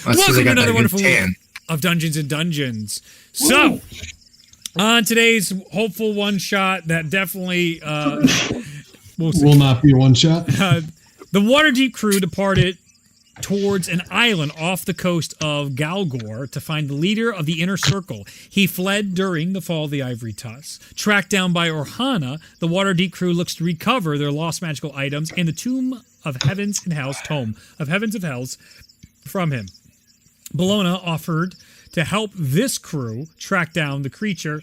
Welcome to another wonderful week of Dungeons and Dungeons. So, on today's hopeful one-shot that definitely will not be one shot. The Waterdeep crew departed towards an island off the coast of Galgor to find the leader of the Inner Circle. He fled during the fall of the Ivory Tusk. Tracked down by Orhana, the Waterdeep crew looks to recover their lost magical items and the Tomb of Heavens and Hells, Tome of Heavens of Hells, from him. Bologna offered to help this crew track down the creature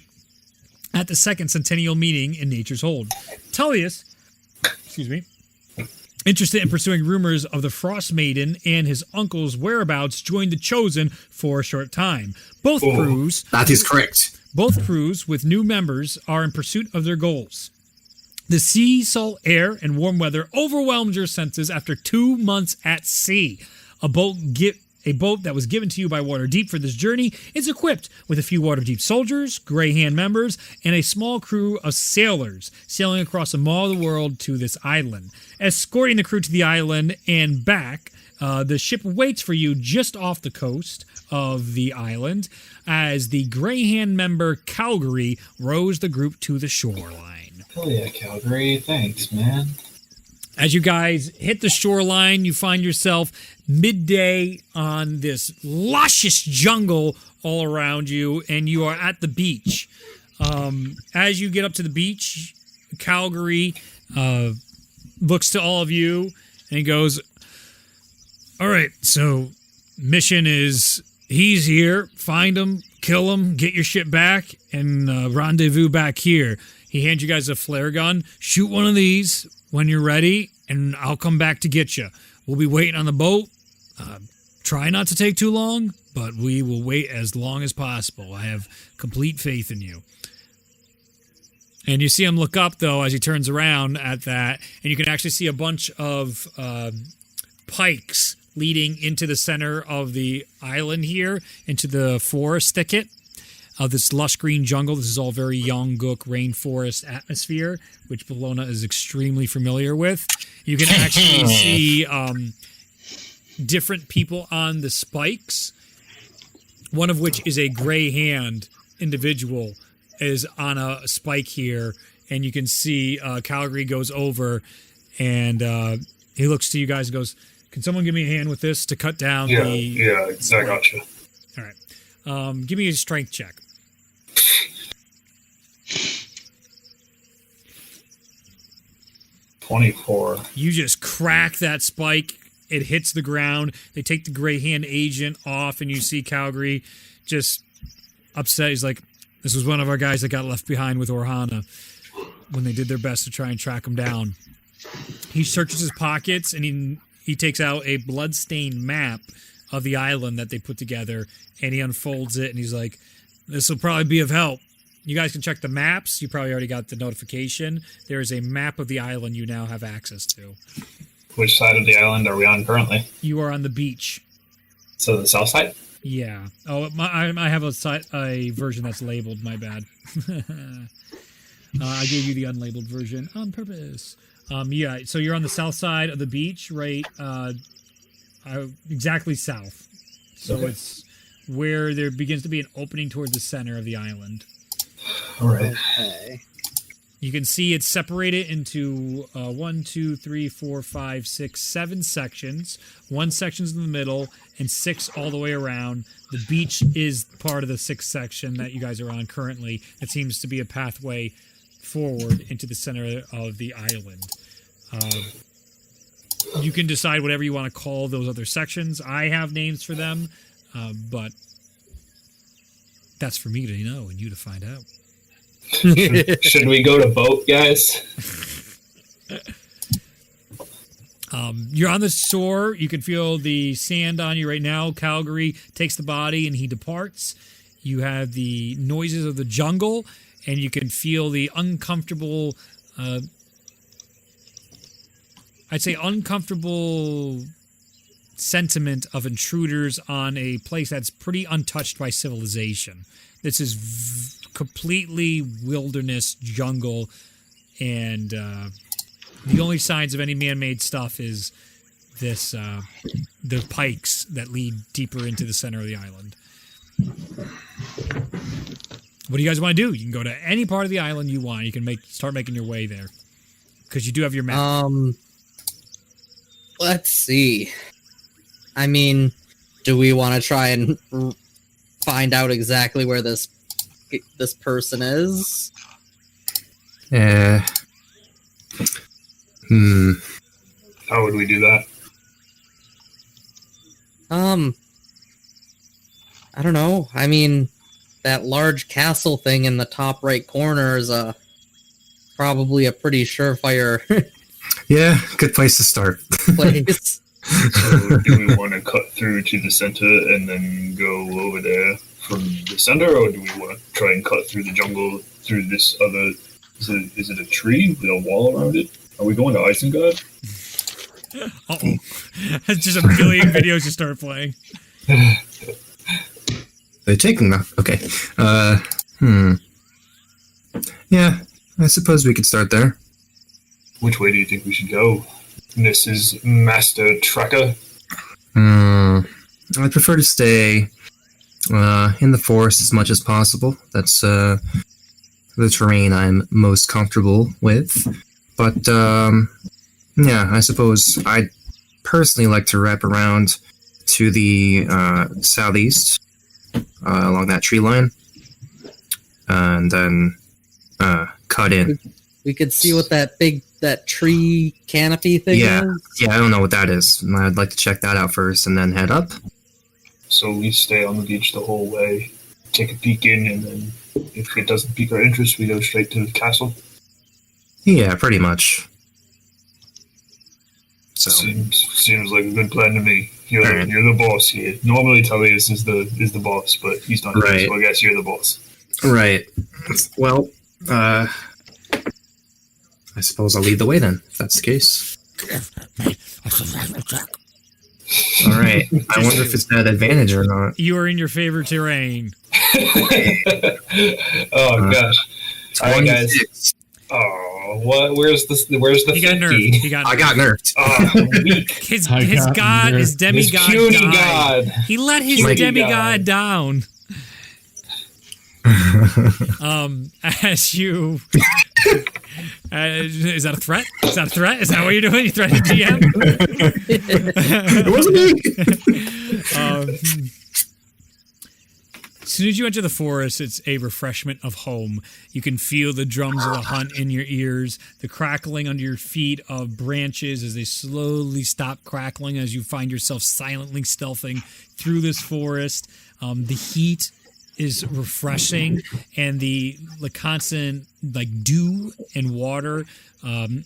at the second centennial meeting in Nature's Hold. Tellus, interested in pursuing rumors of the Frost Maiden and his uncle's whereabouts, joined the Chosen for a short time. Both crews... That is correct. Both crews, with new members, are in pursuit of their goals. The sea, salt air, and warm weather overwhelmed your senses after 2 months at sea. A boat that was given to you by Waterdeep for this journey is equipped with a few Waterdeep soldiers, Grey Hand members, and a small crew of sailors sailing across the maw of the world to this island. Escorting the crew to the island and back, the ship waits for you just off the coast of the island as the Grey Hand member Calgary rows the group to the shoreline. Oh yeah, Calgary. Thanks, man. As you guys hit the shoreline, you find yourself midday on this luscious jungle all around you, and you are at the beach. As you get up to the beach, Calgary looks to all of you, and he goes, all right, so mission is he's here, find him, kill him, get your shit back, and rendezvous back here. He hands you guys a flare gun. Shoot one of these when you're ready, and I'll come back to get you. We'll be waiting on the boat. Try not to take too long, but we will wait as long as possible. I have complete faith in you. And you see him look up, though, as he turns around at that, and you can actually see a bunch of pikes leading into the center of the island here, into the forest thicket of this lush green jungle. This is all very Yongguk rainforest atmosphere, which Bologna is extremely familiar with. You can actually see different people on the spikes, one of which is a Grey Hand individual is on a spike here, and you can see Calgary goes over, and he looks to you guys and goes, can someone give me a hand with this to cut down the... Yeah, I got you. All right. Give me a strength check. 24. You just crack that spike. It hits the ground. They take the Grey Hand agent off, and you see Calgary just upset. He's like, this was one of our guys that got left behind with Orhana when they did their best to try and track him down. He searches his pockets, and he takes out a blood-stained map of the island that they put together, and he unfolds it, and he's like, this will probably be of help. You guys can check the maps. You probably already got the notification. There is a map of the island you now have access to. Which side of the island are we on currently? You are on the beach. So the south side? Yeah. Oh, I have a version that's labeled. My bad. I gave you the unlabeled version on purpose. Yeah, so you're on the south side of the beach, right? Exactly south. So okay. It's where there begins to be an opening towards the center of the island. All right. Okay. You can see it's separated into 1, 2, 3, 4, 5, 6, 7 sections. 1 section's in the middle, and 6 all the way around. The beach is part of the 6th section that you guys are on currently. It seems to be a pathway forward into the center of the island. You can decide whatever you want to call those other sections. I have names for them, but that's for me to know and you to find out. Should we go to boat, guys? You're on the shore. You can feel the sand on you right now. Calgary takes the body and he departs. You have the noises of the jungle, and you can feel the uncomfortable, I'd say uncomfortable sentiment of intruders on a place that's pretty untouched by civilization. This is completely wilderness jungle, and the only signs of any man-made stuff is the pikes that lead deeper into the center of the island. What do you guys want to do? You can go to any part of the island you want. You can start making your way there because you do have your map. Let's see. I mean, do we want to try and find out exactly where this person is? How would we do that? I don't know. I mean, that large castle thing in the top right corner is probably a pretty surefire Yeah, good place to start. place. So do we want to cut through to the center and then go over there from the center, or do we want to try and cut through the jungle through this other... Is it a tree with a wall around it? Are we going to Isengard? Uh-oh. It's just a million videos you start playing. They're taking that. Okay. Yeah, I suppose we could start there. Which way do you think we should go? Mrs. Master Tracker? I'd prefer to stay in the forest as much as possible. That's the terrain I'm most comfortable with. But, yeah, I suppose I'd personally like to wrap around to the southeast along that tree line and then cut in. We could see what that tree canopy thing is. Yeah, I don't know what that is. I'd like to check that out first and then head up. So we stay on the beach the whole way, take a peek in, and then if it doesn't pique our interest, we go straight to the castle. Yeah, pretty much. So Seems like a good plan to me. You're Right. the boss here. Normally Tellus is the boss, but he's not Right. here, so I guess you're the boss. right. Well, I suppose I'll lead the way then, if that's the case. All right. I wonder if it's that advantage or not. You are in your favorite terrain. Oh gosh. All right, guys. 26. Oh, what? Where's the He got 50? nerfed. He got I nerfed. got nerfed. Oh, weak. His I got god, nerfed. his demigod His puny died. god. He let his My demigod down. As you... is that a threat? Is that a threat? Is that what you're doing? You threatening GM? It wasn't me. As soon as you enter the forest, it's a refreshment of home. You can feel the drums of the hunt in your ears, the crackling under your feet of branches as they slowly stop crackling as you find yourself silently stealthing through this forest. The heat is refreshing, and the constant dew and water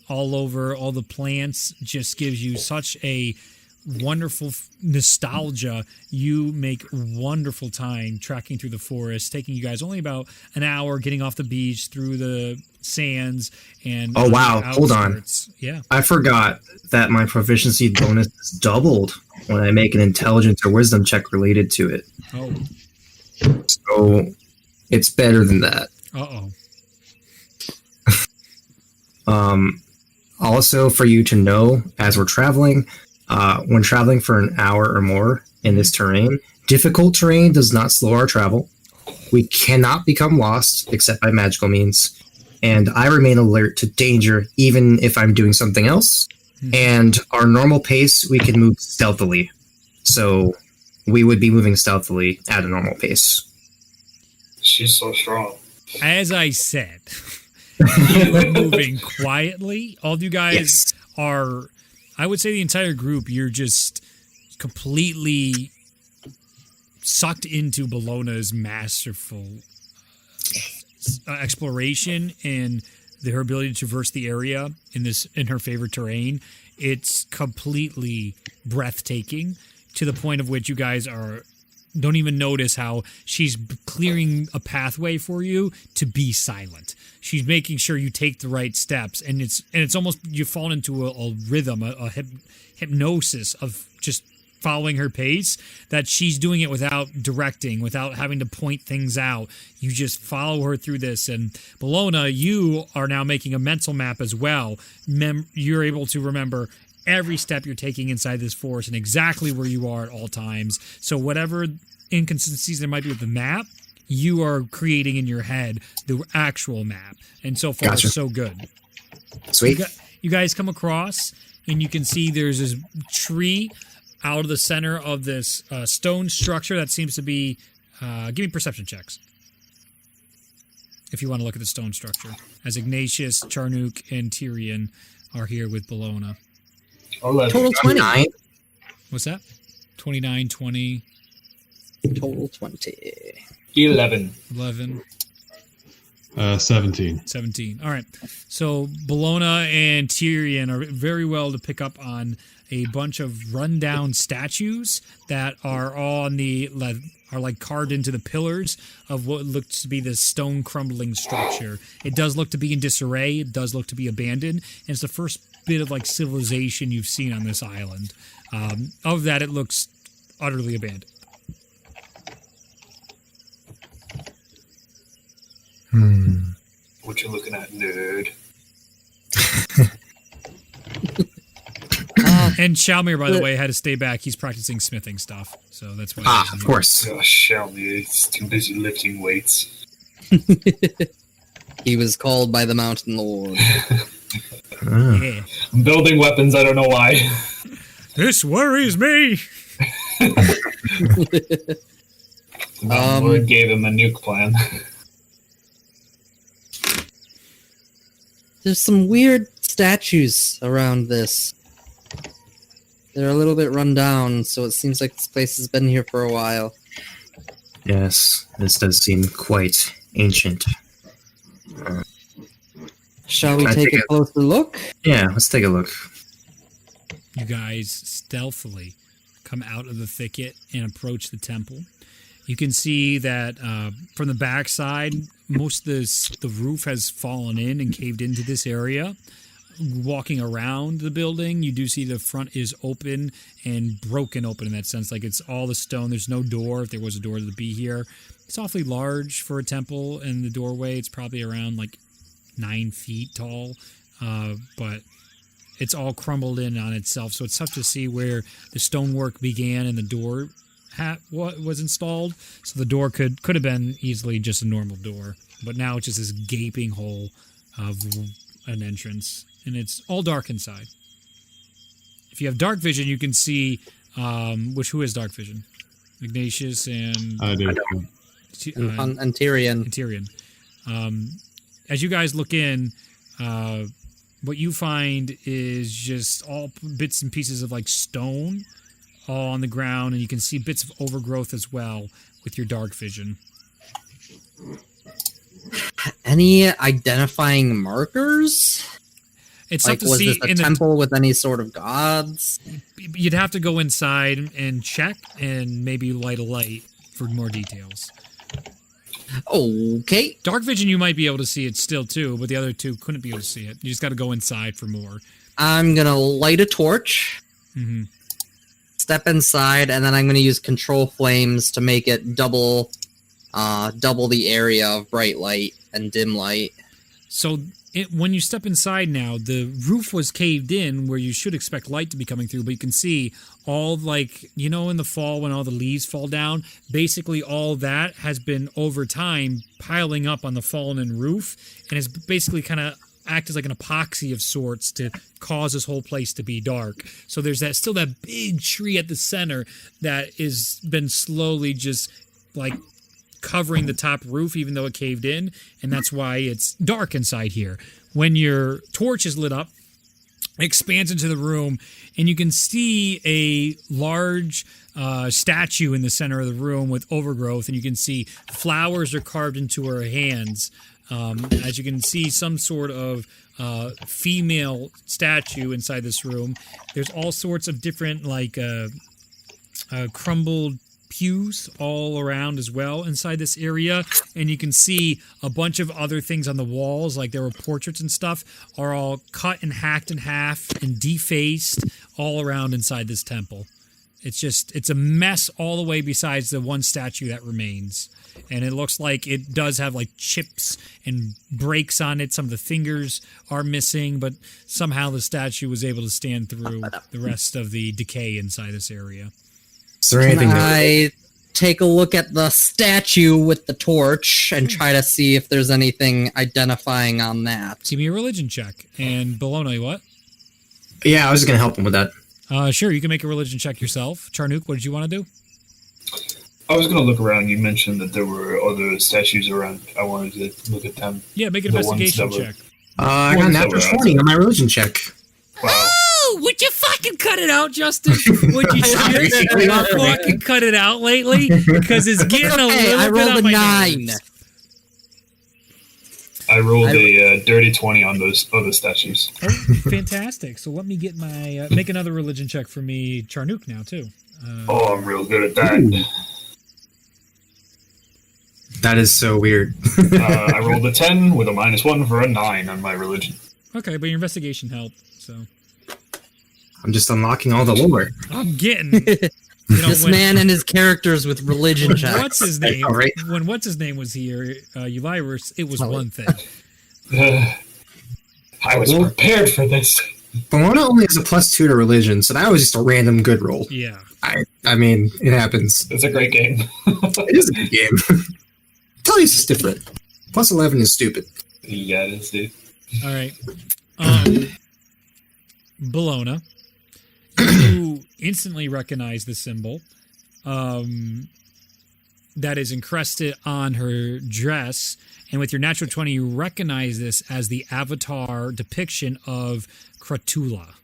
all over all the plants just gives you such a wonderful nostalgia. You make wonderful time trekking through the forest, taking you guys only about an hour getting off the beach through the sands and Oh, wow. the Hold on. outskirts. Yeah. I forgot that my proficiency bonus is doubled when I make an intelligence or wisdom check related to it. Oh. So it's better than that. Uh-oh. Also, for you to know, as we're traveling, when traveling for an hour or more in this terrain, difficult terrain does not slow our travel. We cannot become lost except by magical means. And I remain alert to danger even if I'm doing something else. And our normal pace, we can move stealthily. So we would be moving stealthily at a normal pace. She's so strong. As I said, you are moving quietly. All you guys are, I would say the entire group, you're just completely sucked into Bologna's masterful exploration and her ability to traverse the area in her favorite terrain. It's completely breathtaking to the point of which you guys don't even notice how she's clearing a pathway for you to be silent. She's making sure you take the right steps, and it's almost you fall into a rhythm, a hypnosis of just following her pace, that she's doing it without directing, without having to point things out. You just follow her through this. And Bologna, you are now making a mental map as well. You're able to remember every step you're taking inside this forest and exactly where you are at all times. So whatever inconsistencies there might be with the map, you are creating in your head the actual map. And so far, Gotcha. it's so good. Sweet. You guys come across, and you can see there's this tree out of the center of this stone structure that seems to be... give me perception checks, if you want to look at the stone structure, as Ignatius, Charnook, and Tyrion are here with Bologna. 11. Total 20. 9. What's that? 29, 20, Total 20. 11. 11, 17. 17. All right. So Bologna and Tyrion are very well to pick up on a bunch of rundown statues that are all on the... are like carved into the pillars of what looks to be this stone crumbling structure. It does look to be in disarray. It does look to be abandoned. And it's the first bit of like civilization you've seen on this island. Of that, it looks utterly abandoned. What you looking at, nerd? And Shalmir, by the way, had to stay back. He's practicing smithing stuff. So that's what Of course. Gosh, Shelby, it's too busy lifting weights. He was called by the Mountain Lord. Yeah. I'm building weapons, I don't know why. This worries me. The Mountain Lord gave him a nuke plan. There's some weird statues around this. They're a little bit run down, so it seems like this place has been here for a while. Yes, this does seem quite ancient. Shall we Can I take take a a- closer look? Yeah, let's take a look. You guys stealthily come out of the thicket and approach the temple. You can see that from the backside, most of the roof has fallen in and caved into this area. Walking around the building, you do see the front is open and broken open in that sense. Like it's all the stone. There's no door. If there was a door to be here, it's awfully large for a temple. And the doorway, it's probably around like 9 feet tall. But it's all crumbled in on itself. So it's tough to see where the stonework began and the door was installed. So the door could have been easily just a normal door. But now it's just this gaping hole of an entrance. And it's all dark inside. If you have dark vision, you can see who has dark vision? Ignatius and I do. And Tyrion. Tyrion. As you guys look in, what you find is just all bits and pieces of like stone all on the ground, and you can see bits of overgrowth as well with your dark vision. Any identifying markers? It's Like, tough to was see this a in the temple with any sort of gods? You'd have to go inside and check and maybe light a light for more details. Okay. Dark vision, you might be able to see it still too, but the other two couldn't be able to see it. You just got to go inside for more. I'm gonna light a torch, Mm-hmm. step inside, and then I'm gonna use control flames to make it double the area of bright light and dim light. So when you step inside now, the roof was caved in where you should expect light to be coming through, but you can see all in the fall when all the leaves fall down, basically all that has been over time piling up on the fallen roof and has basically kind of act as like an epoxy of sorts to cause this whole place to be dark. So there's still that big tree at the center that has been slowly just like covering the top roof even though it caved in, and that's why it's dark inside here. When your torch is lit up, it expands into the room and you can see a large statue in the center of the room with overgrowth, and you can see flowers are carved into her hands. As you can see, some sort of female statue inside this room. There's all sorts of different crumbled pews all around as well inside this area, and you can see a bunch of other things on the walls, like there were portraits and stuff, are all cut and hacked in half and defaced all around inside this temple. It's a mess all the way besides the one statue that remains. And it looks like it does have like chips and breaks on it. Some of the fingers are missing, but somehow the statue was able to stand through the rest of the decay inside this area. Is there anything? I take a look at the statue with the torch and try to see if there's anything identifying on that. Give me a religion check. And Bologna, what? Yeah, I was just gonna help him with that. Sure, you can make a religion check yourself. Charnook, what did you want to do? I was going to look around. You mentioned that there were other statues around. I wanted to look at them. Yeah, make an The ones investigation that were- check. I got a natural 20 on my religion check. Wow. Oh, would you fucking cut it out, Justin? Would you seriously fucking cut it out lately? Because it's getting a Okay, little I bit rolled on a my 9. nerves. I rolled a dirty 20 on those other statues. Oh, fantastic. So let me get my... make another religion check for me, Charnook, now, too. Oh, I'm real good at that. That is so weird. I rolled a 10 with a -1 for a 9 on my religion. Okay, but your investigation helped, so... I'm just unlocking all the lore. I'm getting... You know, This man and his characters with religion checks. What's his name? All right. When what's his name was here, Ulyrus, it was one thing. I was prepared for this. Bologna only has a +2 to religion, so that was just a random good roll. Yeah. I mean, it happens. It's a great game. It is a good game. Tellus is different. +11 is stupid. Yeah, it is, dude. All right. Bologna. You instantly recognize the symbol that is encrusted on her dress. And with your natural 20, you recognize this as the avatar depiction of Cratula,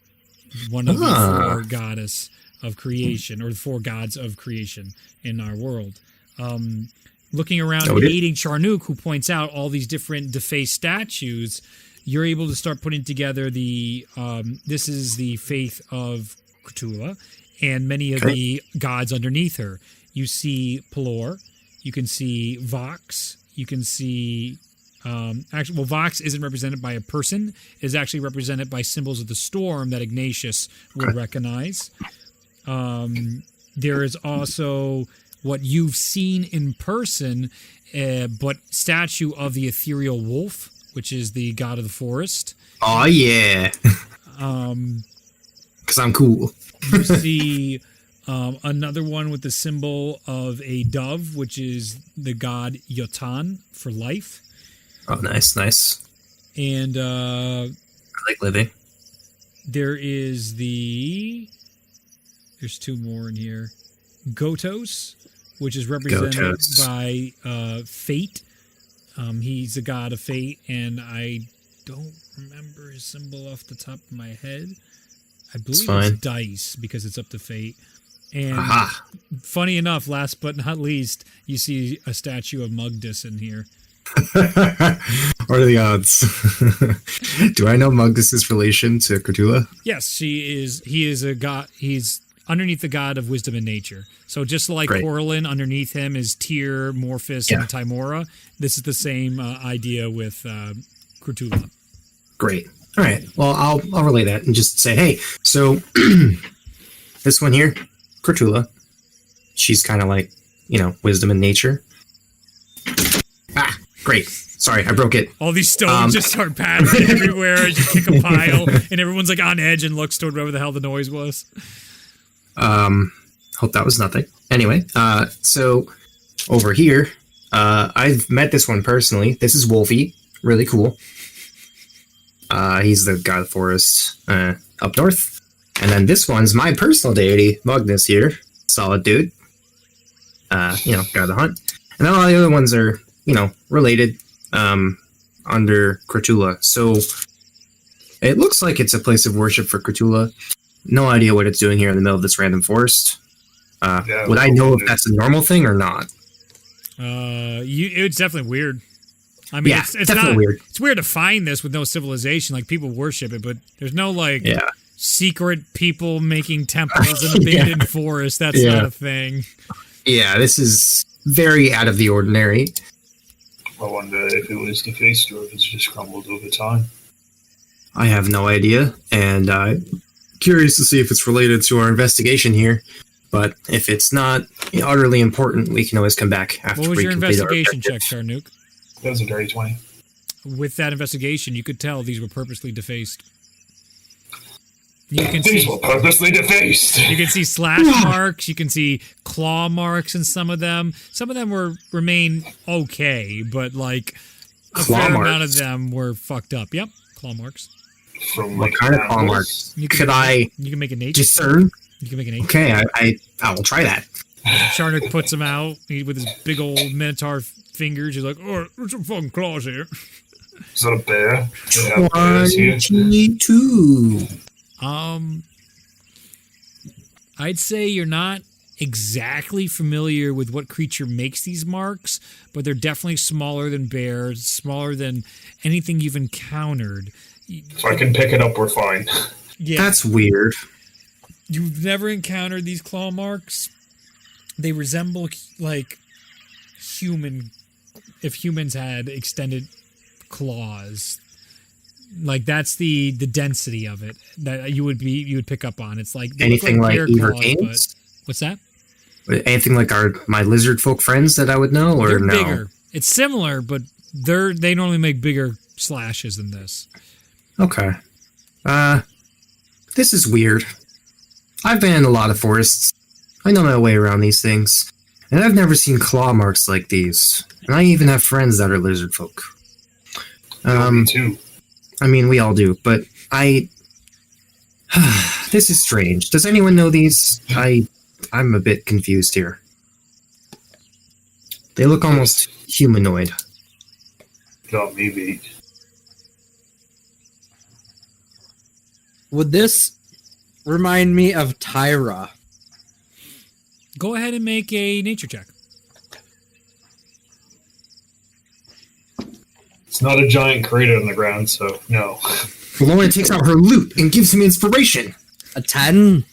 one of the four goddess of creation, or the four gods of creation in our world. Looking around and aiding Charnook, who points out all these different defaced statues, you're able to start putting together the this is the faith of Cratula and many of the gods underneath her. You see Pelor, you can see Vox, you can see Vox isn't represented by a person, is actually represented by symbols of the storm that Ignatius would recognize. There is also what you've seen in person, but statue of the ethereal wolf, which is the god of the forest. Oh, yeah. Because I'm cool. You see another one with the symbol of a dove, which is the god Yotan for life. Oh, nice, nice. And I like living. there's two more in here. Gotos, which is represented by fate. He's a god of fate, and I don't remember his symbol off the top of my head. I believe it's dice because it's up to fate. And funny enough, last but not least, you see a statue of Mugdus in here. What are the odds? Do I know Mugdus's relation to Cratula? Yes, he is a god. He's underneath the god of wisdom and nature. So just like Corlin, underneath him is Tyr, Morphus, and Timora. This is the same idea with Cratula. Great. All right. Well, I'll relay that and just say, hey, so this one here, Cratula, she's kind of like, wisdom and nature. Great. Sorry, I broke it. All these stones just start pattering everywhere as you kick a pile, and everyone's like on edge and looks toward wherever the hell the noise was. Hope that was nothing. Anyway, so over here, I've met this one personally. This is Wolfie. Really cool. He's the god of the forest up north. And then this one's my personal deity, Magnus here. Solid dude. God of the hunt. And then all the other ones are, related under Cratula. So it looks like it's a place of worship for Cratula. No idea what it's doing here in the middle of this random forest. Would I know if that's a normal thing or not? It's definitely weird. I mean, it's definitely not weird. It's weird to find this with no civilization. Like, people worship it, but there's no secret people making temples in abandoned forest. That's not a thing. Yeah, this is very out of the ordinary. I wonder if it was defaced or if it's just crumbled over time. I have no idea, and curious to see if it's related to our investigation here. But if it's not utterly important, we can always come back after What was we your complete our investigation check, objective. Charnuke? That was a dirty 20. With that investigation, you could tell these were purposely defaced. You can These see were purposely defaced. you can see slash marks, you can see claw marks in some of them. Some of them remain okay, but like a Claw fair marks? amount of them were fucked up. Yep, claw marks. From What like kind of claw animals. marks? You Could I You can make a nature. discern? You can make a nature. Okay, I will try that. Charnock puts him out with his big old minotaur fingers. He's like, "Oh, there's some fucking claws here." Is that a bear? Yeah, bears here. 22. I'd say you're not exactly familiar with what creature makes these marks, but they're definitely smaller than bears, smaller than anything you've encountered. So I can pick it up, we're fine. Yeah, That's weird. you've never encountered these claw marks. They resemble like human, if humans had extended claws. Like that's the density of it that you would pick up on. It's like they look Anything like bear Ever claws, Games? but what's that? Anything like my lizard folk friends that I would know, or They're no? bigger. It's similar, but they normally make bigger slashes than this. Okay. This is weird. I've been in a lot of forests. I know my way around these things, and I've never seen claw marks like these. And I even have friends that are lizard folk. Me too. I mean, we all do, but this is strange. Does anyone know these? I'm a bit confused here. They look almost humanoid. Got me beat. Would this remind me of Tyra? Go ahead and make a nature check. It's not a giant crater in the ground, so no. Lorna takes out her lute and gives him inspiration. A 10?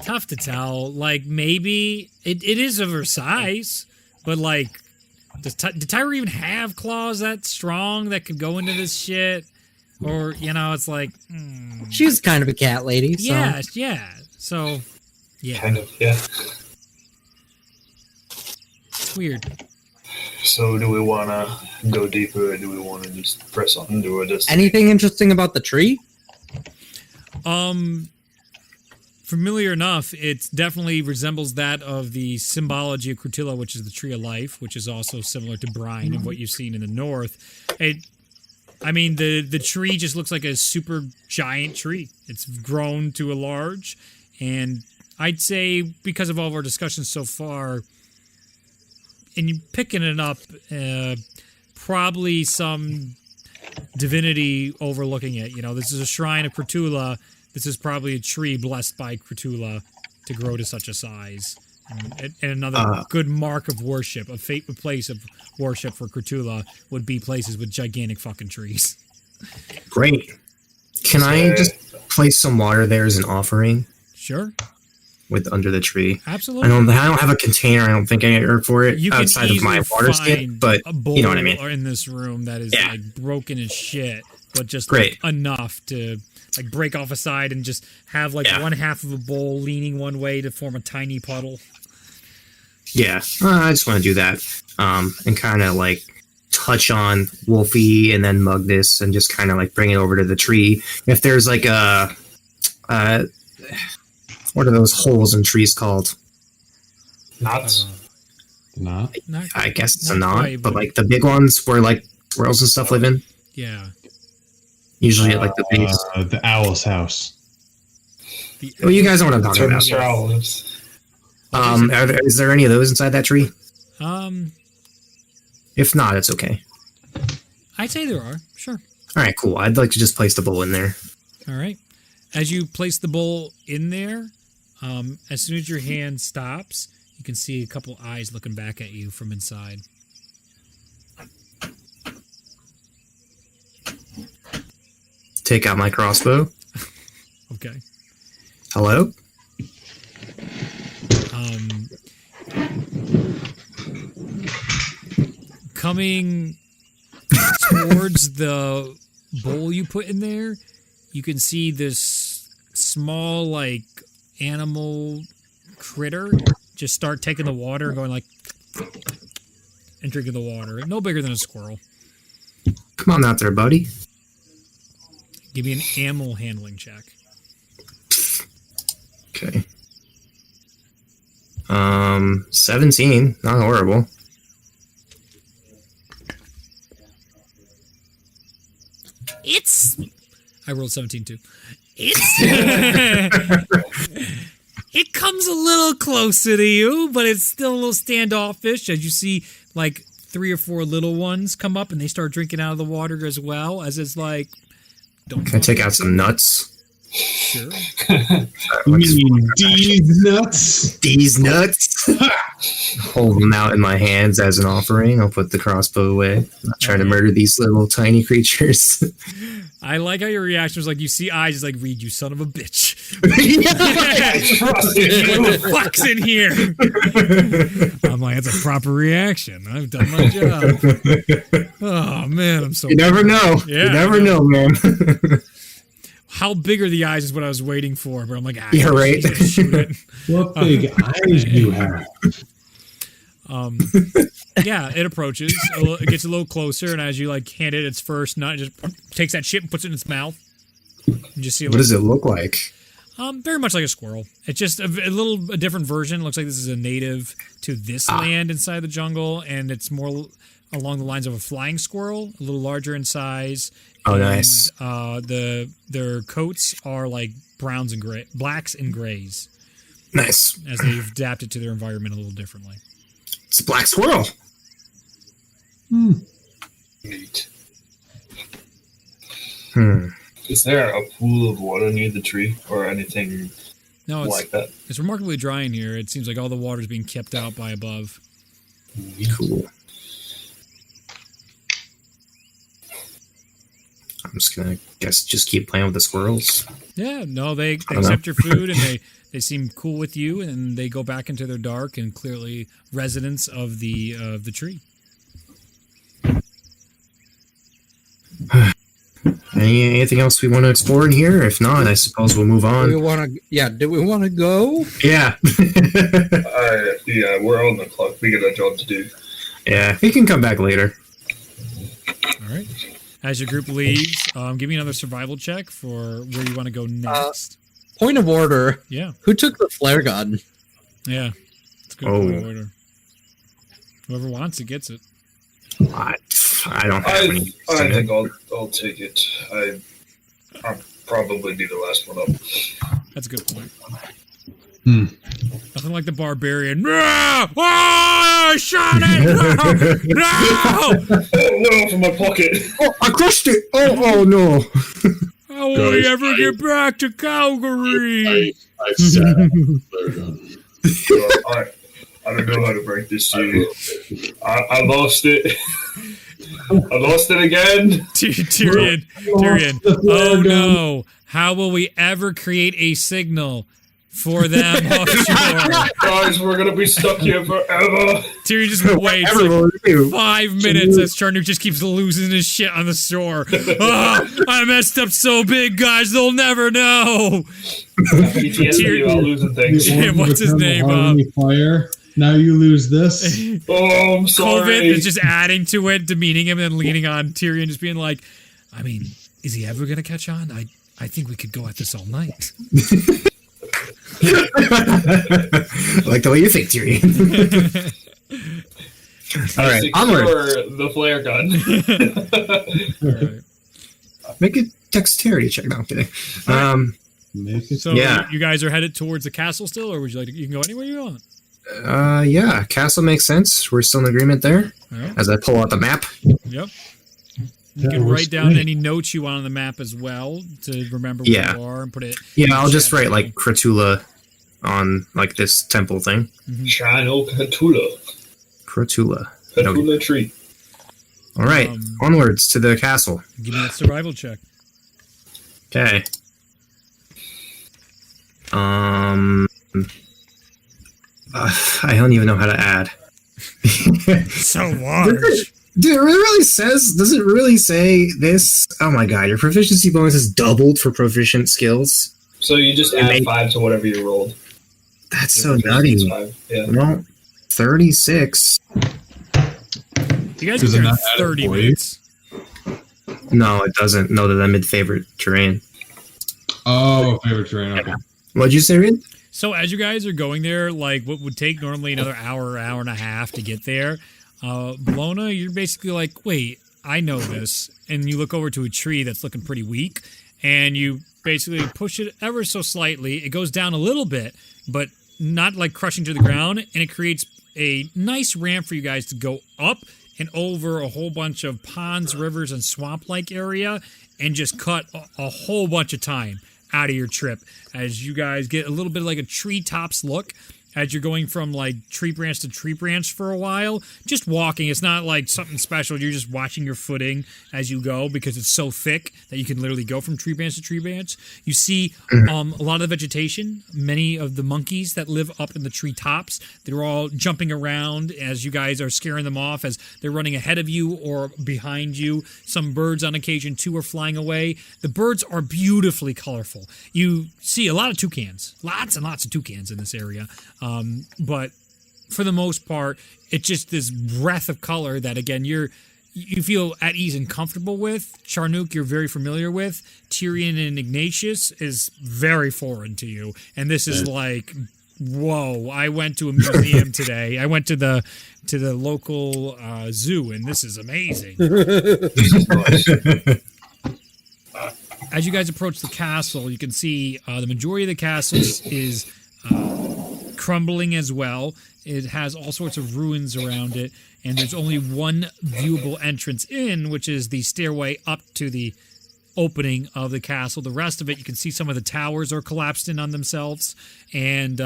Tough to tell. Like maybe it is of her size, but like, did Tyra even have claws that strong that could go into this shit? Or it's like, She's kind of a cat lady, so... yeah. So, yeah, Kind of, yeah. it's weird. So do we want to go deeper, or do we want to just press on to our destiny? Anything interesting about the tree? Familiar enough, it definitely resembles that of the symbology of Crutilla, which is the tree of life, which is also similar to brine and what you've seen in the north. The tree just looks like a super giant tree. It's grown to a large, and I'd say because of all of our discussions so far, and you picking it up, probably some divinity overlooking it. This is a shrine of Crutula. This is probably a tree blessed by Crutula to grow to such a size. And another good mark of worship, a place of worship for Crutula would be places with gigantic fucking trees. Great. Can I just place some water there as an offering Sure, under the tree? absolutely. I don't have a container. I don't think I for it You can outside of my easily water skin, find but a bowl you know what I mean. in this room that is Yeah. like broken as shit, but just Great. like, enough to like break off a side and just have like Yeah. one half of a bowl leaning one way to form a tiny puddle. Yeah, I just want to do that, and kind of like touch on Wolfie and then mug this and just kind of like bring it over to the tree. If there's like what are those holes in trees called? Knots? Not. Not, I guess it's not a knot, quite, but like the big ones where like squirrels and stuff live in. yeah. Usually at like the base. The owl's house. Well, you guys know what I'm That's talking where about. Mr. Owl lives. Is there any of those inside that tree? Um, If not, it's okay. I'd say there are. Sure. All right, cool. I'd like to just place the bowl in there. All right. As you place the bowl in there, as soon as your hand stops, you can see a couple eyes looking back at you from inside. Take out my crossbow. Okay. Hello? Coming towards the bowl you put in there, you can see this small, like, animal critter just start taking the water and going like and drinking the water. No bigger than a squirrel. Come on out there, buddy. Give me an animal handling check. Okay. 17. Not horrible. I rolled 17 too. It comes a little closer to you, but it's still a little standoffish as you see like 3 or 4 little ones come up and they start drinking out of the water as well, as it's like, don't. Can I take out some nuts? Sure. You mean these nuts? These nuts? Hold them out in my hands as an offering. I'll put the crossbow away. I'm not trying to murder these little tiny creatures. I like how your reaction was like, you see eyes, just like, Reed, you son of a bitch. What the fuck's in here? I'm like, that's a proper reaction. I've done my job. Oh, man, I'm so... You never know. Yeah, you never know, man. How big are the eyes is what I was waiting for, but I'm like, yeah, right. Shoot it. What big eyes you have? Yeah, it approaches. It gets a little closer, and as you like hand it its first nut, it just takes that shit and puts it in its mouth. You just see. What does it look like? Very much like a squirrel. It's just a different version. It looks like this is a native to this land inside the jungle, and it's more along the lines of a flying squirrel, a little larger in size. Oh, and, nice. Their coats are like blacks and grays. Nice. As they've adapted to their environment a little differently. It's a black squirrel. Neat. Is there a pool of water near the tree or anything like that? It's remarkably dry in here. It seems like all the water is being kept out by above. Cool. I'm just gonna just keep playing with the squirrels. Yeah, no, they accept your food and they seem cool with you, and they go back into their dark and clearly residents of the tree. Anything else we want to explore in here? If not, I suppose we'll move on. Do we want to go? Yeah. Yeah, we're on the clock. We got a job to do. Yeah, we can come back later. All right. As your group leaves, give me another survival check for where you want to go next. Point of order. Yeah. Who took the flare gun? Yeah. It's a good point of order. Whoever wants it gets it. I don't have any. I think I'll take it. I'll probably be the last one up. That's a good point. Nothing like the barbarian. No! Oh, shot it! No! It went off in my pocket. Oh, I crushed it! Oh no! How will we ever get back to Calgary? I said I don't know how to break this to you. I lost it. I lost it again. Tyrion. Oh no! How will we ever create a signal for them offshore? Guys, we're gonna be stuck here forever. Tyrion just waits like 5 minutes as Charnook just keeps losing his shit on the shore. Oh, I messed up so big, guys, they'll never know. PTSD about losing things. Yeah, what's his name? Fire. Now you lose this. Oh, I'm sorry. COVID is just adding to it, demeaning him, and then leaning on Tyrion, just being like, I mean, is he ever gonna catch on? I think we could go at this all night. I like the way you think, Tyrion. All right, onward. The flare gun. All right. Make a dexterity check. No, I'm kidding. So you guys are headed towards the castle still, or would you like to? You can go anywhere you want. Yeah, castle makes sense. We're still in agreement there. Yeah. As I pull out the map. Yep. You can write down any notes you want on the map as well to remember where you are and put it. Yeah, I'll just write like Kratula on like this temple thing. Channel Kratula. Kratula tree. All right, onwards to the castle. Give me a survival check. Okay. I don't even know how to add. So large. Dude, it really says. Does it really say this? Oh my god, your proficiency bonus is doubled for proficient skills. So you just add 5 to whatever you rolled. That's so nutty. 5. Yeah. Well, 36. You guys Does it are not add it 30 for you? minutes. No, it doesn't. No, that I'm mid-favorite terrain. Oh, favorite terrain. Okay. What'd you say, Reed? So as you guys are going there, like what would take normally another hour and a half to get there, Bologna, you're basically like, wait, I know this. And you look over to a tree that's looking pretty weak, and you basically push it ever so slightly. It goes down a little bit, but not like crushing to the ground, and it creates a nice ramp for you guys to go up and over a whole bunch of ponds, rivers, and swamp-like area, and just cut a whole bunch of time out of your trip as you guys get a little bit like a treetops look as you're going from like tree branch to tree branch for a while, just walking. It's not like something special. You're just watching your footing as you go because it's so thick that you can literally go from tree branch to tree branch. You see a lot of the vegetation, many of the monkeys that live up in the tree tops. They're all jumping around as you guys are scaring them off as they're running ahead of you or behind you. Some birds on occasion too are flying away. The birds are beautifully colorful. You see a lot of toucans, lots and lots of toucans in this area. But for the most part, it's just this breath of color that, again, you feel at ease and comfortable with. Charnook, you're very familiar with. Tyrion and Ignatius is very foreign to you. And this is like, whoa, I went to a museum today. I went to the local zoo, and this is amazing. As you guys approach the castle, you can see the majority of the castle is crumbling as well. It has all sorts of ruins around it, and there's only one viewable entrance in, which is the stairway up to the opening of the castle. The rest of it, you can see some of the towers are collapsed in on themselves, and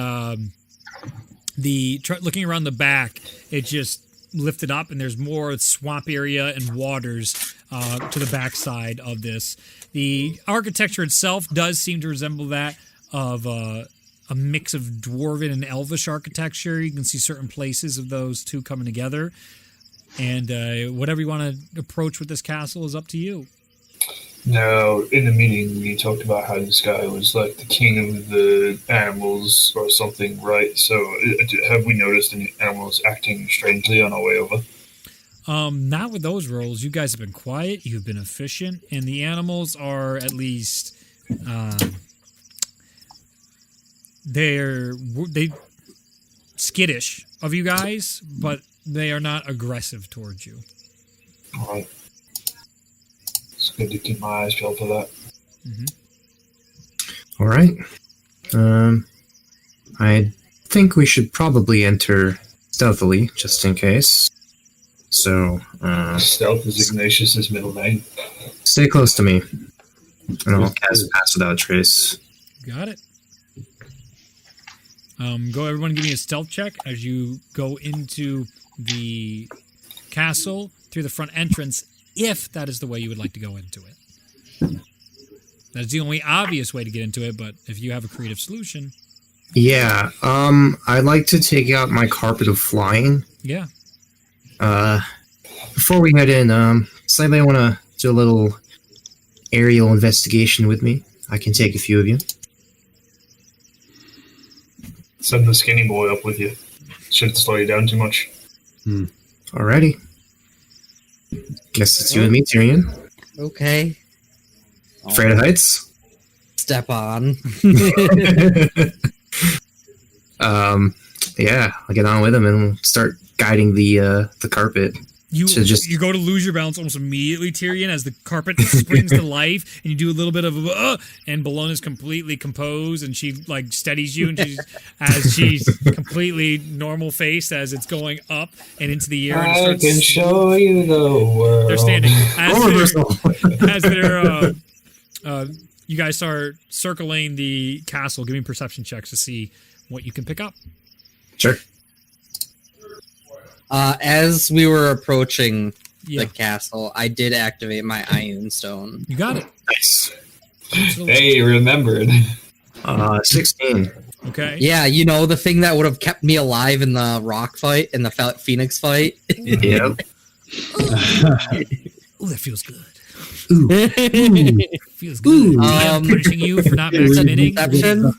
looking around the back, it just lifted up, and there's more swamp area and waters to the backside of this. The architecture itself does seem to resemble that of a mix of dwarven and elvish architecture. You can see certain places of those two coming together. And whatever you want to approach with this castle is up to you. Now, in the meeting, we talked about how this guy was like the king of the animals or something, right? So have we noticed any animals acting strangely on our way over? Not with those rolls. You guys have been quiet. You've been efficient. And the animals are at least... They skittish of you guys, but they are not aggressive towards you. All right. It's good to keep my eyes peeled for that. Mm-hmm. All right. I think we should probably enter stealthily, just in case. So, Stealth is Ignatius's middle name. Stay close to me, and I'll cast Pass Without Trace. Got it. Everyone give me a stealth check as you go into the castle through the front entrance, if that is the way you would like to go into it. That's the only obvious way to get into it, but if you have a creative solution... Yeah, I'd like to take out my Carpet of Flying. Yeah. Before we head in, does anybody want to do a little aerial investigation with me? I can take a few of you. Send the skinny boy up with you. Shouldn't slow you down too much. Alrighty. Guess it's you and me, Tyrion. Okay. Afraid of heights? Step on. Yeah, I'll get on with him and we'll start guiding the carpet. You go to lose your balance almost immediately, Tyrion, as the carpet springs to life, and you do a little bit of and Bologna's completely composed, and she like steadies you, and she's completely normal faced as it's going up and into the air. And I can show you the world. They're standing as they're you guys start circling the castle. Give me perception checks to see what you can pick up. Sure. As we were approaching the castle, I did activate my Iron Stone. You got it. Nice. Hey, remembered. 16. Okay. Yeah, the thing that would have kept me alive in the rock fight, in the Phoenix fight. Yep. Oh, that feels good. Ooh. Feels good. Ooh. I'm punishing you for not maximing. Perception?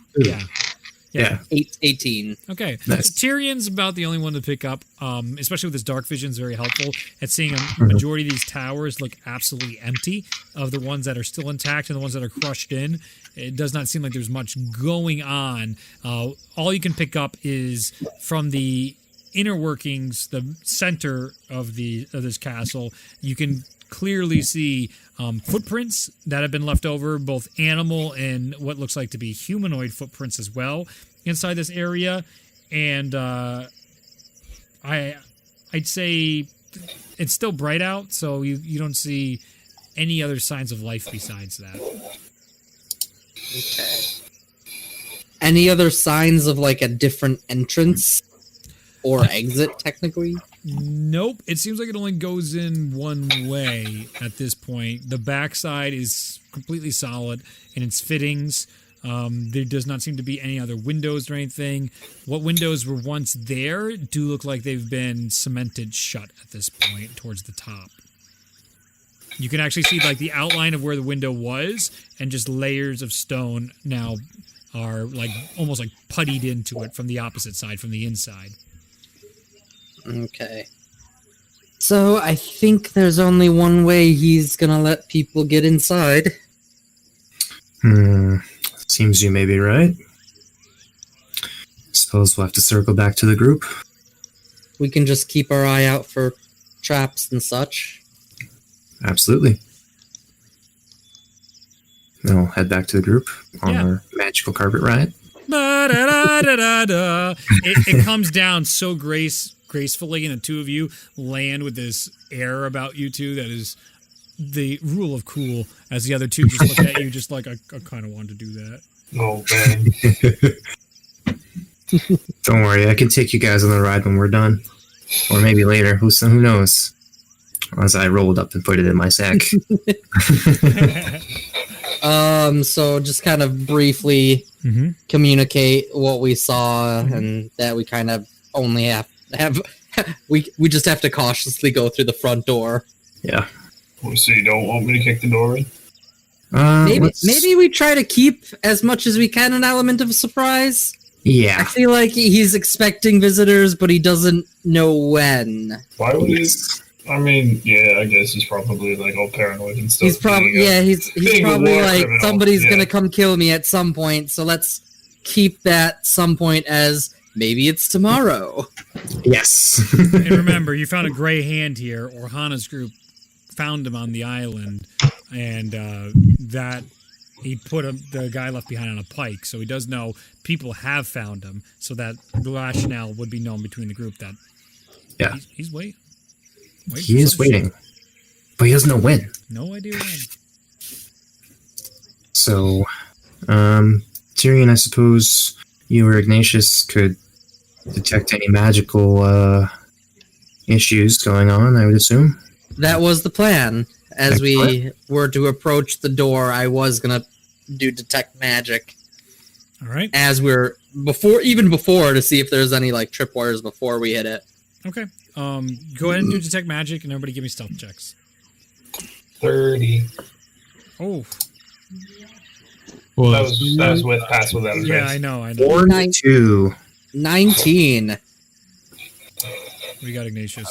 Yeah. 18. Okay. Nice. Tyrion's about the only one to pick up, especially with his dark vision is very helpful at seeing a majority of these towers look absolutely empty of the ones that are still intact and the ones that are crushed in. It does not seem like there's much going on. All you can pick up is from the inner workings, the center of this castle, you can clearly see footprints that have been left over, both animal and what looks like to be humanoid footprints as well inside this area. And I'd say it's still bright out, so you don't see any other signs of life besides that. Okay. Any other signs of like a different entrance or exit, technically? Nope. It seems like it only goes in one way at this point. The backside is completely solid in its fittings. There does not seem to be any other windows or anything. What windows were once there do look like they've been cemented shut at this point towards the top. You can actually see like the outline of where the window was, and just layers of stone now are like almost like puttied into it from the opposite side, from the inside. Okay. So I think there's only one way he's gonna let people get inside. Seems you may be right. Suppose we'll have to circle back to the group. We can just keep our eye out for traps and such. Absolutely. Then we'll head back to the group on Yeah. our magical carpet ride. Da-da-da-da-da-da. It comes down so gracefully, and the two of you land with this air about you two that is the rule of cool, as the other two just look at you just like, I kind of wanted to do that. Oh, man. Don't worry, I can take you guys on the ride when we're done. Or maybe later, who knows? As I rolled up and put it in my sack. So just kind of briefly communicate what we saw, and that we kind of only have we just have to cautiously go through the front door. Yeah. So you don't want me to kick the door in? Maybe we try to keep as much as we can an element of surprise. I Yeah. feel like he's expecting visitors, but he doesn't know when. Why would he? I mean, yeah, I guess he's probably like all paranoid and stuff. He's probably he's being a probably war like criminal, somebody's yeah. gonna come kill me at some point. So let's keep that some point as maybe it's tomorrow. Yes. And remember, you found a gray hand here, or Hana's group found him on the island, and that he put the guy left behind on a pike, so he does know people have found him, so that the rationale would be known between the group that he's waiting. He is waiting. But he doesn't know when. No idea when. So, Tyrion, I suppose you or Ignatius could detect any magical issues going on, I would assume. That was the plan. As we were to approach the door, I was gonna do detect magic. All right. As we're before to see if there's any like tripwires before we hit it. Okay. Go ahead and do detect magic, and everybody give me stealth checks. 30. Oh, Well, That was with pass without advance. yeah, I know. 42. 19. What do you got, Ignatius?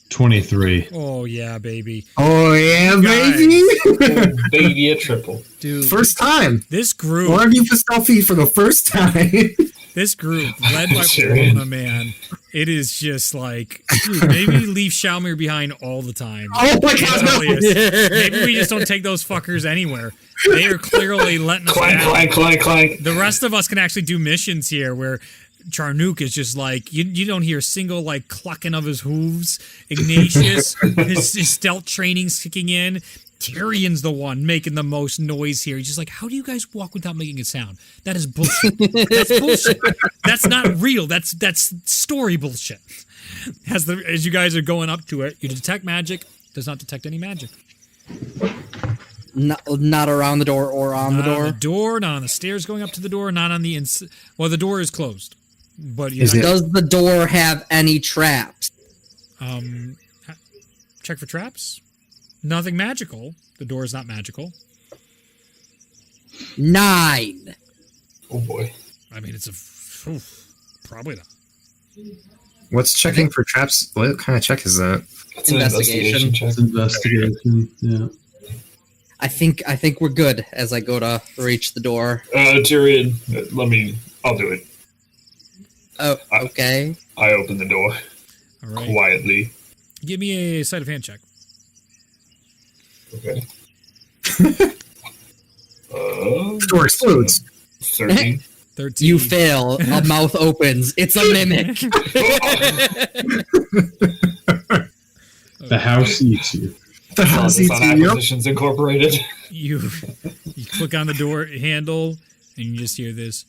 23. Oh yeah, baby, Oh, yeah, Guys. baby! Oh, baby, a triple. dude. First time. This group, One of you for stealthy for the first time. led by Corona, man, it is just like, dude, maybe leave Shalmir behind all the time. Oh my god, no. Maybe we just don't take those fuckers anywhere. They are clearly letting us Clank, down. clank, clank, clank. The rest of us can actually do missions here where Charnook is just like, you don't hear a single like clucking of his hooves. Ignatius, his stealth training's kicking in. Tyrion's the one making the most noise here. He's just like, how do you guys walk without making a sound? That is bullshit. That's bullshit. That's not real. That's story bullshit. As you guys are going up to it, you detect magic. Does not detect any magic. Not around the door or on the Not door. on the door, not on the stairs going up to the door, not on the inside. Well, the door is closed, but Is you're not, Does the door have any traps? check for traps. Nothing magical. The door is not magical. 9. Oh boy. I mean, it's probably not. What's checking for traps? What kind of check is that? It's an Investigation. check. It's investigation. Yeah. I think we're good as I go to reach the door. Tyrion, I'll do it. Oh, okay. I open the door All right. quietly. Give me a sleight of hand check. Okay. The door explodes. 13. 13. You fail. A mouth opens. It's a mimic. The house eats you. The house It's eats on you. Acquisitions Incorporated. You click on the door handle, and you just hear this.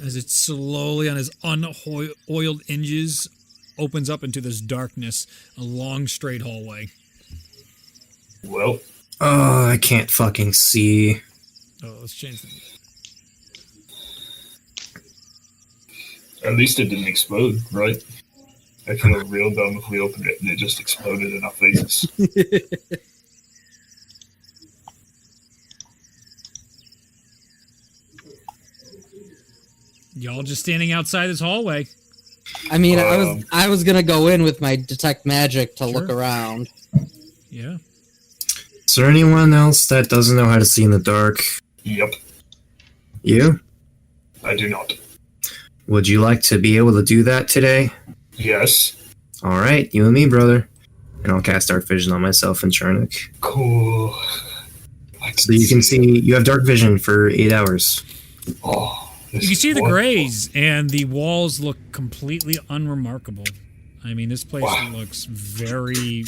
As it slowly, on his unoiled hinges, opens up into this darkness, a long straight hallway. Well, Oh, I can't fucking see. Oh, let's change the... at least it didn't explode, right? I feel real dumb if we opened it and it just exploded in our faces. Y'all just standing outside this hallway. I mean, I was gonna go in with my detect magic to look Sure. around. Yeah. Is there anyone else that doesn't know how to see in the dark? Yep, You? I do not. Would you like to be able to do that today? Yes. All right, you and me, brother. And I'll cast Dark Vision on myself and Charnock. Cool. So you can see, you have Dark Vision for 8 hours. Oh, this You can is see the wonderful. grays, and the walls look completely unremarkable. I mean, this place Wow. looks very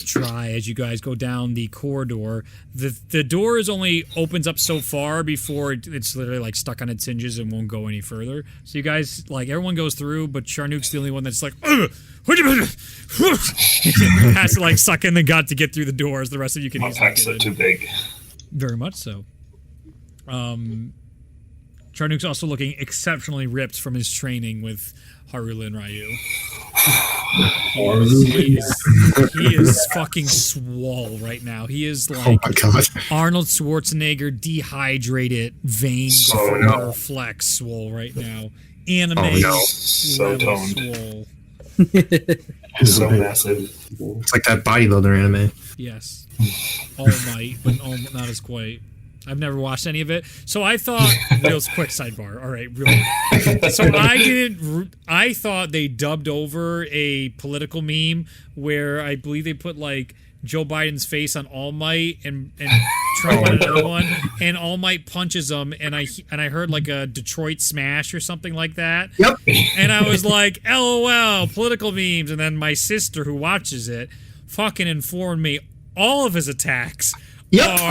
dry as you guys go down the corridor. The door is only opens up so far before it's literally like stuck on its hinges and won't go any further. So you guys, like, everyone goes through, but Charnook's the only one that's like, has to like suck in the gut to get through the doors. The rest of you can My easily packs get are in. too big. Very much so. Charnook's also looking exceptionally ripped from his training with Harula and Ryu. He is fucking swole right now. He is Oh like my god. Arnold Schwarzenegger dehydrated, vein So before no. flex swole right now. Anime Oh, no. So level toned. swole. So massive. It's like that bodybuilder anime. Yes. All Might, but not as quite. I've never watched any of it. So I thought, real quick sidebar. All right, real quick. So I thought they dubbed over a political meme where I believe they put like Joe Biden's face on All Might and Trump on another one, and All Might punches him, and I heard like a Detroit smash or something like that. Yep. And I was like, LOL, political memes. And then my sister who watches it fucking informed me all of his attacks. Yep.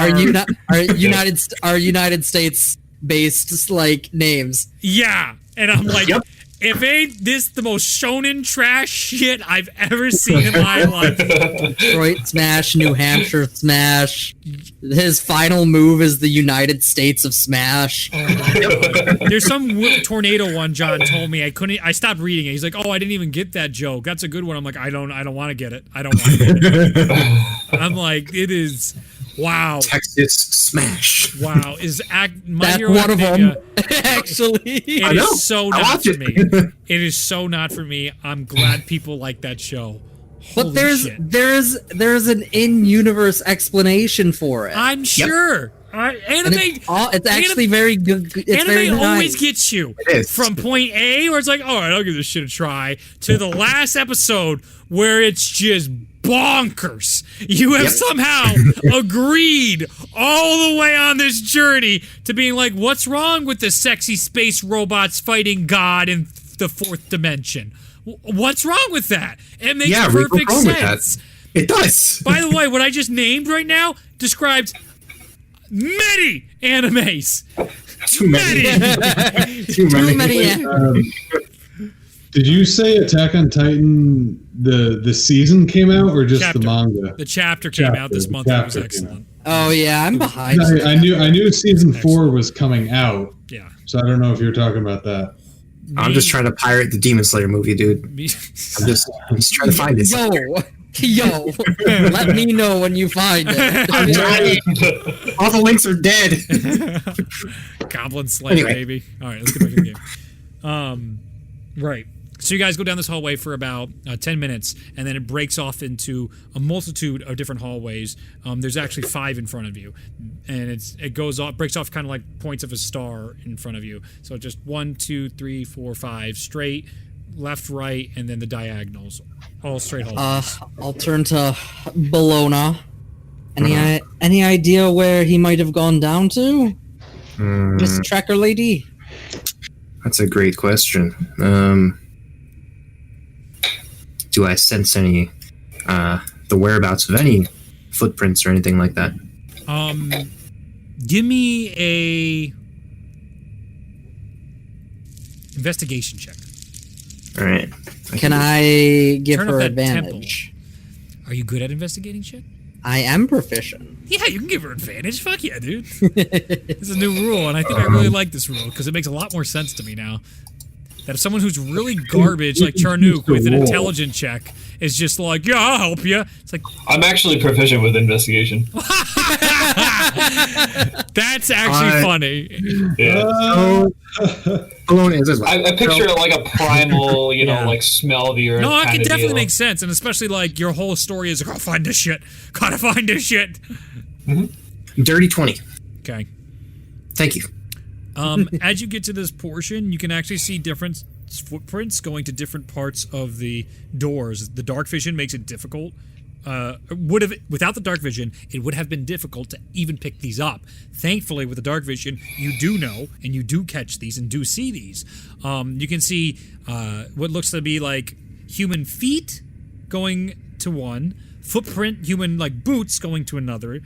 Are United States based like names? Yeah. And I'm like, Yep. if ain't this the most shonen trash shit I've ever seen in my life. Detroit smash, New Hampshire smash. His final move is the United States of Smash. There's some tornado one John told me. I stopped reading it. He's like, oh, I didn't even get that joke. That's a good one. I'm like, I don't want to get it. I don't want to get it. I'm like, it is... Wow. Texas Smash. Wow. My That's Hero one of Academia, them. Actually, It know. is so I not watch for it. me. It is so not for me. I'm glad people like that show. but Holy there's shit. there's an in-universe explanation for it. I'm sure. And Anime, it's actually very good. It's very anime always nice. gets you It is. from point A, where it's like, all right, I'll give this shit a try, to the last episode where it's just bonkers. You have somehow agreed all the way on this journey to being like, what's wrong with the sexy space robots fighting God in the fourth dimension? What's wrong with that? It makes Yeah, Rick, perfect what's wrong with that? sense. It does. By the way, what I just named right now describes many animes. Too many. Too Too many. many. Did you say Attack on Titan the season came out or just Chapter. the manga? The chapter came out this The month. It was chapter came excellent. Oh yeah, I'm behind. I knew season 4 was coming out, Yeah. so I don't know if you're talking about that. I'm just trying to pirate the Demon Slayer movie, dude. I'm just trying to find this. Yo, let me know when you find it. I'm trying. All the links are dead. Goblin Slayer, baby. All right, let's get back to the game. Right. So you guys go down this hallway for about 10 minutes, and then it breaks off into a multitude of different hallways. There's actually 5 in front of you, and it goes off, breaks off kind of like points of a star in front of you. So just 1, 2, 3, 4, 5 straight, left, right, and then the diagonals, all straight hallways. I'll turn to Bologna. Any idea where he might have gone down to, Miss Tracker Lady? That's a great question. Do I sense any the whereabouts of any footprints or anything like that? Give me a investigation check. All right. Can I give Turn her up that advantage? Are you good at investigating shit? I am proficient. Yeah, you can give her advantage. Fuck yeah, dude. It's a new rule, and I think I really like this rule because it makes a lot more sense to me now. That if someone who's really garbage, like Charnook, with an intelligent check, is just like, yeah, I'll help you. It's like, I'm actually proficient with investigation. that's actually funny. Yeah. Bologna is as well. I picture it like a primal, like smell the earth. No, it kind can of definitely deal. make sense, and especially like your whole story is, gotta find this shit. Gotta find this shit. Dirty 20. Okay. Thank you. As you get to this portion, you can actually see different footprints going to different parts of the doors. The dark vision makes it difficult. Without the dark vision, it would have been difficult to even pick these up. Thankfully, with the dark vision, you do know and you do catch these and do see these. You can see what looks to be like human feet going to one, footprint, human like boots going to another.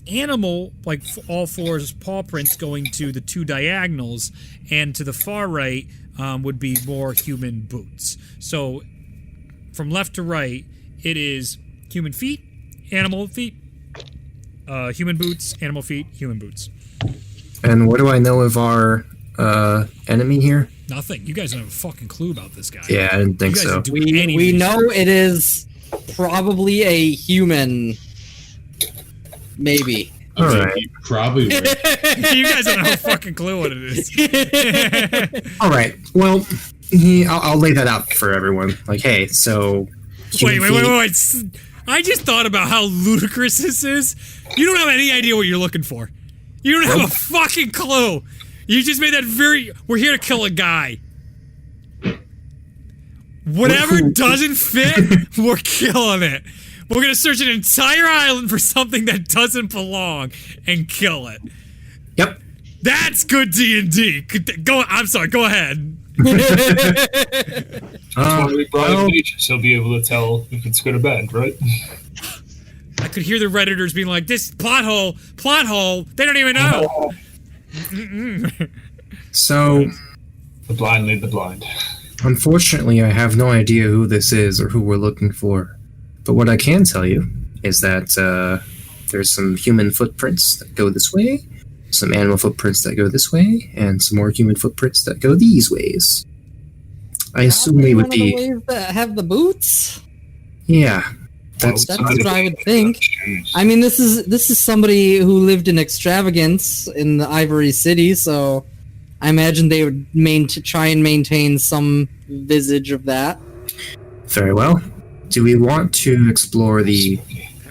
Animal, like all fours, paw prints going to the 2 diagonals, and to the far right would be more human boots. So from left to right, it is human feet, animal feet, human boots, animal feet, human boots. And what do I know of our enemy here? Nothing. You guys don't have a fucking clue about this guy. Yeah, I didn't think You guys so. didn't do any We research. know it is probably a human. Maybe. All Okay, right. you probably would. You guys don't have a fucking clue what it is. All right. Well, I'll lay that out for everyone. Like, hey, so... Wait. I just thought about how ludicrous this is. You don't have any idea what you're looking for. You don't have a fucking clue. You just made that we're here to kill a guy. Whatever doesn't fit, we're killing it. We're gonna search an entire island for something that doesn't belong and kill it. Yep. That's good D&D. I'm sorry. Go ahead. Totally Brian Beach, so he'll be able to tell if it's good or bad, right? I could hear the Redditors being like, "This plot hole. They don't even know." So, The blind lead the blind. unfortunately, I have no idea who this is or who we're looking for. But what I can tell you is that there's some human footprints that go this way, some animal footprints that go this way, and some more human footprints that go these ways. I assume they would Probably be... one of the ways that have the boots. Yeah. That's That's what I would think. I mean, this is somebody who lived in extravagance in the Ivory City, so I imagine they would try and maintain some visage of that. very well. Do we want to explore the...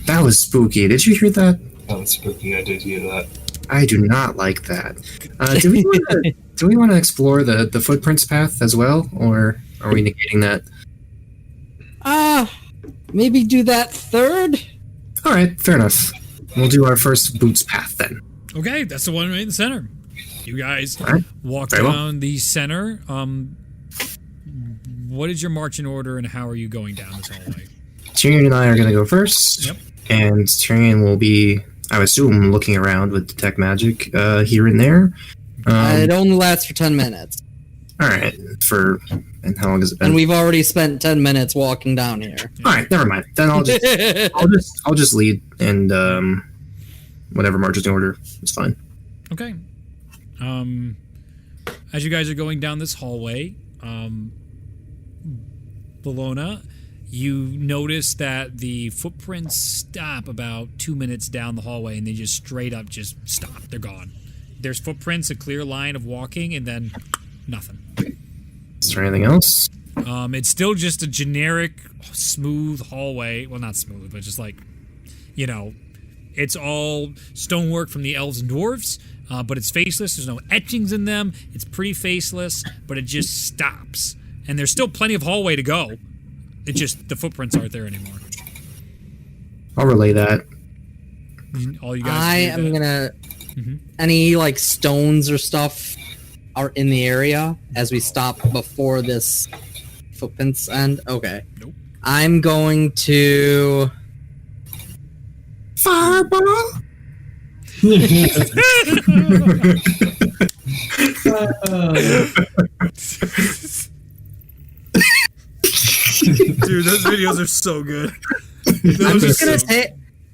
That was spooky. Did you hear that? That was spooky, I did hear that. I do not like that. Do we want to explore the footprints path as well, or are we negating that? Maybe do that third? All right, fair enough. We'll do our first boots path then. Okay, that's the one right in the center. You guys Alright. walk Very well. down the center. What is your marching order, and how are you going down this hallway? Tyrion and I are going to go first. Yep. And Tyrion will be, I would assume, looking around with detect magic here and there. It only lasts for 10 minutes. All right. And how long has it been? And we've already spent 10 minutes walking down here. All right, never mind. Then I'll just lead, and whatever marches in order is fine. Okay. As you guys are going down this hallway, Bologna, you notice that the footprints stop about 2 minutes down the hallway, and they just straight up just stop. They're gone. There's footprints, a clear line of walking, and then nothing. Is there anything else? It's still just a generic, smooth hallway. Well, not smooth, but just like, you know, it's all stonework from the elves and dwarves, but it's faceless. There's no etchings in them. It's pretty faceless, but it just stops. And there's still plenty of hallway to go. It just, the footprints aren't there anymore. I'll relay that. All you guys I am gonna. Any like stones or stuff are in the area as we stop before this footprints end. Okay. Nope. I'm going to Fireball. Dude, those videos are so good.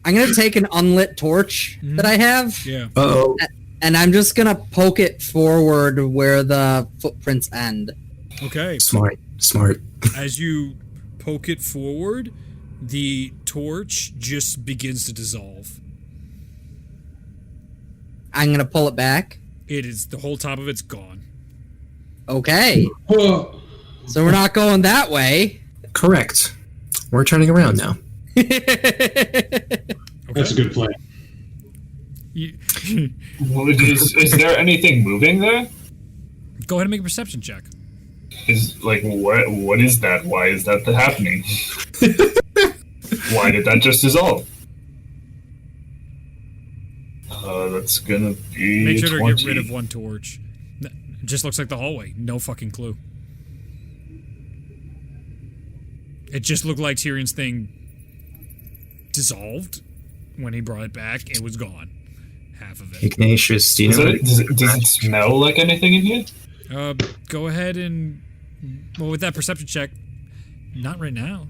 I'm gonna take an unlit torch that I have. Yeah. Uh-oh. And I'm just gonna poke it forward where the footprints end. Okay. Smart. As you poke it forward, the torch just begins to dissolve. I'm gonna pull it back. It is, the whole top of it's gone. Okay. Whoa. So we're not going that way. Correct. We're turning around now. That's a good plan. Well, is there anything moving there? Go ahead and make a perception check. Is like what is that? Why is that happening? Why did that just dissolve? That's gonna be Make sure 20. to get rid of one torch. It just looks like the hallway. No fucking clue. It just looked like Tyrion's thing dissolved. When he brought it back, it was gone. Half of it. Ignatius, do you know? Does it smell like anything in here? Go ahead and... Well, with that perception check, not right now,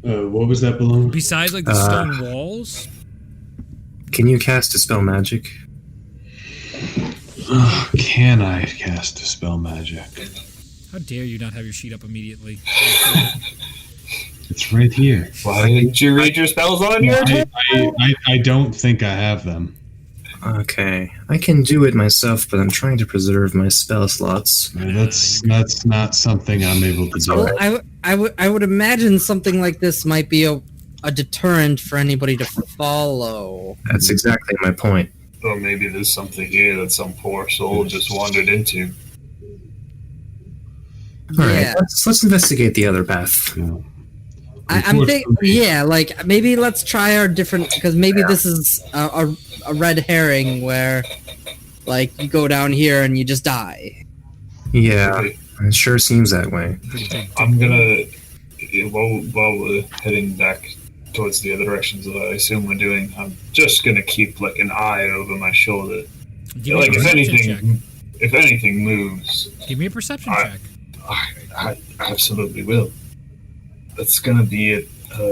no. What was that below? Besides, like, the stone walls... Can you cast Dispel Magic? Can I cast Dispel Magic? How dare you not have your sheet up immediately? It's right here. Why didn't you read your spells on your turn? I don't think I have them. Okay. I can do it myself, but I'm trying to preserve my spell slots. That's not something I'm able to do. Well, I would imagine something like this might be a deterrent for anybody to follow. That's exactly my point. Or maybe there's something here that some poor soul just wandered into. Alright, Yeah. let's investigate the other path. Yeah. I'm thinking, yeah, like maybe let's try our different, because maybe this is a red herring where, like, you go down here and you just die. Yeah, it sure seems that way. I'm gonna, while we're heading back towards the other directions that I assume we're doing, I'm just gonna keep like an eye over my shoulder. Give me Like a perception if anything moves, check. Give me a perception check. I absolutely will. That's gonna be at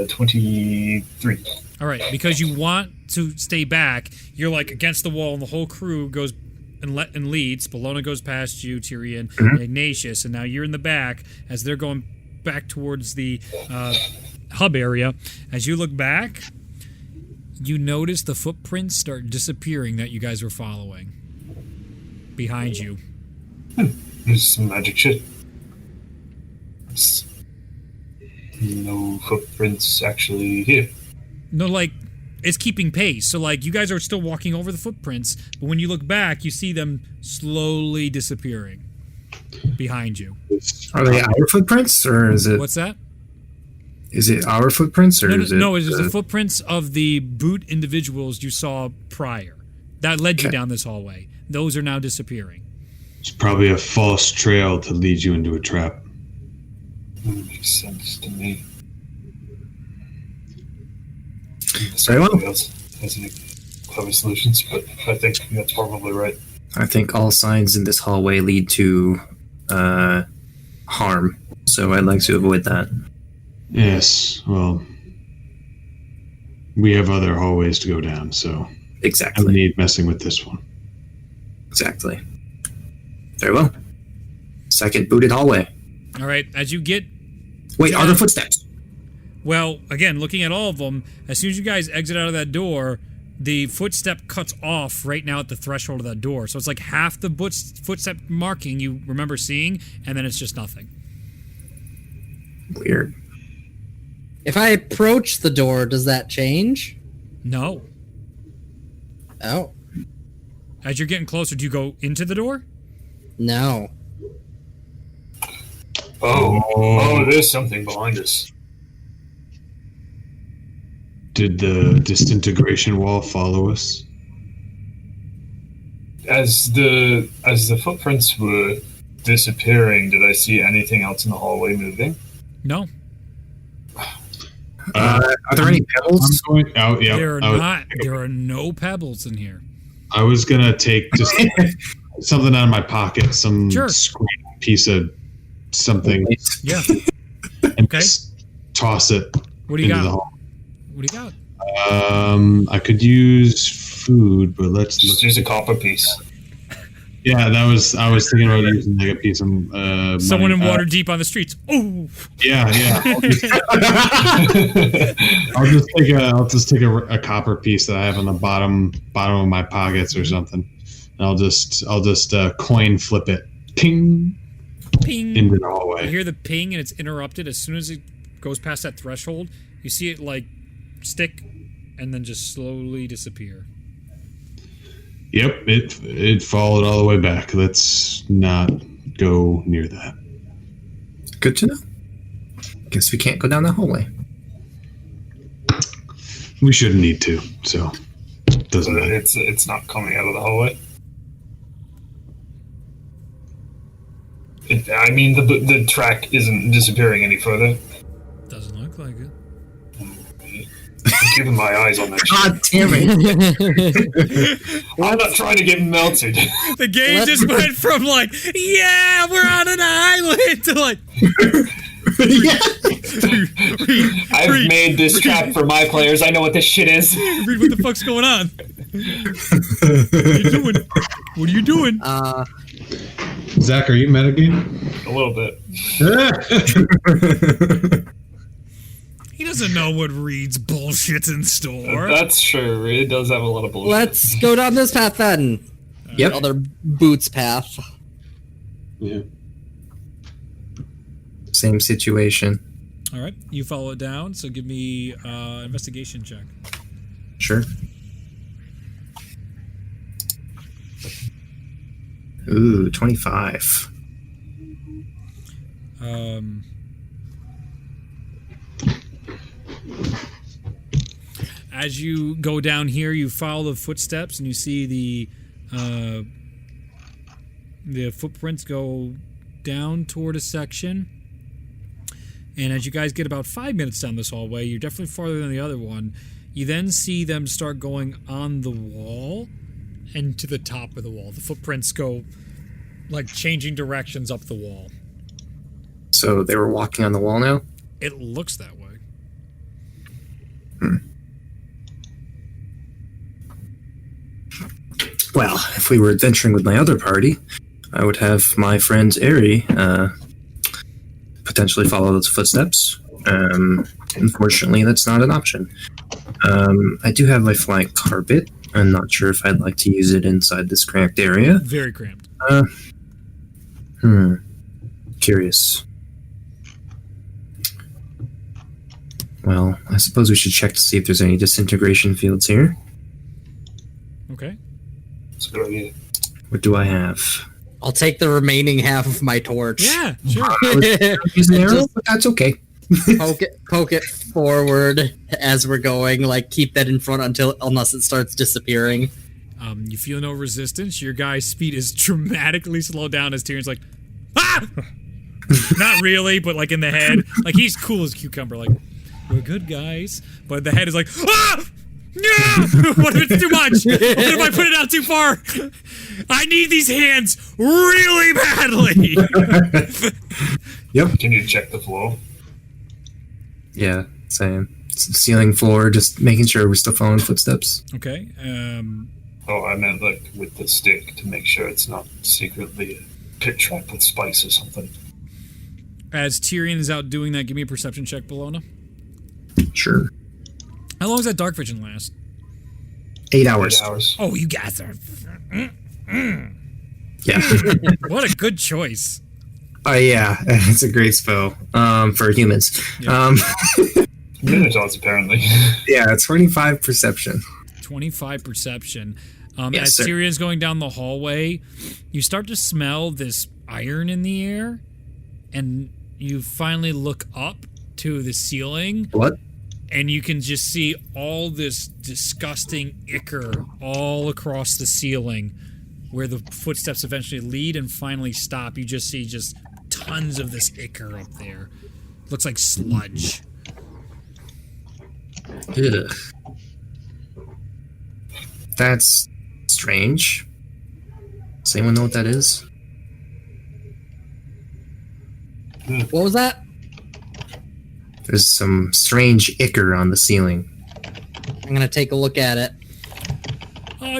23. All right, because you want to stay back, you're like against the wall, and the whole crew goes and leads. Bologna goes past you, Tyrion, and Ignatius, and now you're in the back as they're going back towards the hub area. As you look back, you notice the footprints start disappearing that you guys were following behind you. There's some magic shit. No footprints actually here. No, like, it's keeping pace. So, like, you guys are still walking over the footprints, but when you look back, you see them slowly disappearing behind you. Are they our footprints, or is it? What's that? Is it our footprints, or is it? No, it's the footprints of the boot individuals you saw prior. That led you down this hallway. Those are now disappearing. It's probably a false trail to lead you into a trap. Makes sense to me. Very well. Somebody else has any clever solutions, but I think that's probably right. I think all signs in this hallway lead to harm, so I'd like to avoid that. Yes, well, we have other hallways to go down, so I don't Exactly. need messing with this one. Exactly. Very well. Second booted hallway. All right, as you get... Wait, are there footsteps? Well, again, looking at all of them, as soon as you guys exit out of that door, the footstep cuts off right now at the threshold of that door. So it's like half the footstep marking you remember seeing, and then it's just nothing. Weird. If I approach the door, does that change? No. Oh, As you're getting closer, do you go into the door? no. Oh, there's something behind us. Did the disintegration wall follow us? As the footprints were disappearing, did I see anything else in the hallway moving? No. Are there any pebbles? I'm going out. Yeah, There are no pebbles in here. I was gonna take just something out of my pocket, some Sure. scrap piece of something, Yeah. and Okay. just toss it What do you into the got? hall. What do you got? I could use food, but let's Just look. use a copper piece. Yeah, I was thinking about using like a piece of Someone money. in water deep on the streets. Oh. Yeah. I'll just take a copper piece that I have on the bottom of my pockets or something. And I'll just coin flip it, ping, Ping. into the You hallway. hear the ping and it's interrupted. As soon as it goes past that threshold, you see it like stick and then just slowly disappear. Yep, it followed all the way back. Let's not go near that. Good to know. Guess we can't go down that hallway. We shouldn't need to, so it doesn't matter. It's not coming out of the hallway. The track isn't disappearing any further. Doesn't look like it. I'm keeping my eyes on that shit. God damn it. I'm not trying to get melted. The game just went from like, yeah, we're on an island to like, I've made this trap for my players. I know what this shit is. read what the fuck's going on. What are you doing? Zach, are you metagame? A little bit. He doesn't know what Reed's bullshit's in store. That's true. It does have a lot of bullshit. Let's go down this path then. Yep. Other boots path. Yeah. Same situation. All right, you follow it down. So give me investigation check. Sure. Ooh, 25. As you go down here, you follow the footsteps and you see the footprints go down toward a section. And as you guys get about 5 minutes down this hallway, you're definitely farther than the other one. You then see them start going on the wall and to the top of the wall. The footprints go like changing directions up the wall. So they were walking on the wall now? It looks that way. Well, if we were adventuring with my other party, I would have my friend Ari potentially follow those footsteps. Unfortunately, that's not an option. I do have my flying carpet. I'm not sure if I'd like to use it inside this cramped area. Very cramped. Curious. Well, I suppose we should check to see if there's any disintegration fields here. Okay. That's a good idea. What do I have? I'll take the remaining half of my torch. Yeah, sure. Use an arrow, but that's okay. poke it forward as we're going. Like keep that in front unless it starts disappearing. You feel no resistance. Your guy's speed is dramatically slowed down as Tyrion's like, ah! Not really, but like in the head. Like he's cool as cucumber. Like, we're good guys. But the head is like, ah! No! What if it's too much? What if I put it out too far? I need these hands really badly. Yep. Can you check the floor? Yeah, same. Ceiling, floor, just making sure we're still following footsteps. Okay. Oh, I meant like with the stick to make sure it's not secretly a pit trap with spice or something. As Tyrion is out doing that, give me a perception check, Bologna. Sure. How long does that dark vision last? 8 hours. 8 hours. Oh, you guys are... Yeah. What a good choice. Yeah, it's a great spell for humans. Yeah. Minotaurs, apparently. Yeah, 25 perception. 25 perception. Yes, as sir. Tyrion's going down the hallway, you start to smell this iron in the air, and you finally look up to the ceiling, What? and you can just see all this disgusting ichor all across the ceiling, where the footsteps eventually lead and finally stop. You just see just tons of this ichor up there. Looks like sludge. Ugh. That's strange. Does anyone know what that is? What was that? There's some strange ichor on the ceiling. I'm gonna take a look at it.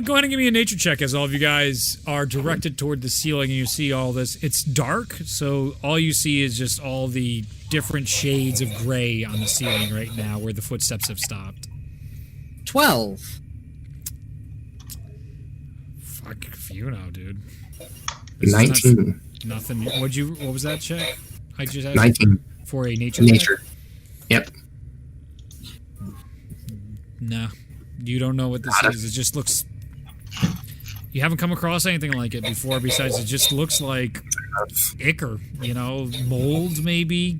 Go ahead and give me a nature check as all of you guys are directed toward the ceiling and you see all this. It's dark, so all you see is just all the different shades of gray on the ceiling right now where the footsteps have stopped. 12. Fuck you now, dude. 19. Nothing. What was that check? I just had 19. for a nature. Nature. Yep. Nah, you don't know what this is. It just looks. You haven't come across anything like it before. Besides, it just looks like ichor. Mold maybe.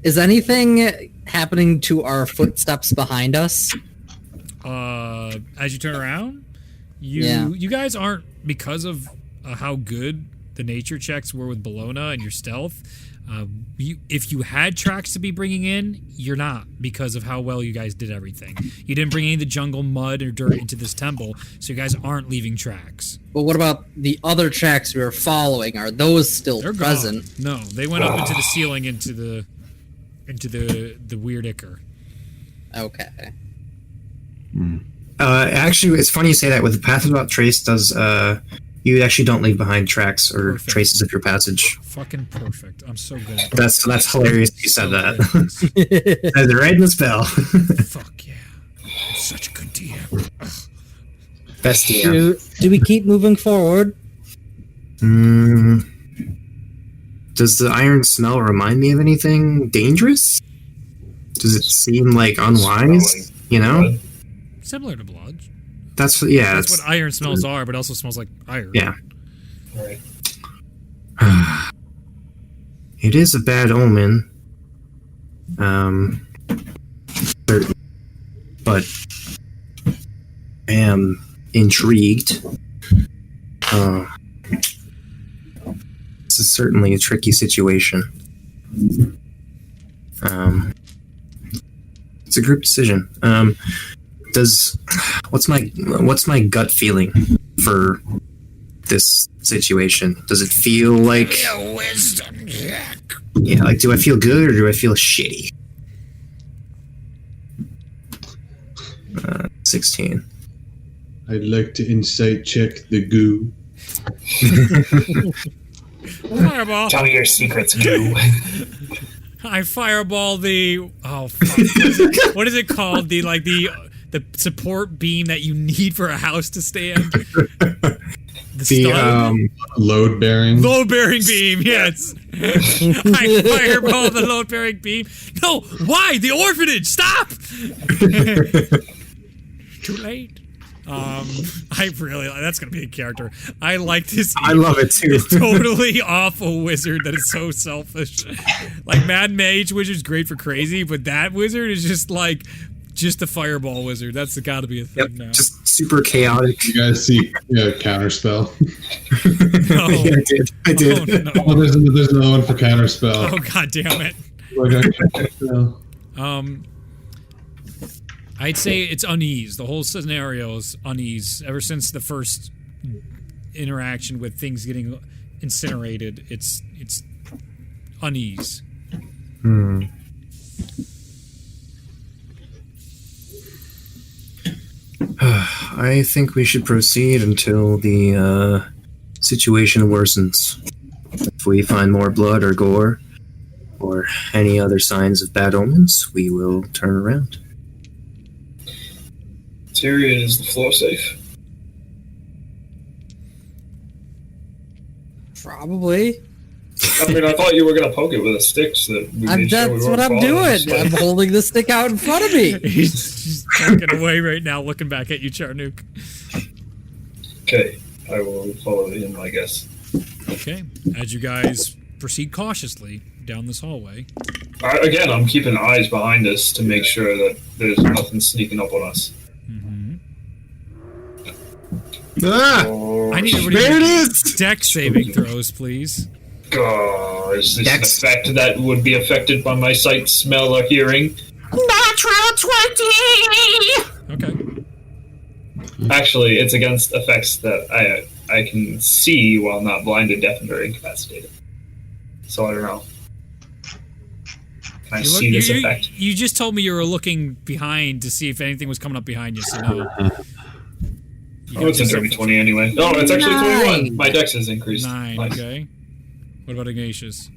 Is anything happening to our footsteps behind us? As you turn around, you guys aren't, because of how good the nature checks were with Bologna and your stealth. If you had tracks to be bringing in, you're not, because of how well you guys did everything. You didn't bring any of the jungle mud or dirt into this temple, so you guys aren't leaving tracks. But what about the other tracks we were following? Are those still They're present? gone. No, they went up into the ceiling, into the weird ichor. Okay. Actually, it's funny you say that. With the Path Without Trace, you actually don't leave behind tracks or Perfect. traces of your passage. Fucking perfect. I'm so good at that. That's hilarious. You said So that. good. That's right in the spell. Fuck yeah. I'm such a good DM. Ugh. Best DM. Do we keep moving forward? Does the iron smell remind me of anything dangerous? Does it seem like unwise? Blood. Similar to blood. That's That's what iron smells are, but it also smells like iron. Yeah. Right. It is a bad omen. Certain. But I am intrigued. This is certainly a tricky situation. It's a group decision. What's my gut feeling for this situation? Does it feel like A wisdom check. yeah, like do I feel good or do I feel shitty? 16. I'd like to insight check the goo. Fireball. Tell me your secrets, goo. I fireball the. Oh fuck! What is it called? The support beam that you need for a house to stand. The Load bearing. Load bearing beam. Yes. I fireball the load bearing beam. No, why the orphanage? Stop. Too late. That's gonna be a character. I like this. I love it too. This totally awful wizard that is so selfish. Like Mad Mage wizard's great for crazy, but that wizard is just a fireball wizard. That's gotta be a thing now. Just super chaotic. You guys see counterspell. No. Yeah, I did. Oh, no. Oh, there's another one for counterspell. Oh god damn it. I'd say it's unease. The whole scenario is unease. Ever since the first interaction with things getting incinerated, it's unease. I think we should proceed until the situation worsens. If we find more blood or gore, or any other signs of bad omens, we will turn around. Tyrion, is the floor safe? Probably. I mean, I thought you were going to poke it with a stick so that we made sure we That's weren't what I'm falling. doing. I'm holding the stick out in front of me. He's just poking away right now, looking back at you, Charnook. Okay, I will follow him, I guess. Okay, as you guys proceed cautiously down this hallway. Again, I'm keeping eyes behind us to make sure that there's nothing sneaking up on us. Ah! Or, I need everybody There to it make is! dex saving throws, please. is this Dex. an effect that would be affected by my sight, smell, or hearing? Natural 20! Okay. Actually, it's against effects that I can see while not blinded, deafened, or incapacitated. So I don't know. Can I see this effect? You just told me you were looking behind to see if anything was coming up behind you, so no. Oh, it's a dirty 20 anyway. Oh, it's actually 21. My dex has increased. 9, Nice. okay. What about Ignatius?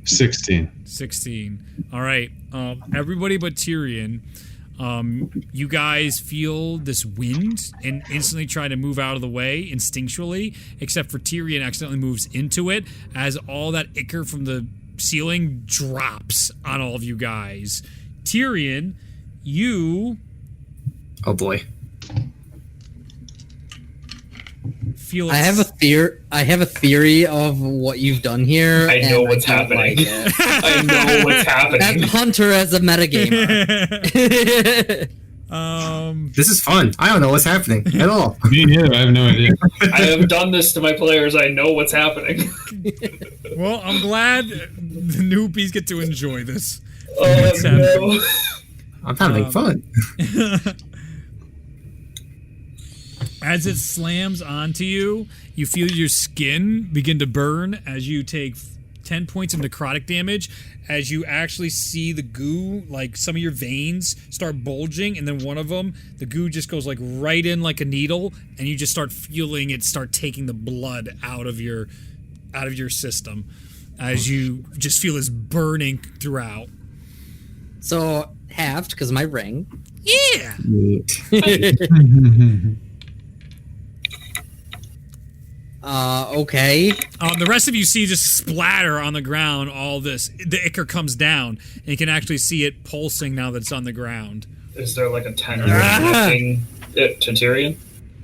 16. 16. All right. Everybody but Tyrion, you guys feel this wind and instantly try to move out of the way instinctually, except for Tyrion accidentally moves into it as all that ichor from the ceiling drops on all of you guys. Tyrion, you Oh boy. feel I have a theory of what you've done here. I know and what's don't happening. like it. I know what's happening. That's Hunter as a metagamer. This is fun. I don't know what's happening at all. Me neither. I have no idea. I have done this to my players. I know what's happening. Well, I'm glad the newbies get to enjoy this. Oh, no. I'm having fun. As it slams onto you, you feel your skin begin to burn as you take 10 points of necrotic damage, as you actually see the goo, like some of your veins start bulging, and then one of them, the goo just goes like right in like a needle, and you just start feeling it start taking the blood out of your system as you just feel this burning throughout. So halved because my ring. Yeah. Okay. The rest of you see just splatter on the ground. All this, the ichor comes down, and you can actually see it pulsing now that it's on the ground. Is there like a tentacle connecting it to Tyrion?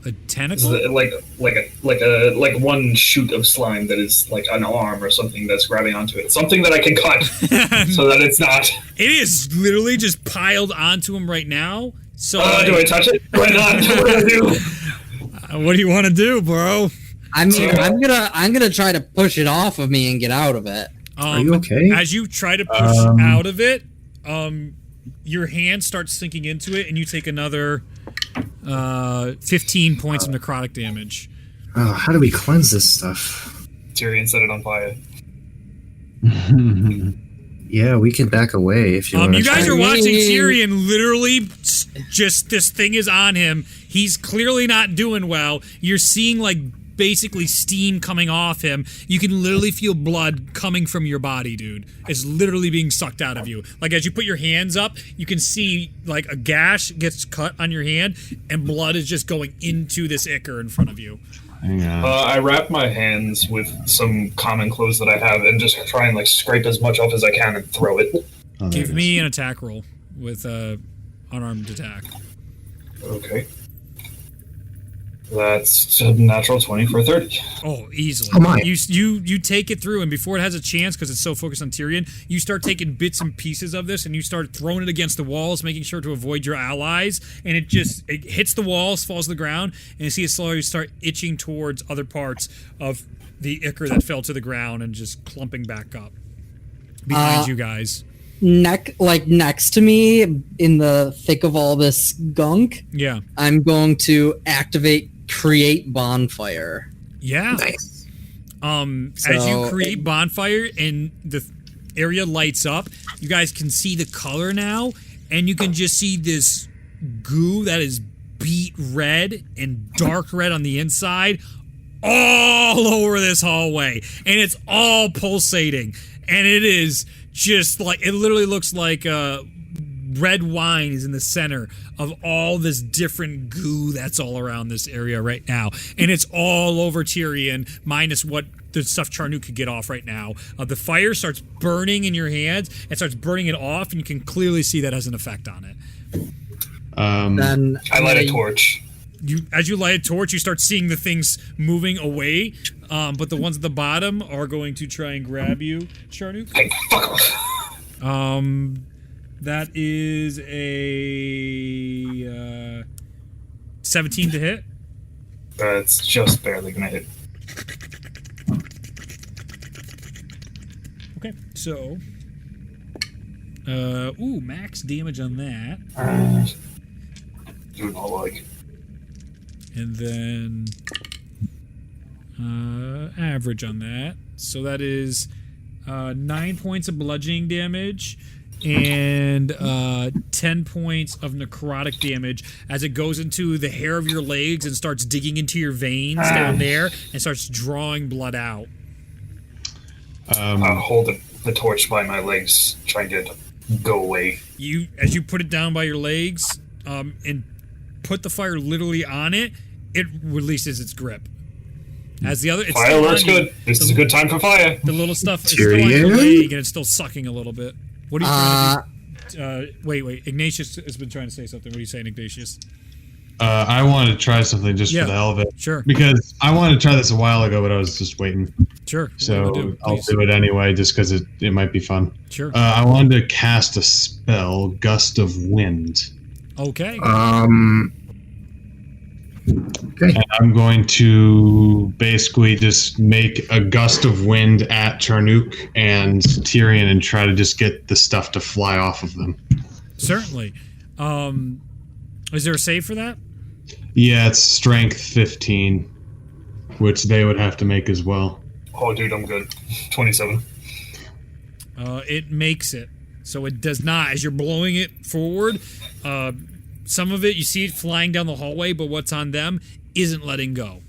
A Is tentacle? it like one shoot of slime that is like an arm or something that's grabbing onto it? Something that I can cut so that it's not. It is literally just piled onto him right now. So, Do I touch it? Do I not? What do I do? what do you want to do, bro? I mean, I'm gonna try to push it off of me and get out of it. Are you okay? As you try to push out of it, your hand starts sinking into it, and you take another 15 points of necrotic damage. Oh, how do we cleanse this stuff? Tyrion set it on fire. Yeah, we can back away if you want. You guys try. are watching Tyrion literally just this thing is on him. He's clearly not doing well. You're seeing like basically steam coming off him. You can literally feel blood coming from your body, dude. It's literally being sucked out of you. Like as you put your hands up, you can see like a gash gets cut on your hand and blood is just going into this ichor in front of you. Hang on. I wrap my hands with some common clothes that I have and just try and like scrape as much off as I can and throw it. Oh, there Give it me is. an attack roll with unarmed attack. Okay. That's a natural 20 for a 30. Oh, easily. Oh, my. You take it through, and before it has a chance, because it's so focused on Tyrion, you start taking bits and pieces of this, and you start throwing it against the walls, making sure to avoid your allies, and it hits the walls, falls to the ground, and you see it slowly start itching towards other parts of the ichor that fell to the ground and just clumping back up behind you guys. Next to me, in the thick of all this gunk, Yeah. I'm going to activate create bonfire. Yeah. Nice. As you create bonfire and the area lights up, you guys can see the color now, and you can just see this goo that is beet red and dark red on the inside all over this hallway. And it's all pulsating. And it is just like, it literally looks like red wine is in the center of all this different goo that's all around this area right now. And it's all over Tyrion, minus what the stuff Charnook could get off right now. The fire starts burning in your hands and starts burning it off, and you can clearly see that has an effect on it. Then I light a torch. As you light a torch, you start seeing the things moving away, but the ones at the bottom are going to try and grab you, Charnook. Hey, fuck off. That is a 17 to hit. It's just barely gonna hit. Okay, so max damage on that, Doing all like. and then average on that. So that is 9 points of bludgeoning damage and 10 points of necrotic damage as it goes into the hair of your legs and starts digging into your veins down there and starts drawing blood out. I'll hold the torch by my legs, trying to go away. As you put it down by your legs and put the fire literally on it, it releases its grip. As the other, it's Fire still works on you. good. This is a good time for fire. The little stuff is still on your Tyrion? leg and it's still sucking a little bit. What are you trying to do? Wait. Ignatius has been trying to say something. What are you saying, Ignatius? I wanted to try something just Yeah. for the hell of it. Sure. Because I wanted to try this a while ago, but I was just waiting. Sure. So I'll do it anyway, just because it might be fun. Sure. I wanted to cast a spell, Gust of Wind. Okay. Okay. And I'm going to basically just make a gust of wind at Charnook and Tyrion and try to just get the stuff to fly off of them. Certainly. Is there a save for that? Yeah, it's strength 15, which they would have to make as well. Oh, dude, I'm good. 27. It makes it. So it does not. As you're blowing it forward, some of it, you see it flying down the hallway, but what's on them isn't letting go.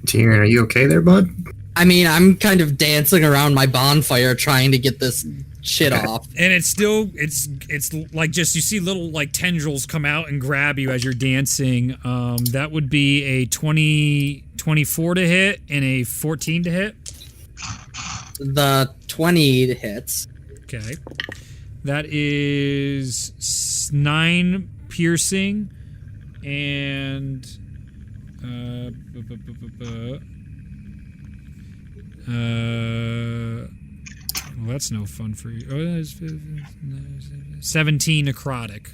Tyrion, are you okay there, bud? I mean, I'm kind of dancing around my bonfire trying to get this shit off. And it's still, it's like just, you see little like tendrils come out and grab you as you're dancing. That would be a 24 to hit and a 14 to hit. The 20 hits. Okay. That is 9 piercing and well, that's no fun for you. Oh, that's 17 necrotic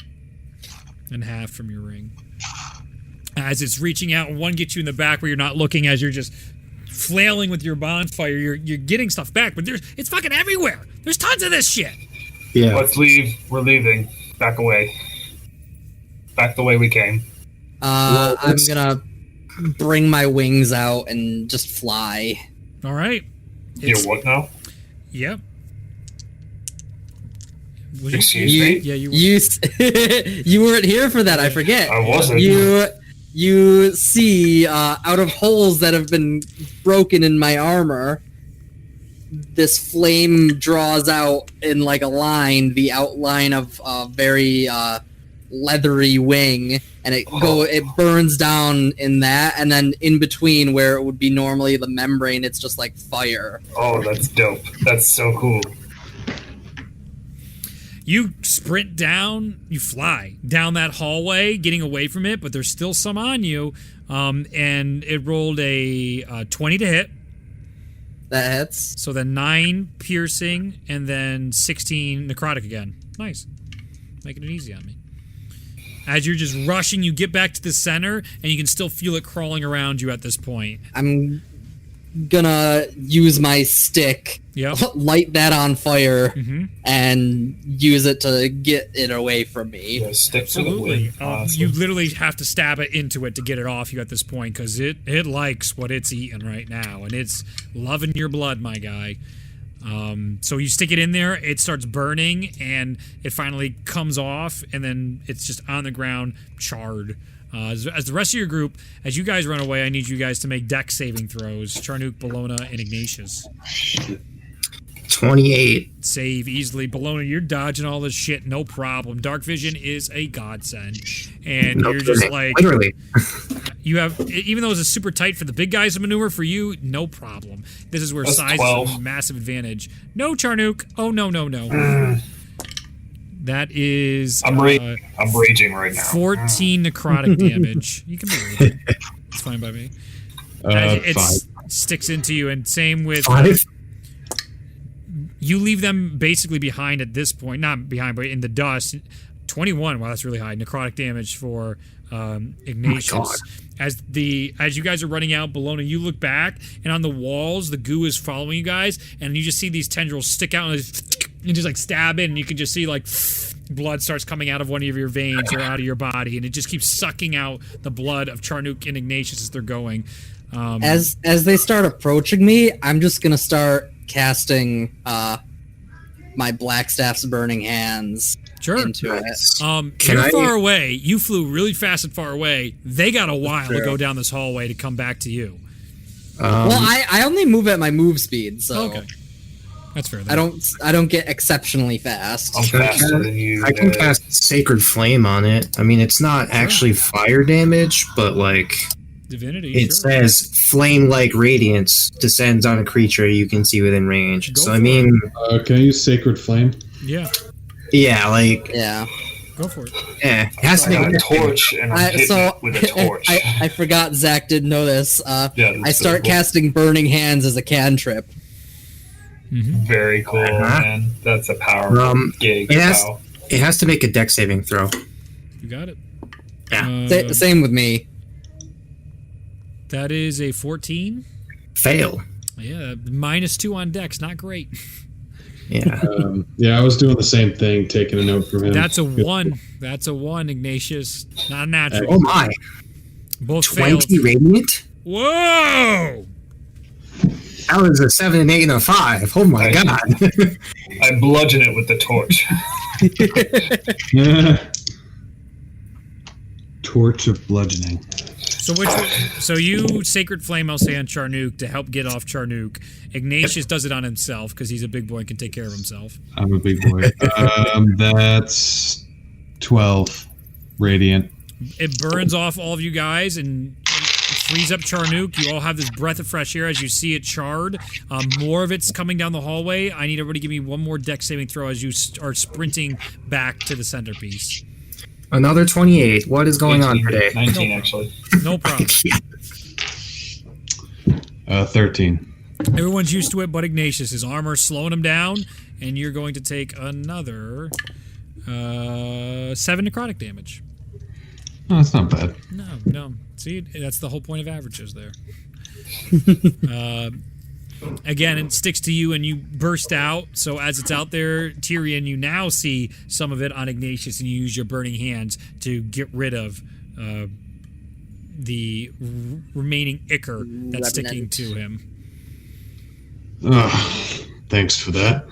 and half from your ring. As it's reaching out, and one gets you in the back where you're not looking as you're just flailing with your bonfire. You're getting stuff back, but it's fucking everywhere. There's tons of this shit. Yeah. Let's leave. We're leaving. Back away. Back the way we came. I'm gonna bring my wings out and just fly. All right. You what now? Yep. Excuse me? Yeah, you were. You weren't here for that. I forget. I wasn't. You see out of holes that have been broken in my armor, this flame draws out in like a line, the outline of a very leathery wing, and it burns down in that, and then in between where it would be normally the membrane, it's just like fire. Oh, that's dope. That's so cool. You sprint down, you fly down that hallway, getting away from it, but there's still some on you. And it rolled a 20 to hit. That hits. So then 9 piercing and then 16 necrotic again. Nice. Making it easy on me. As you're just rushing, you get back to the center, and you can still feel it crawling around you at this point. I'm gonna use my stick, Yep. light that on fire, Mm-hmm. and use it to get it away from me. Yeah, stick to the Absolutely. wind. Awesome. You literally have to stab it into it to get it off you at this point, because it likes what it's eating right now, and it's loving your blood, my guy. So you stick it in there, it starts burning, and it finally comes off, and then it's just on the ground, charred. As the rest of your group, as you guys run away, I need you guys to make dex saving throws. Charnook, Bologna, and Ignatius. 28. Save easily. Bologna, you're dodging all this shit, no problem. Dark vision is a godsend. And No you're just kidding. like... Literally. You have, even though it's super tight for the big guys to maneuver, for you, no problem. This is where That's size 12. is a massive advantage. No, Charnook. Oh, no. That is... I'm raging right now. 14 necrotic damage. You can be raging. It's fine by me. It 5. sticks into you, and same with... 5? You leave them basically behind at this point. Not behind, but in the dust. 21. Wow, that's really high. Necrotic damage for Ignatius. Oh my God. As you guys are running out, Bologna, you look back, and on the walls, the goo is following you guys, and you just see these tendrils stick out and just like stab in, and you can just see like blood starts coming out of one of your veins or out of your body, and it just keeps sucking out the blood of Charnook and Ignatius as they're going. As they start approaching me, I'm just gonna start casting my Blackstaff's burning hands into it. You're far away. You flew really fast and far away. They got a while to go down this hallway to come back to you. Well, I only move at my move speed, so Okay. That's fair. Then. I don't get exceptionally fast. I'm faster than you. I can cast Sacred Flame on it. I mean, it's not actually fire damage, but like Divinity. it says flame-like radiance descends on a creature you can see within range. Go So for I mean, Can I use Sacred Flame? Yeah. yeah, like Yeah. Go for it. yeah, it has to I got make a torch, and I'm hitting it with a torch. I forgot Zach didn't know this. Yeah, I start casting Burning Hands as a cantrip. Very cool, man. That's a powerful gig. It has to make a dex saving throw. You got it. Yeah. Same with me. That is a 14. Fail. Yeah, -2 on dex. Not great. Yeah. Yeah, I was doing the same thing, taking a note from him. That's a 1. That's a 1, Ignatius. Not a natural. Oh my. Both failed. 20 radiant? Whoa! That was a 7, an 8, and a 5. Oh my god. I bludgeon it with the torch. Torch of bludgeoning. So you Sacred Flame, I'll say, on Charnook to help get off Charnook. Ignatius does it on himself because he's a big boy and can take care of himself. I'm a big boy. That's 12 radiant. It burns off all of you guys and frees up Charnook. You all have this breath of fresh air as you see it charred. More of it's coming down the hallway. I need everybody to give me one more dex saving throw as you are sprinting back to the centerpiece. Another 28. What is going on today? 19, actually. No problem. 13. Everyone's used to it but Ignatius. His armor's slowing him down, and you're going to take another 7 necrotic damage. Oh, that's not bad. No. See, that's the whole point of averages there. Again, it sticks to you and you burst out. So as it's out there, Tyrion, you now see some of it on Ignatius, and you use your burning hands to get rid of the remaining ichor that's sticking to him. Thanks for that.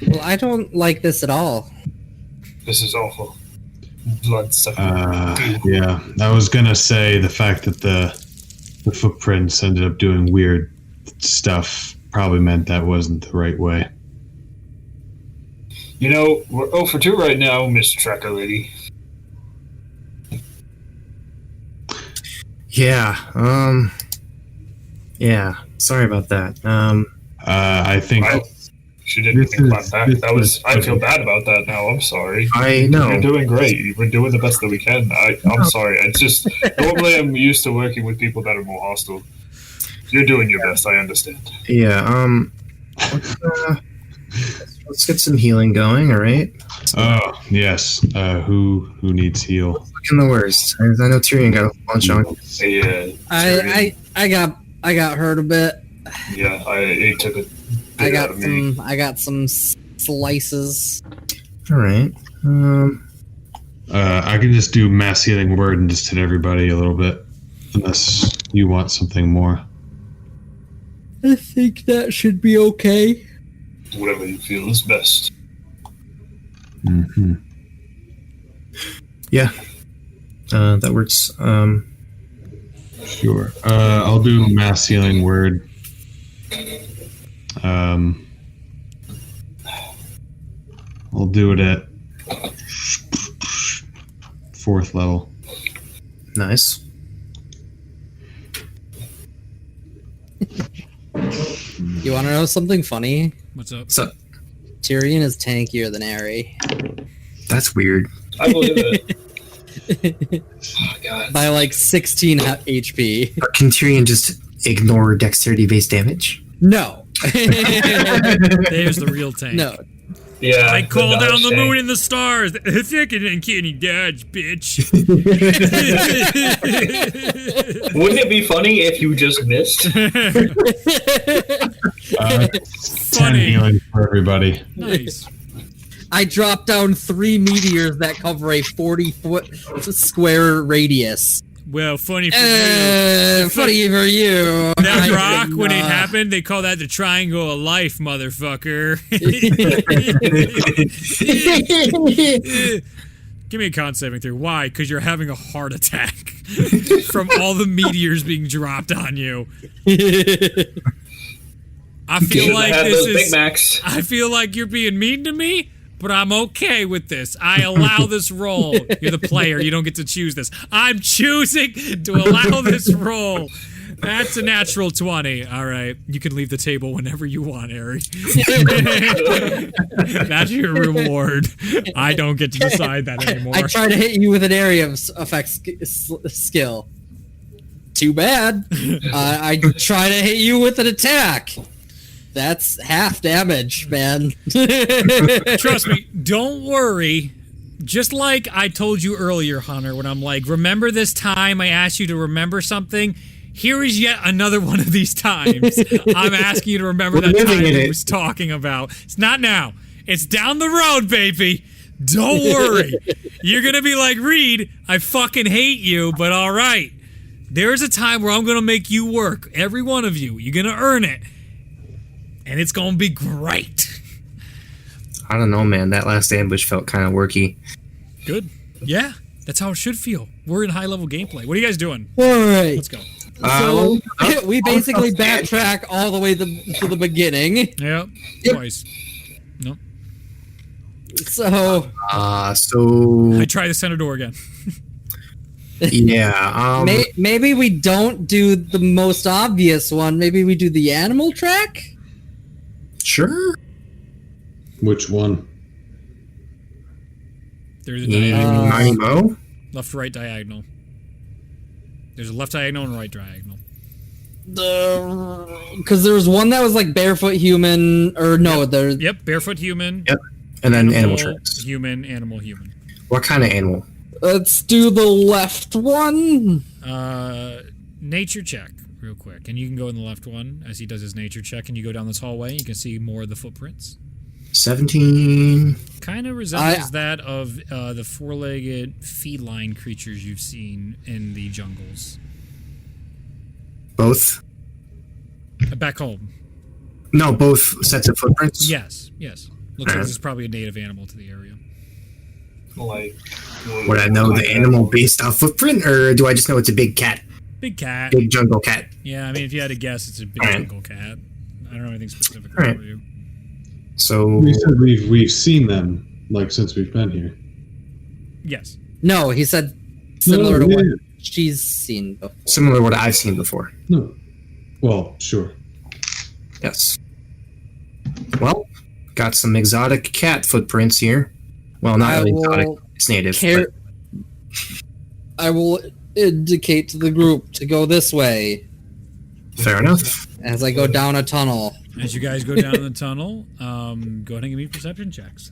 Well, I don't like this at all. This is awful. Blood sucking. Yeah, I was gonna say the fact that the footprints ended up doing weird stuff probably meant that wasn't the right way. You know, we're 0 for 2 right now, Miss Tracker Lady. Yeah. Yeah. Sorry about that. I think She didn't think about that. I feel bad about that now. I'm sorry. I know. You're doing great. We're doing the best that we can. I'm sorry. It's just, normally I'm used to working with people that are more hostile. You're doing your best. I understand. Yeah. Let's get some healing going. All right. Oh yes. Who needs heal? Looking the worst. I know Tyrion got a bunch on. Yeah. I got hurt a bit. Yeah. It took a bit out of me. I got some slices. All right. I can just do mass healing word and just hit everybody a little bit, unless you want something more. I think that should be okay. Whatever you feel is best. Mm-hmm. Yeah. That works. Sure. I'll do mass healing word. I'll do it at 4th level. Nice. You want to know something funny? What's up? So Tyrion is tankier than Aerie. that's weird. I believe it. Oh, God. By like 16 HP. But can Tyrion just ignore dexterity-based damage? No. There's the real tank. No. Yeah. I call the down dodge the tank. moon and the stars. Second and Kenny dodge, bitch. Wouldn't it be funny if you just missed? 10 Funny. healing for everybody. Nice. I dropped down 3 meteors that cover a 40-foot square radius. Well, funny for you. Funny for you. That I rock, did when it not. happened, they call that the triangle of life, motherfucker. Give me a con saving throw. Why? Because you're having a heart attack from all the meteors being dropped on you. I feel Should've like had this those Big is. Macs. I feel like you're being mean to me, but I'm okay with this. I allow this roll. You're the player. You don't get to choose this. I'm choosing to allow this roll. That's a natural 20. All right. You can leave the table whenever you want, Ari. That's your reward. I don't get to decide that anymore. I try to hit you with an area of effects skill. Too bad. I try to hit you with an attack. That's half damage, man. Trust me, don't worry. Just like I told you earlier, Hunter, when I'm like, remember this time I asked you to remember something? Here is yet another one of these times. I'm asking you to remember that time I was talking about. It's not now. It's down the road, baby. Don't worry. You're going to be like, Reed, I fucking hate you, but all right. There is a time where I'm going to make you work. Every one of you. You're going to earn it. And it's going to be great. I don't know, man. That last ambush felt kind of worky. Good. Yeah, that's how it should feel. We're in high-level gameplay. What are you guys doing? All right. Let's go. So we basically backtrack all the way to the beginning. Yeah, Yep. twice. Nope. So So I try the center door again. yeah. maybe we don't do the most obvious one. Maybe we do the animal track. Sure. Which one? There's a Yeah, diagonal. Mighty Mo. Left to right diagonal. There's a left diagonal and a right diagonal. Because there was one that was like barefoot human, or no, there's Yep, barefoot human. Yep. And then animal tracks. Human, animal, human. What kind of animal? Let's do the left one. Nature check, real quick. And you can go in the left one as he does his nature check, and you go down this hallway. You can see more of the footprints. 17. Kind of resembles that of the four-legged feline creatures you've seen in the jungles. Both? Back home. No, both sets of footprints? Yes, yes. Looks like this is probably a native animal to the area. Like, Would I know the animal based off footprint, or do I just know it's a big cat? Big cat. Big jungle cat? Yeah, I mean, if you had to guess, it's a big Alright. jungle cat. I don't know anything specific Alright. for you. So, We said we've seen them like since we've been here. Yes. No, he said similar to yeah, what yeah. she's seen before. similar to what I've seen before. No. Well, sure. Yes. Well, got some exotic cat footprints here. Well, not I really will exotic. It's native. Care- I will indicate to the group to go this way But fair enough. as I go down a tunnel. As you guys go down the tunnel, go ahead and give me perception checks.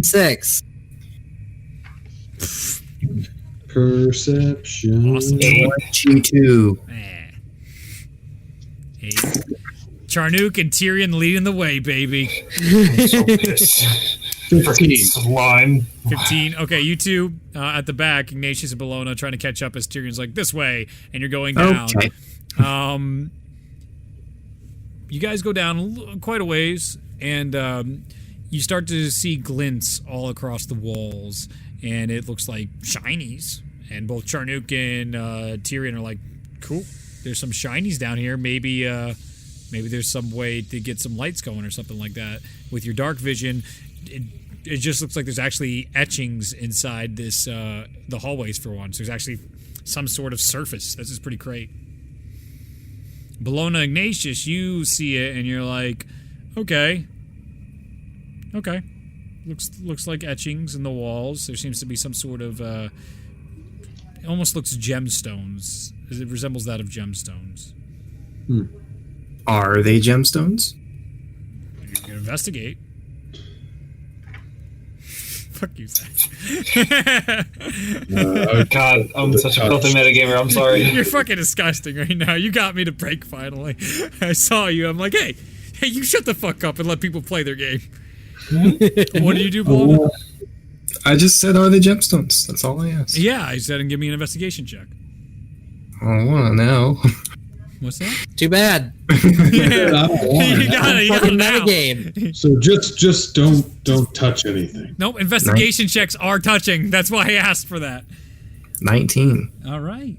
6. Perception. Awesome. G2. Eh. 8. Charnook and Tyrion leading the way, baby. I'm so pissed. Freaking slime. 15. Okay, you two at the back, Ignatius and Bologna, trying to catch up as Tyrion's like, this way, and you're going down. Okay. You guys go down quite a ways, and you start to see glints all across the walls, and it looks like shinies. And both Charnook and Tyrion are like, cool, there's some shinies down here. Maybe there's some way to get some lights going or something like that. With your dark vision, it just looks like there's actually etchings inside this the hallways for once. There's actually some sort of surface. This is pretty great. Bologna, Ignatius, you see it and you're like, okay. Looks like etchings in the walls. There seems to be some sort of it almost looks gemstones. It resembles that of gemstones. Are they gemstones? You can investigate. Fuck you, Zach. God, I'm such a filthy metagamer. I'm sorry. You're fucking disgusting right now. You got me to break finally. I saw you. I'm like, hey, you shut the fuck up and let people play their game. What do you do, Bologna? I just said, are they gemstones? That's all I asked. Yeah, I said, and give me an investigation check. I don't want to know. What's that? Too bad. Yeah. You got it Fucking now. metagame. So just don't touch anything. Nope, investigation checks are touching. That's why I asked for that. 19. All right.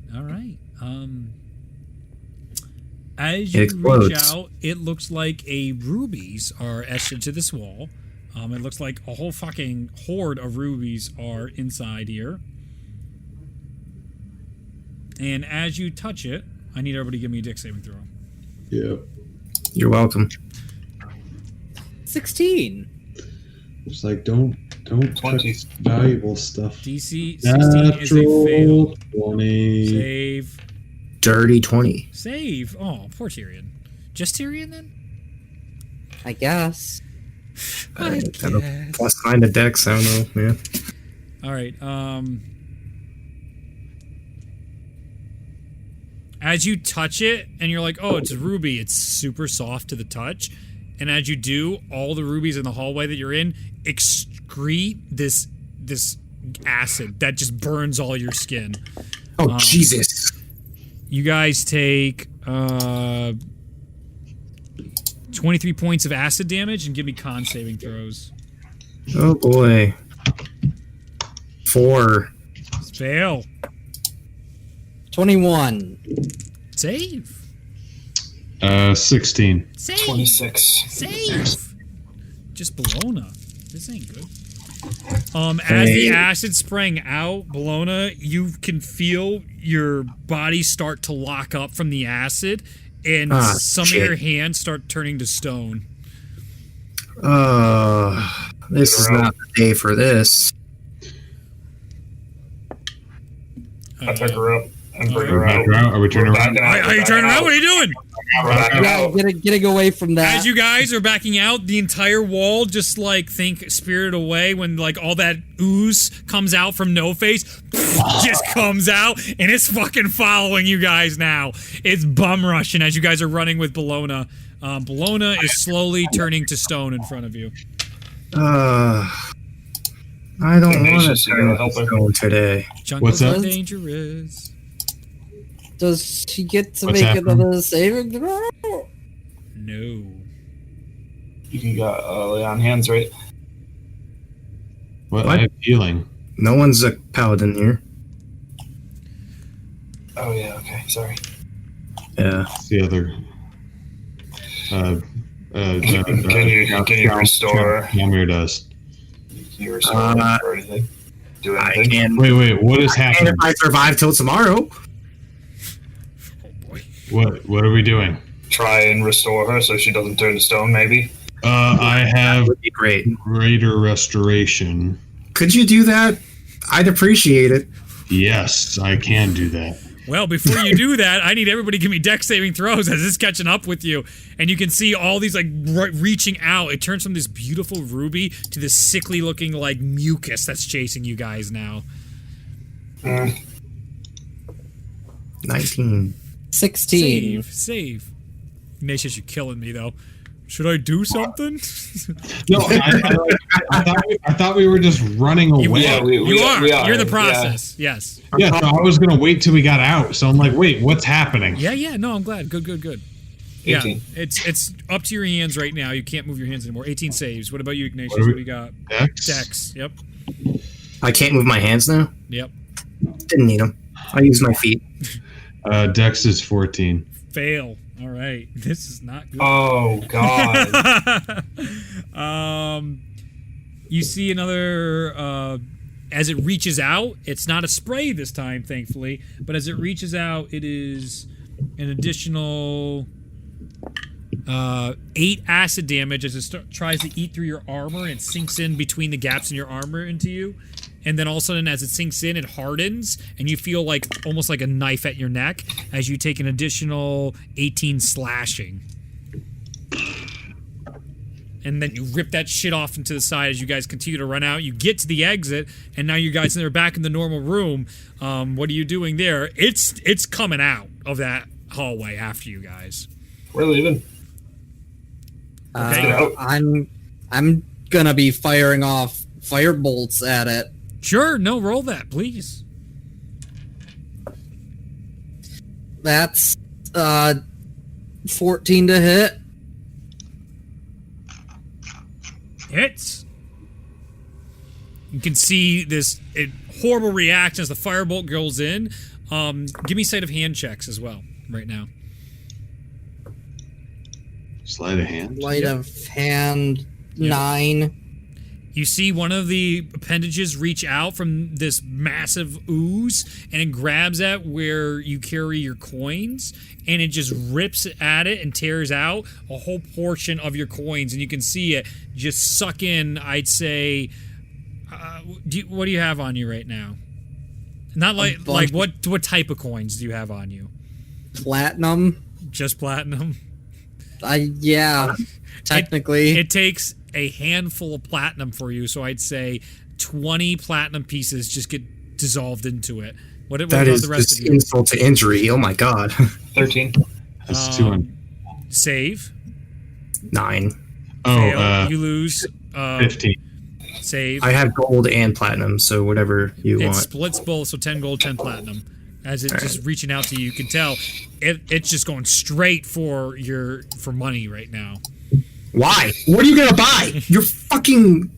As It you explodes. reach out, it looks like rubies are etched into this wall. It looks like a whole fucking horde of rubies are inside here. And as you touch it, I need everybody to give me a Dex saving throw. Yep. You're welcome. 16. It's like don't 20. touch valuable stuff. DC 16 is a fail. 20. Save. Dirty 20. Save. Oh, poor Tyrion. Just Tyrion then? I guess. I Got a +9 to Dex, I don't know, man. All right. As you touch it, and you're like, oh, it's a ruby. It's super soft to the touch. And as you do, all the rubies in the hallway that you're in excrete this acid that just burns all your skin. Oh, Jesus. You guys take 23 points of acid damage and give me con saving throws. Oh, boy. 4. Fail. 21. Save. 16. Save. 26. Save. Just Bologna. This ain't good. As the acid spraying out, Bologna, you can feel your body start to lock up from the acid, and some of your hands start turning to stone. This is not the day for this. I pick her up and bring Are we her back out. around? Are we turning around? Are you turning around? What are you doing? Yeah, getting away from that. As you guys are backing out, the entire wall just like think Spirited Away when like all that ooze comes out from No Face just comes out and it's fucking following you guys now. It's bum rushing as you guys are running with Bologna. Bologna is slowly turning to stone in front of you. I don't want to help her. go today. Jungles What's are that? dangerous. Does she get to What's make happening? another saving throw? No. You can get lay on hands, right? What? What? I have healing. No one's a paladin here. Oh yeah. Okay. Sorry. Yeah. It's the other. Can you restore? Yamir does. Can you restore or anything? Do I anything? can. Wait. What is And happening? if I survive till tomorrow, Oh boy. What are we doing? Try and restore her so she doesn't turn to stone. Maybe. I that have would be great. greater restoration. Could you do that? I'd appreciate it. Yes, I can do that. Well, before you do that, I need everybody to give me dex saving throws as it's catching up with you. And you can see all these, like, reaching out. It turns from this beautiful ruby to this sickly-looking, like, mucus that's chasing you guys now. 19. 16. Save. Ignatius, you're killing me, though. Should I do something? No, I thought we were just running away. Yeah, you are. we are. You're in the process. Yes. Yeah, so I was gonna wait till we got out. So I'm like, wait, what's happening? Yeah. No, I'm glad. Good. Yeah, 18. it's up to your hands right now. You can't move your hands anymore. 18 saves. What about you, Ignatius? What do you got? Dex. Yep. I can't move my hands now. Yep. Didn't need them. I use my feet. Dex is 14. Fail. All right. This is not good. Oh God. You see another as it reaches out, it's not a spray this time, thankfully, but as it reaches out, it is an additional 8 acid damage as it tries to eat through your armor and sinks in between the gaps in your armor into you. And then all of a sudden, as it sinks in, it hardens, and you feel like almost like a knife at your neck as you take an additional 18 slashing. And then you rip that shit off into the side as you guys continue to run out. You get to the exit, and now you guys are back in the normal room. What are you doing there? It's coming out of that hallway after you guys. We're leaving. Okay. I'm gonna be firing off fire bolts at it. Sure, no, roll that, please. That's 14 to hit. Hits. You can see this horrible reaction as the firebolt goes in. Give me sleight of hand checks as well right now. Sleight of hand? Sleight of hand, 9. You see one of the appendages reach out from this massive ooze, and it grabs at where you carry your coins, and it just rips at it and tears out a whole portion of your coins, and you can see it just suck in, I'd say, what do you have on you right now? Not like what type of coins do you have on you? Platinum. Just platinum? Yeah, technically. It takes a handful of platinum for you, so I'd say 20 platinum pieces just get dissolved into it. What That about is the rest just of you? insult to injury. Oh my god. 13. That's 200. Save. 9. Fail. You lose. 15. Save. I have gold and platinum, so whatever you It want. splits both, so 10 gold, 10 platinum. As it's just reaching out to you, you can tell it's just going straight for money right now. Why? What are you gonna buy? Your fucking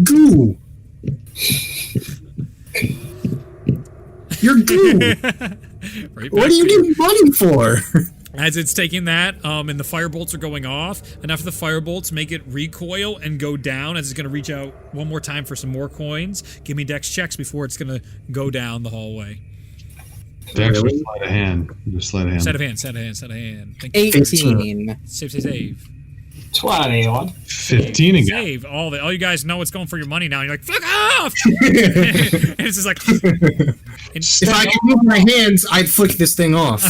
goo. Your goo. Right What back do you to need money for? As it's taking that, and the firebolts are going off, enough of the firebolts make it recoil and go down as it's going to reach out one more time for some more coins. Give me dex checks before it's going to go down the hallway. Dex or sleight of hand? Just sleight of hand. Set of hand. Thank you. 18. Save. 21. 15 again. Save. All you guys know it's going for your money now. You're like, fuck off! And it's just like... If I could move my hands, I'd flick this thing off.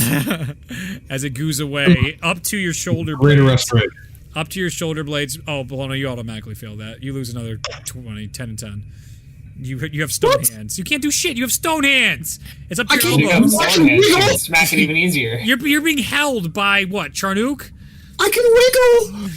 As it goes away, up to your shoulder Greater blades. restoration. Up to your shoulder blades. Oh, well, no, you automatically fail that. You lose another 20, 10 and 10. You have stone hands. You can't do shit. You have stone hands. It's up to your You got elbows. stone hands, so it's smack it even easier. You're being held by what? Charnook? I can wiggle.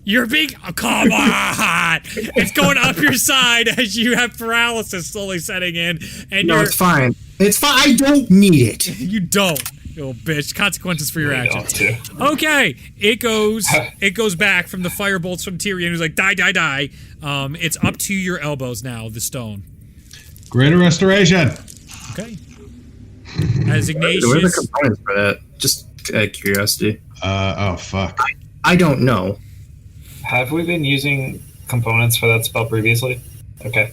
You're being. Oh, come on! It's going up your side as you have paralysis slowly setting in, and No, it's fine. It's fine. I don't need it. You don't, you little bitch. Consequences for your You don't actions. too. Okay, it goes back from the firebolts from Tyrion, who's like die. It's up to your elbows now. The stone. Greater restoration. Okay. As What are the Ignatius. components for that? Just curiosity. Oh, fuck. I don't know. Have we been using components for that spell previously? Okay.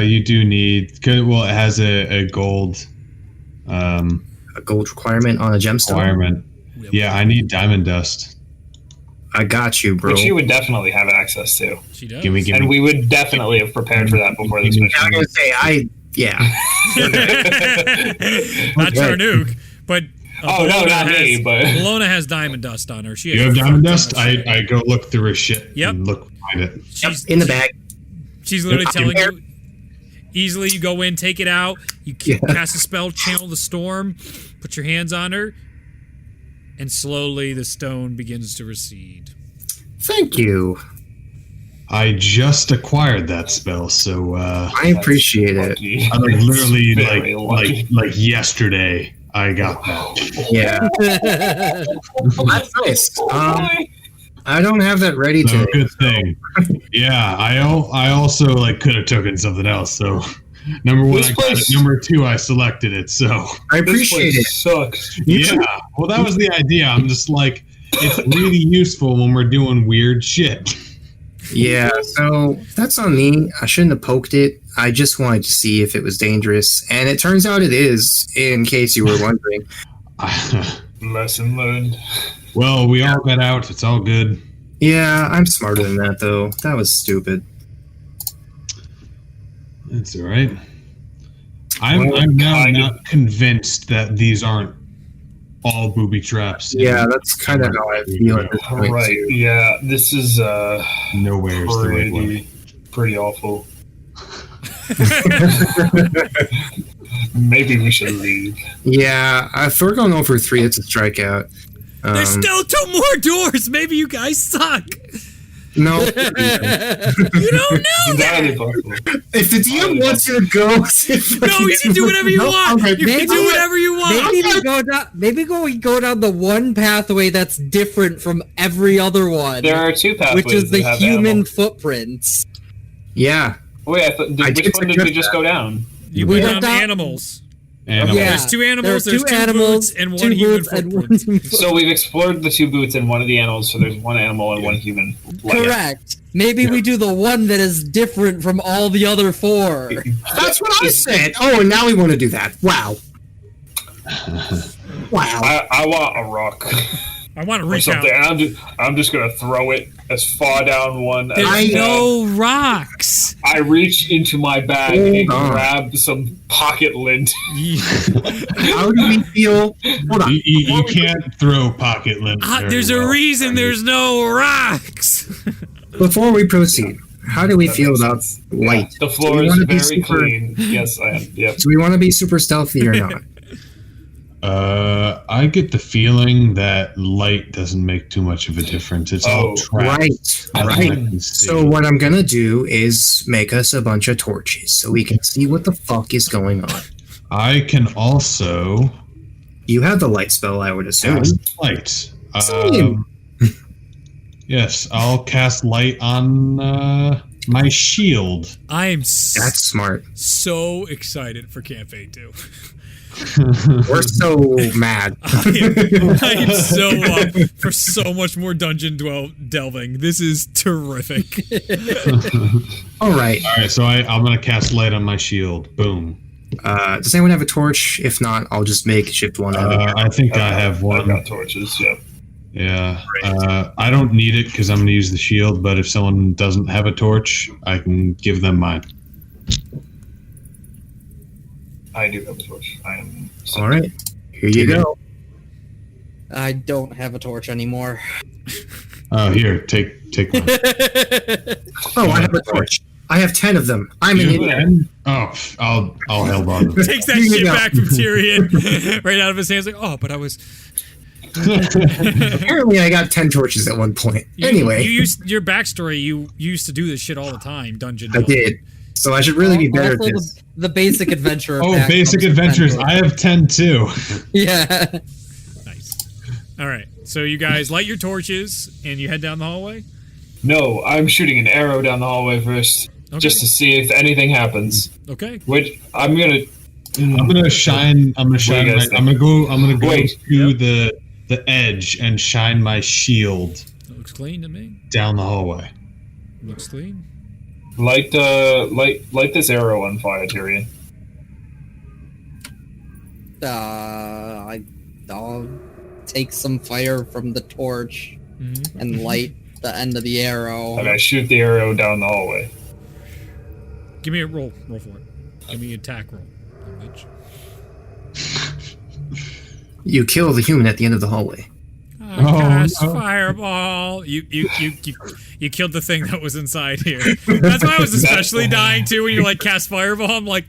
You do need... Well, it has a gold A gold requirement on a gemstone. requirement. Yeah, I need diamond dust. I got you, bro. Which you would definitely have access to. She does. Give me. And we would definitely have prepared for that before this I mission. was gonna say yeah. Not Charnook, but. Oh, no, not me, but... Bologna has diamond dust on her. She has You have a diamond fuck dust? ton of shit. I go look through her shit Yep. and look behind it. She's In the bag. She's literally Yep. telling you easily. You go in, take it out. You cast a spell, channel the storm, put your hands on her, and slowly the stone begins to recede. Thank you. I just acquired that spell, so I appreciate it. Lucky. I like literally Very lucky. like yesterday I got that. Yeah. Well, that's nice. I don't have that ready So today. good thing. Yeah, I also like could have taken something else. So number one, This I got it. place- Number two, I selected it. So I This appreciate place it. sucks. yeah, well, that was the idea. I'm just like, it's really useful when we're doing weird shit. Yeah, so that's on me. I shouldn't have poked it. I just wanted to see if it was dangerous, and it turns out it is, in case you were wondering. Lesson learned. Well, we all got out. It's all good. Yeah, I'm smarter than that, though. That was stupid. It's all right. I'm Well, now kind of. not convinced that these aren't all booby traps. Yeah, that's kind of how I feel at this point, Right. too. Yeah. This is Nowhere's the right way. pretty awful. Maybe we should leave. Yeah, if we're going over 3, it's a strikeout. There's still 2 more doors. Maybe you guys suck. No. You don't know That that. is awful. If the DM wants you to go... No, you can do whatever you want. You can maybe- do whatever you want. Maybe we go down. Maybe we go down the one pathway that's different from every other one, There are 2 pathways. which is the that have human animals. footprints. Yeah. Wait, I thought, I which did one did suggest we just go down? You We went went on the down- animals. Animals. Yeah. There's 2 animals. There's There's 2 2 animals boots and 2 1 human boots, and footprint. 1 human footprint. So we've explored the 2 boots and one of the animals, so there's 1 animal and 1 human. Correct. Maybe we do the one that is different from all the other 4. That's what I said. Oh, and now we want to do that. Wow. Wow. I want a rock I want to or reach out. something. I'm just gonna throw it as far down one as I There's can. no rocks. I reach into my bag Hold and on. grab some pocket lint. How do we feel? Hold on. You can't throw pocket lint. very There's a well. reason there's no rocks. Before we proceed, how do we That feel makes about sense. light? The Do floor we is wanna be very super- clean. Yes, I am. Yep. Do we want to be super stealthy or not? I get the feeling that light doesn't make too much of a difference. It's all Oh, trapped. Right. Nothing I Right. can see. So what I'm gonna do is make us a bunch of torches so we can see what the fuck is going on. I can also You have the light spell, I would assume. cast light. Same. Yes, I'll cast light on my shield. I am That's smart. so excited for Campaign 2. We're so mad. I am so up for so much more dungeon delving. This is terrific. All right. All right, so I'm gonna cast light on my shield. Boom. Does anyone have a torch? If not, I'll just make shift one. I think I have I've one. got torches. Yep. Yeah. I don't need it because I'm gonna use the shield. But if someone doesn't have a torch, I can give them mine. I do have a torch. I am. All right. Here you go. I don't have a torch anymore. Oh, here, take one. Oh, I have a torch. I have 10 of them. I'm an You idiot. can? Oh, I'll held on. Takes that Here you shit go. back from Tyrion right out of his hands. Like, oh, but I was. Apparently, I got 10 torches at one point. Anyway, you used your backstory. You used to do this shit all the time. Dungeon. I delving. did. So I should really be better at Also, this. the basic adventure. Oh, pack basic comes with adventures. 10 I have 10 too. Yeah. Nice. All right. So you guys light your torches and you head down the hallway. No, I'm shooting an arrow down the hallway first, Okay. just to see if anything happens. Okay. Which I'm gonna. I'm gonna shine. I'm gonna shine. you guys I'm gonna go. I'm gonna go Wait. to the edge and shine my shield That looks clean to me. down the hallway. Looks clean. Light this arrow on fire, Tyrion. I'll take some fire from the torch and light the end of the arrow. And I shoot the arrow down the hallway. Give me a roll. Roll for it. Give me an attack roll. Bitch. You kill the human at the end of the hallway. I Oh, cast no. fireball. You killed the thing that was inside here. That's why I was especially dying too when you like cast fireball. I'm like,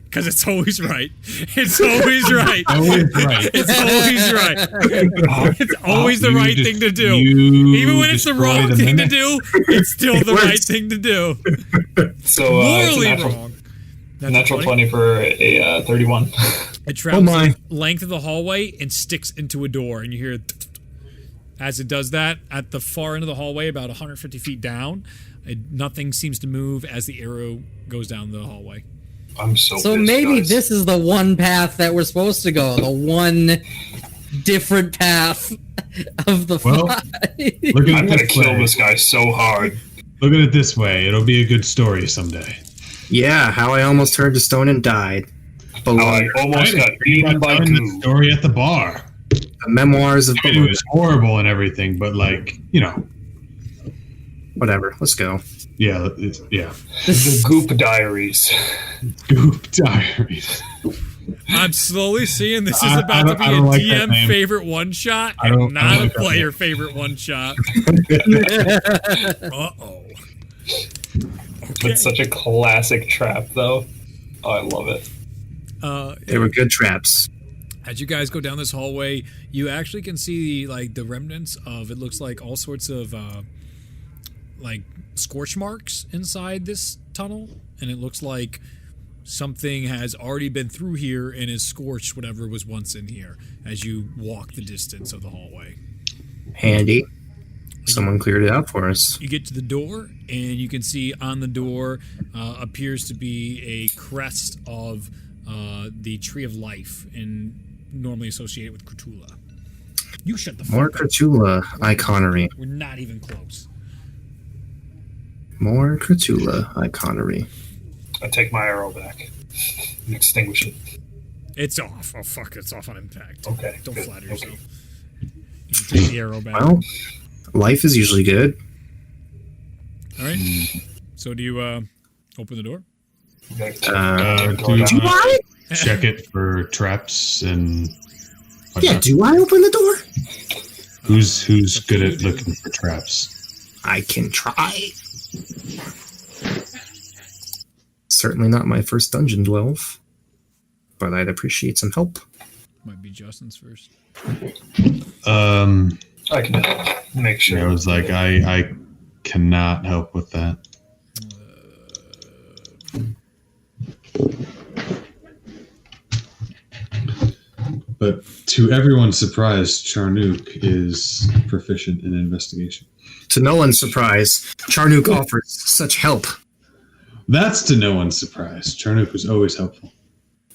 Because it's always right. It's always right. Always right. It's always right. It's always the You right just- thing to do. you Even when it's the destroyed wrong a thing to minute. do, it's still the works. right thing to do. So it's a Morally natural, wrong. natural 20 for a 31. It travels my. the length of the hallway and sticks into a door, and you hear as it does that at the far end of the hallway, about 150 feet down. Nothing seems to move as the arrow goes down the hallway. I'm so So pissed, maybe guys. this is the one path that we're supposed to go. The one different path of the Well, five. Look at I'm it gonna this kill way. this guy so hard. Look at it this way. It'll be a good story someday. Yeah, how I almost turned to stone and died. How I Below almost got About eaten by telling the goo. story at the bar. the memoirs of I mean, it was horrible and everything, but like, whatever. Let's go. yeah, The Goop Diaries. Goop Diaries. I'm slowly seeing this is I about to be a don't like that DM name. favorite one shot I and don't not a like that player name. favorite one shot. Uh-oh. Okay. It's such a classic trap, though. Oh, I love it. They were good traps. As you guys go down this hallway, you actually can see like the remnants of, it looks like all sorts of like scorch marks inside this tunnel, and it looks like something has already been through here and has scorched whatever was once in here as you walk the distance of the hallway. Handy. Someone cleared it out for us. You get to the door, and you can see on the door appears to be a crest of the Tree of Life, and normally associated with Cthulhu. You shut the More fuck up. Cthulhu iconery. We're not even close. More Cthulhu iconery. I take my arrow back and extinguish it. It's off. Oh, fuck. It's off on impact. Okay, Don't good. flatter Okay. yourself. You can take the arrow back. Well, life is usually good. All right. So do you open the door? Okay. Do Go down. I check it for traps and Yeah, whatnot? do I open the door? Who's good at looking for traps? I can try. Certainly not my first dungeon delve, but I'd appreciate some help. Might be Justin's first. I can make I sure. was like, I cannot help with that. But to everyone's surprise, Charnook is proficient in investigation. To no one's surprise, Charnook offers such help. That's to no one's surprise. Charnook was always helpful.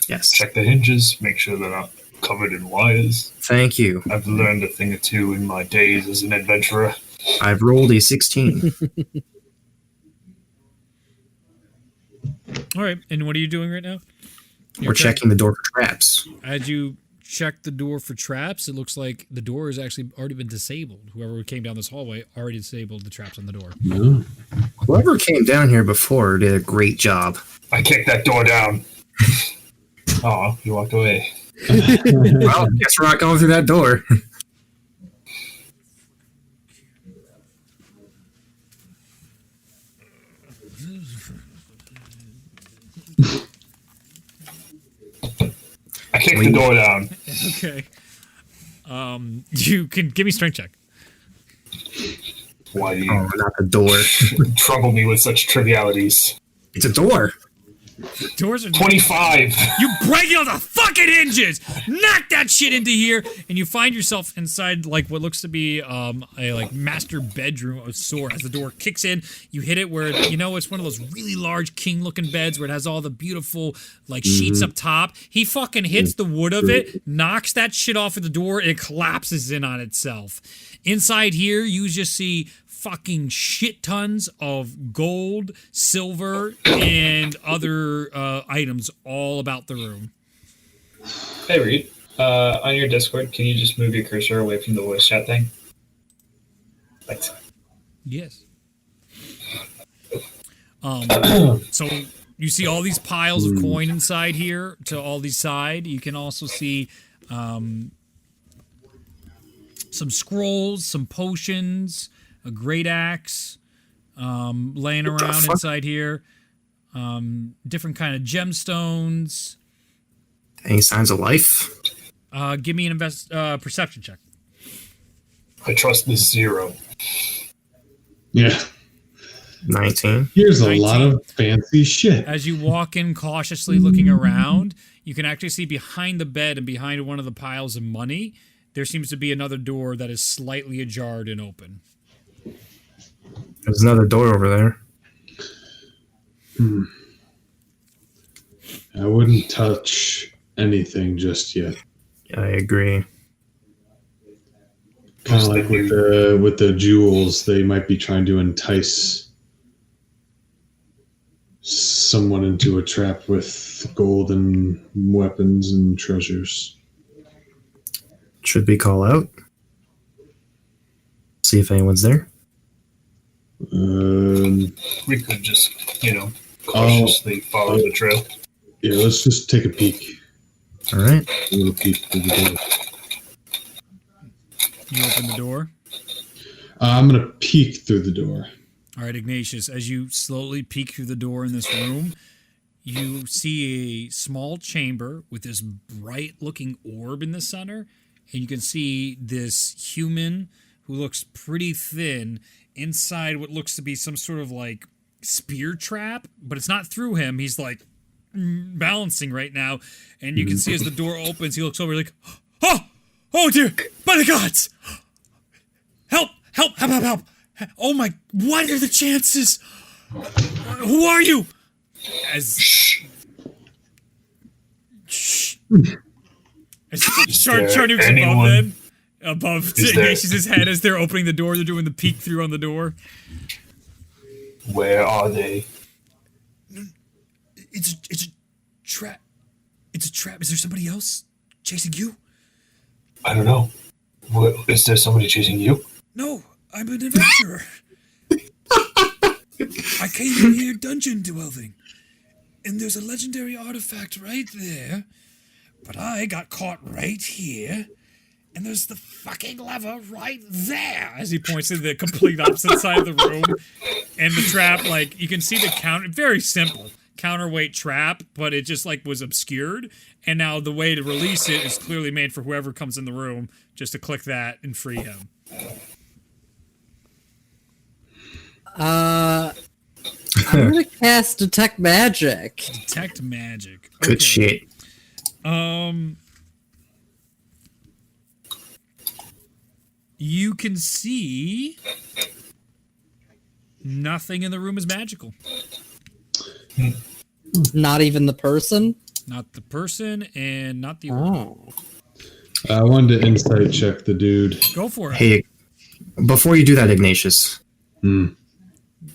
Yes. Check the hinges, make sure they're not covered in wires. Thank you. I've learned a thing or two in my days as an adventurer. I've rolled a 16. All right. And what are you doing right now? We're checking the door for traps. As you check the door for traps, it looks like the door has actually already been disabled. Whoever came down this hallway already disabled the traps on the door. No. Whoever came down here before did a great job. I kicked that door down. Oh, you walked away. Well, guess we're not going through that door. I kicked the door down. Okay. You can give me strength check. Why do Oh, you not the door. trouble me with such trivialities? It's a door. Doors are 25! You break all the fucking hinges! Knock that shit into here, and you find yourself inside like what looks to be a like master bedroom of sort. As the door kicks in, you hit it where it's one of those really large king-looking beds where it has all the beautiful like sheets up top. He fucking hits the wood of it, knocks that shit off at the door, and it collapses in on itself. Inside here, you just see fucking shit tons of gold, silver, and other items all about the room. Hey, Reed. On your Discord, can you just move your cursor away from the voice chat thing? Thanks. Yes. So you see all these piles of coin inside here to all these side. You can also see some scrolls, some potions, a great axe laying around inside here. different kind of gemstones. Any signs of life? Give me an perception check. I trust this 0. Yeah. 19. Here's a 19. lot of fancy shit. As you walk in cautiously looking around, you can actually see behind the bed and behind one of the piles of money, there seems to be another door that is slightly ajar and open. There's another door over there. I wouldn't touch anything just yet. I agree. Kind of like with the jewels, they might be trying to entice someone into a trap with gold and weapons and treasures. Should we call out? See if anyone's there. Um, We could just, cautiously follow the trail. Yeah, let's just take a peek. All right. A little peek through the door. You open the door. I'm gonna peek through the door. All right, Ignatius, as you slowly peek through the door in this room, you see a small chamber with this bright-looking orb in the center, and you can see this human who looks pretty thin inside what looks to be some sort of like spear trap, but it's not through him. He's like balancing right now, and you can see as the door opens, he looks over like, oh dear, by the gods, help. Oh my, what are the chances? Who are you? Shh. As Charnuke's above them, above Ignatius' head as they're opening the door, they're doing the peek through on the door. Where are they? It's a trap. It's a trap. Is there somebody else chasing you? I don't know. Is there somebody chasing you? No, I'm an adventurer. I came in here dungeon delving, and there's a legendary artifact right there, but I got caught right here, and there's the fucking lever right there, as he points to the complete opposite side of the room, and the trap, like, you can see the counter, very simple, counterweight trap, but it just, like, was obscured, and now the way to release it is clearly made for whoever comes in the room, just to click that and free him. I'm gonna cast Detect Magic. Detect Magic. Okay. Good shit. You can see nothing in the room is magical. Not even the person? Not the person and not the Oh. I wanted to insight check the dude. Go for it. Hey, before you do that, Ignatius, I'm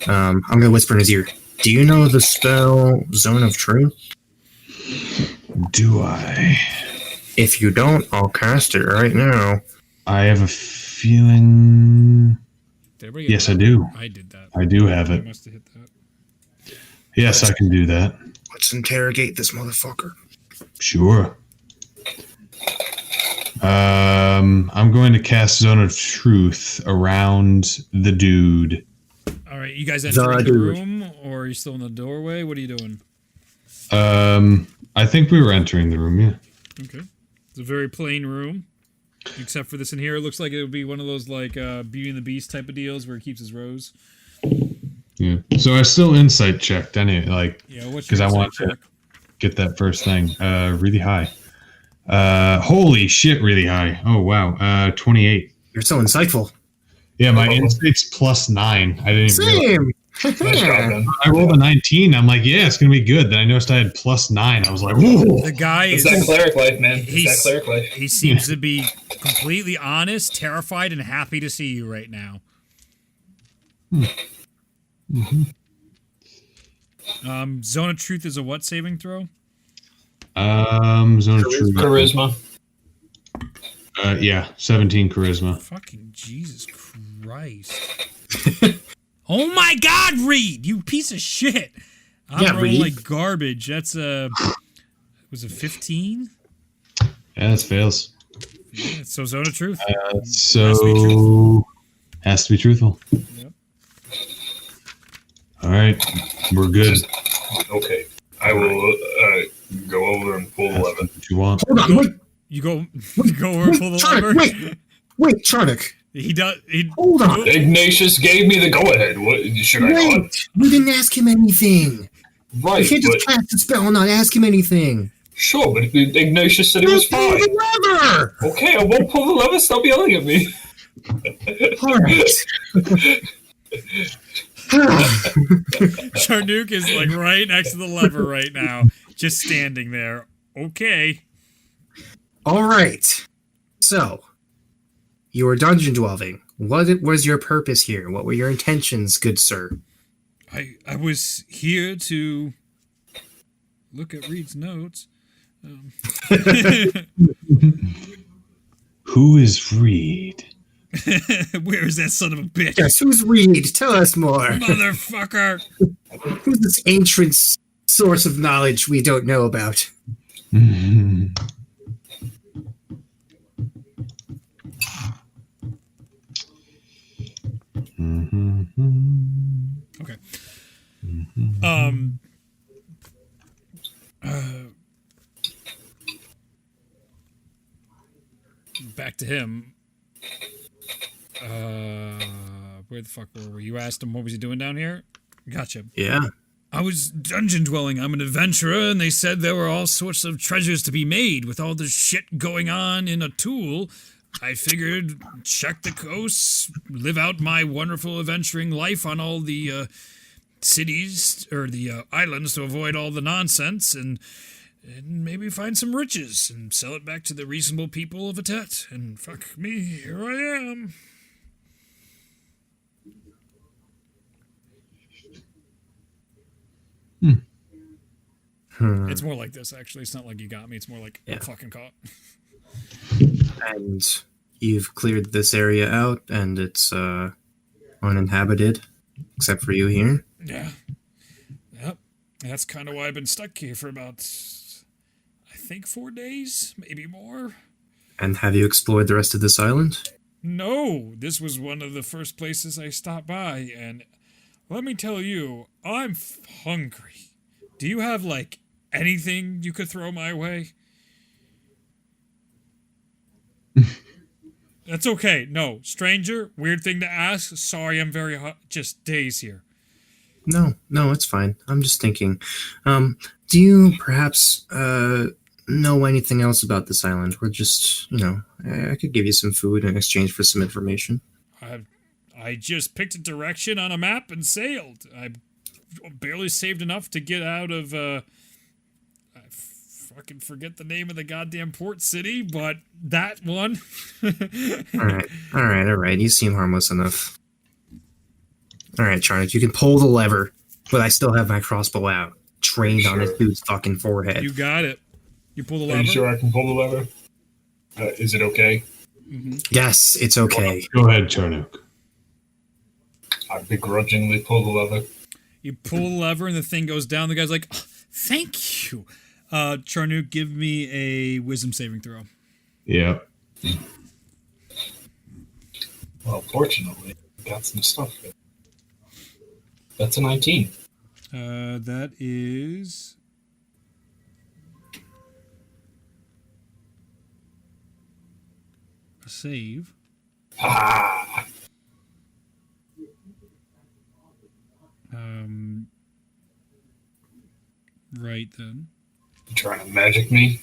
going to whisper in his ear. Do you know the spell Zone of Truth? Do I? If you don't, I'll cast it right now. I have a feeling. There we go. Yes, I do. I did that. I do have I it. must have hit that. Yes, I can do that. Let's interrogate this motherfucker. Sure. I'm going to cast Zone of Truth around the dude. All right, you guys entering the room, or are you still in the doorway? What are you doing? I think we were entering the room, yeah. Okay. It's a very plain room, except for this in here. It looks like it would be one of those, like, Beauty and the Beast type of deals where he keeps his rose. Yeah. So I still insight checked anyway, like, Yeah, what's because your I want insight to check? get that first thing. Really high. Holy shit, really high. Oh, wow. 28. You're so insightful. Yeah, my insight's +9. I didn't even realize. Same. Nice job, man. I rolled a 19. I'm like, yeah, it's going to be good. Then I noticed I had +9. I was like, whoa. The guy It's is... that cleric life, man. It's He's- that cleric life. He seems to be completely honest, terrified, and happy to see you right now. Zone of Truth is a what saving throw? Zone of Truth. Charisma. Yeah, 17 charisma. Fucking Jesus Christ. Oh my God, Reed! You piece of shit! I'm Yeah, rolling Reed. like garbage. That's was it 15? Yeah, that fails. Yeah, so Zone of Truth. So has to be truthful. Yep. All right, we're good. Okay. I will go over and pull the That's lever. what you want. Hold on, wait, You go over and pull the Charnock, lever. wait, Charnock. He does. Hold on. Ignatius gave me the go-ahead. What should I not? Wait, we didn't ask him anything. Right, You can't but just cast the spell and not ask him anything. sure, but Ignatius said it was Pull fine. the lever. Okay, I won't pull the lever. Stop yelling at me. All right. Charnook is like right next to the lever right now, just standing there. Okay. All right. So, you were dungeon dwelling. What was your purpose here? What were your intentions, good sir? I was here to look at Reed's notes. Who is Reed? Where is that son of a bitch? Yes, who's Reed? Tell us more. Motherfucker! Who's this ancient source of knowledge we don't know about? Okay. Back to him. Where the fuck were we? You asked him what was he doing down here? Gotcha. Yeah. I was dungeon dwelling. I'm an adventurer, and they said there were all sorts of treasures to be made with all this shit going on in a tool. I figured check the coasts, live out my wonderful adventuring life on all the cities or the islands to avoid all the nonsense, and maybe find some riches and sell it back to the reasonable people of Atet. And fuck me, here I am. It's more like this, actually. It's not like you got me. It's more like I'm fucking caught. And you've cleared this area out, and it's uninhabited, except for you here. Yeah. Yep. That's kind of why I've been stuck here for about, I think, 4 days, maybe more. And have you explored the rest of this island? No, this was one of the first places I stopped by, and let me tell you, I'm hungry. Do you have, like, anything you could throw my way? That's okay. No, stranger, weird thing to ask. Sorry, I'm very just days here. No, it's fine. I'm just thinking. Do you perhaps know anything else about this island? Or just, I could give you some food in exchange for some information. I just picked a direction on a map and sailed. I barely saved enough to get out of, I fucking forget the name of the goddamn port city, but that one. All right. You seem harmless enough. All right, Charnock, you can pull the lever, but I still have my crossbow out, trained on this dude's fucking forehead. You got it. You pull the Are lever? you sure I can pull the lever? Is it okay? Mm-hmm. Yes, it's okay. Go ahead, Charnook. I begrudgingly pull the lever. You pull the lever and the thing goes down. The guy's like, oh, thank you. Charnook, give me a wisdom saving throw. Yep. Well, fortunately, I got some stuff. That's a 19. That is... a save. Ah! Right then. You trying to magic me?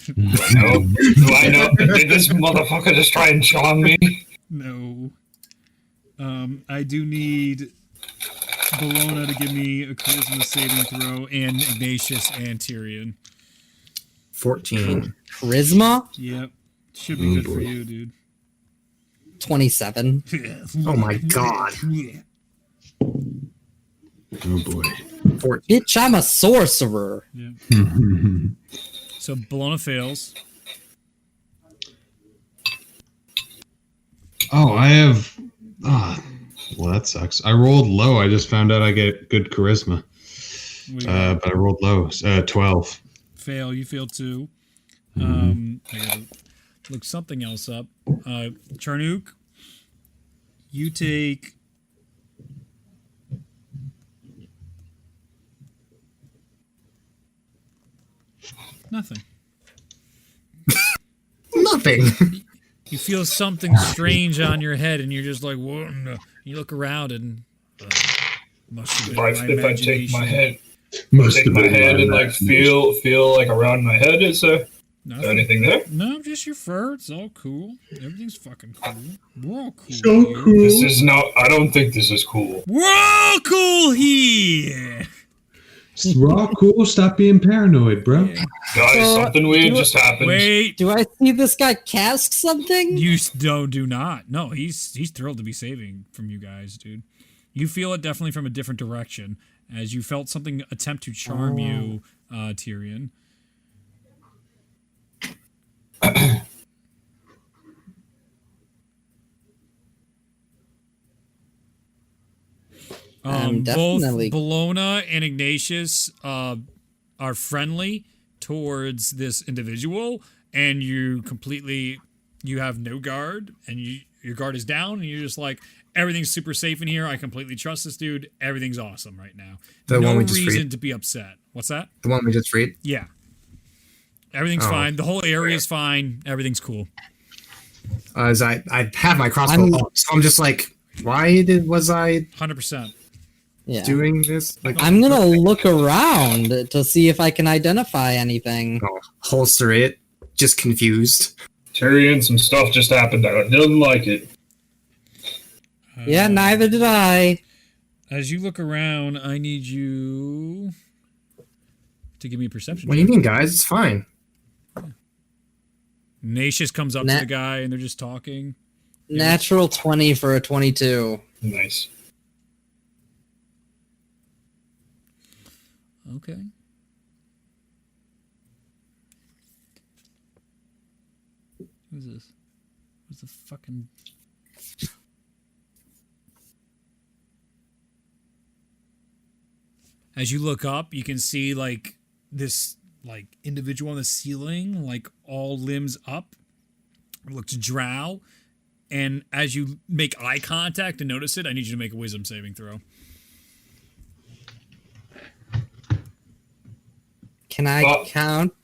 Do I know? Did this motherfucker just try and charm me? No. I do need Bologna to give me a charisma saving throw, and Ignatius and Tyrion. 14. Charisma? Yep. Should be good for you, dude. 27. Oh my god. Oh boy. 14. Bitch, I'm a sorcerer. Yeah. So Bologna fails. Oh, I have. Well, that sucks. I rolled low. I just found out I get good charisma. But I rolled low. 12. Fail. You fail too. I gotta look something else up. Charnook, you take Nothing. Nothing. You feel something strange on your head, and you're just like, "What?" You look around, and must have been my If I take imagination. my hand, Must take have my been hand and like imagination. feel like around my head, is there Nothing. anything there? No, just your fur. It's all cool. Everything's fucking cool. We're all cool So here. cool. This is not. I don't think this is cool. We're all cool here. We're all cool. Stop being paranoid, bro. Guys, So, something weird do- just happened. Wait. Do I see this guy cast something? You do not. No, he's thrilled to be saving from you guys, dude. You feel it definitely from a different direction, as you felt something attempt to charm you, Tyrion. Definitely. Both Bologna and Ignatius are friendly towards this individual, and you have no guard, and your guard is down, and you're just like, everything's super safe in here. I completely trust this dude. Everything's awesome right now. The no one we just reason freed? to be upset. What's that? The one we just freed? Yeah. Everything's Oh. fine. The whole area is fine. Everything's cool. As I have my crossbow up, so I'm just like, was I 100%. Yeah. doing this? Like, I'm gonna look around to see if I can identify anything. I'll holster it, just confused. Tyrion, some stuff just happened. I didn't like it. Yeah, neither did I. As you look around, I need you to give me a perception. What do you mean, guys? It's fine. Ignatius comes up to the guy, and they're just talking. Natural 20 for a 22. Nice. Okay. Who's this? Who's the fucking... As you look up, you can see, like, this, like, individual on the ceiling, like, all limbs up. It looks drow. And as you make eye contact and notice it, I need you to make a wisdom saving throw. Can I count?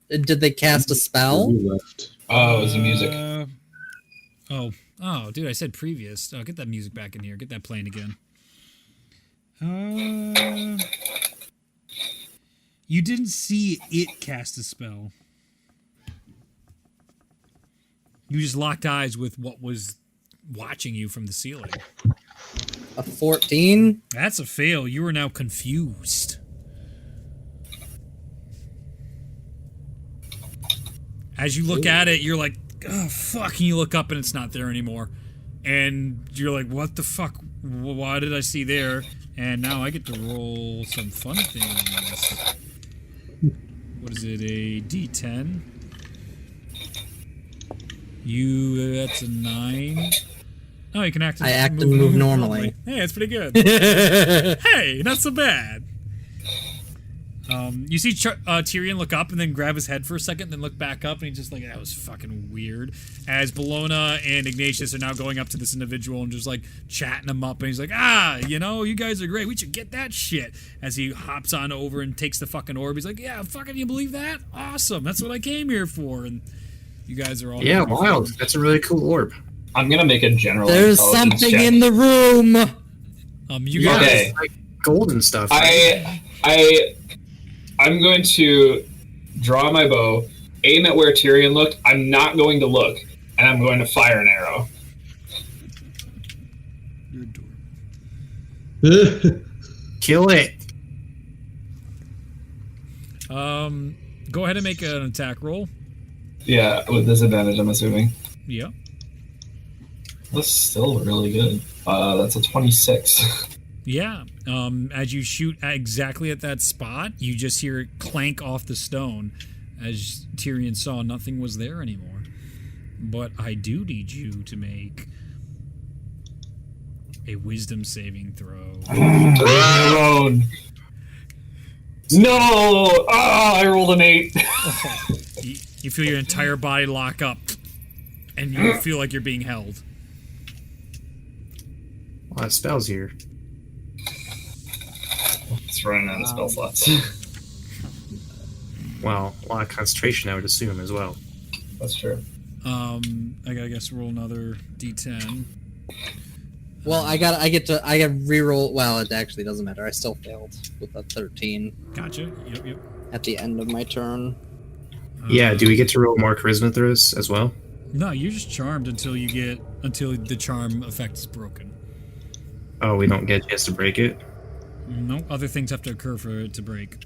Did they cast a spell? You left. Oh, it was the music. Oh, dude, I said previous. Oh, get that music back in here. Get that playing again. You didn't see it cast a spell. You just locked eyes with what was watching you from the ceiling. A 14? That's a fail. You are now confused. As you look at it, you're like, oh, fuck, and you look up and it's not there anymore. And you're like, what the fuck? Why did I see there? And now I get to roll some fun things. What is it, a D10? That's a 9. Oh, you can act. I act and move normally. Hey, that's pretty good. Hey, not so bad. You see Tyrion look up and then grab his head for a second, then look back up, and he's just like, that was fucking weird. As Bologna and Ignatius are now going up to this individual and just like chatting him up, and he's like, you guys are great. We should get that shit. As he hops on over and takes the fucking orb, he's like, yeah, fucking, you believe that? Awesome. That's what I came here for. And you guys are all Yeah, wild. That's a really cool orb. I'm gonna make a general. There's intelligence something check. in the room. You Yeah, guys. Okay. it's like gold and stuff. I'm going to draw my bow, aim at where Tyrion looked. I'm not going to look, and I'm going to fire an arrow. You're adorable. Kill it. Go ahead and make an attack roll. Yeah, with disadvantage, I'm assuming. Yeah. That's still really good. That's a 26. Yeah. As you shoot exactly at that spot, you just hear it clank off the stone. As Tyrion saw, nothing was there anymore. But I do need you to make a wisdom saving throw. Alone. No! I rolled an 8. You feel your entire body lock up, and you feel like you're being held. A lot of spells here. It's running out of spell slots. well, a lot of concentration, I would assume, as well. That's true. I gotta guess roll another d10. Well, I get to reroll. Well, it actually doesn't matter. I still failed with a 13 Gotcha. Yep. at the end of my turn. Yeah, do we get to roll more charisma throws as well? No, you're just charmed until the charm effect is broken. Oh, we don't get a chance to break it? No, other things have to occur for it to break.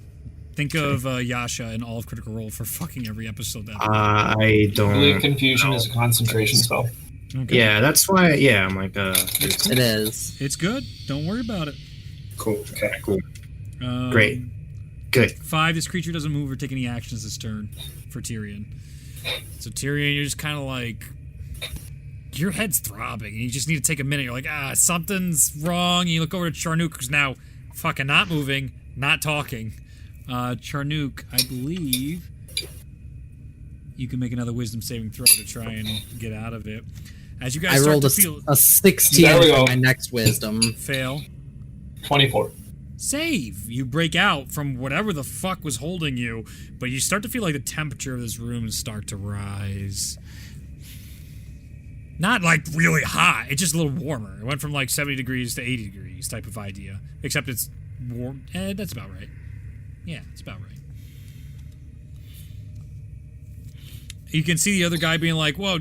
Think of Yasha and all of Critical Role for fucking every episode that. I I don't. believe confusion is a concentration spell. Okay. Yeah, that's why. Yeah, I'm like, It is. It's good. Don't worry about it. Cool. Okay. cool. Great. Good. 5. This creature doesn't move or take any actions this turn for Tyrion. So Tyrion, you're just kind of like, your head's throbbing, and you just need to take a minute. You're like, something's wrong. And you look over to Charnook, who's now fucking not moving, not talking. Charnook, I believe you can make another wisdom saving throw to try and get out of it. As you guys I start rolled to feel a 16 There we for go. my next wisdom. fail, 24. save. You break out from whatever the fuck was holding you, but you start to feel like the temperature of this room start to rise. Not like really hot, it's just a little warmer. It went from like 70 degrees to 80 degrees type of idea. Except it's warm. That's about right. Yeah, it's about right. You can see the other guy being like, whoa,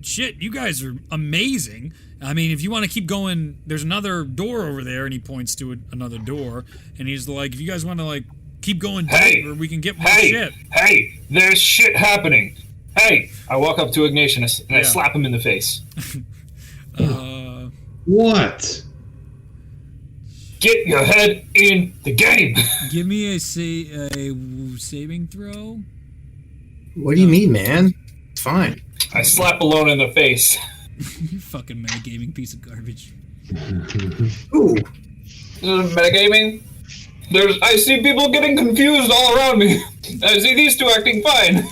shit, you guys are amazing. I mean, if you want to keep going, there's another door over there, and he points to another door, and he's like, if you guys want to, like, keep going deeper, we can get more shit. Hey, there's shit happening. Hey, I walk up to Ignatius and I slap him in the face. What? Get your head in the game. Give me a saving throw. What do you mean, man? It's fine. I slap Alona in the face. You fucking metagaming piece of garbage. Ooh. This is metagaming. I see people getting confused all around me. I see these two acting fine.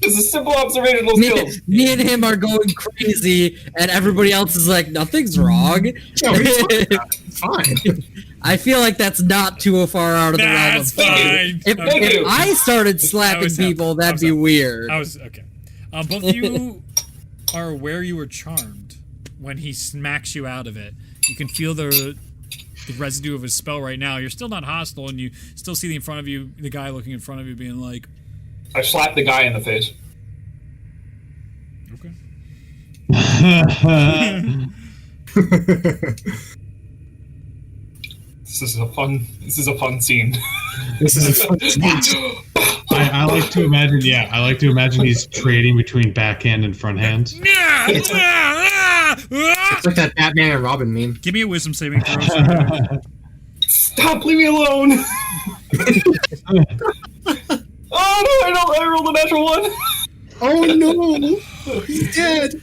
This is simple observational skills. Me and him are going crazy, and everybody else is like, nothing's wrong. It's fine. I feel like that's not too far out of the realm of That's fine. If, Thank you. if I started slapping was people, helpful. that'd be weird. I was okay. Both of you are aware you were charmed when he smacks you out of it. You can feel the residue of his spell right now. You're still not hostile, and you still see the guy looking in front of you being like, I slap the guy in the face. okay. This is a fun scene. This is a fun scene. I like to imagine. Yeah, I like to imagine he's trading between backhand and front hand. It's like that Batman and Robin meme. Give me a wisdom saving throw. Stop! Leave me alone! Oh no! I rolled a natural one. Oh no! He's dead.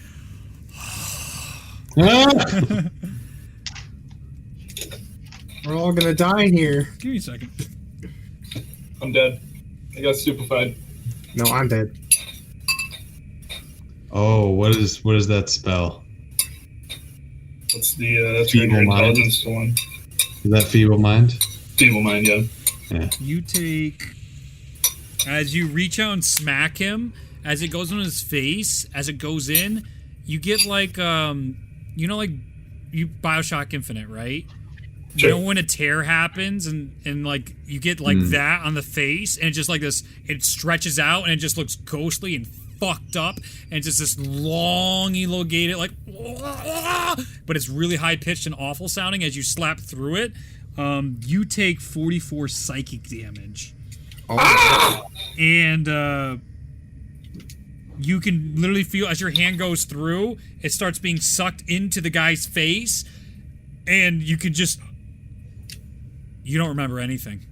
We're all gonna die here. Give me a second. I'm dead. I got stupefied. No, I'm dead. Oh, what is that spell? What's the Feeble your mind. intelligence one? Is that feeble mind? Feeble mind, yeah. You take, as you reach out and smack him, as it goes on his face, as it goes in, you get like, you Bioshock Infinite, right? Sure. You know when a tear happens and like you get like that on the face, and just like this, it stretches out and it just looks ghostly and fucked up, and it's just this long elongated like, but it's really high pitched and awful sounding as you slap through it. You take 44 psychic damage. And you can literally feel as your hand goes through, it starts being sucked into the guy's face, and you can just, you don't remember anything.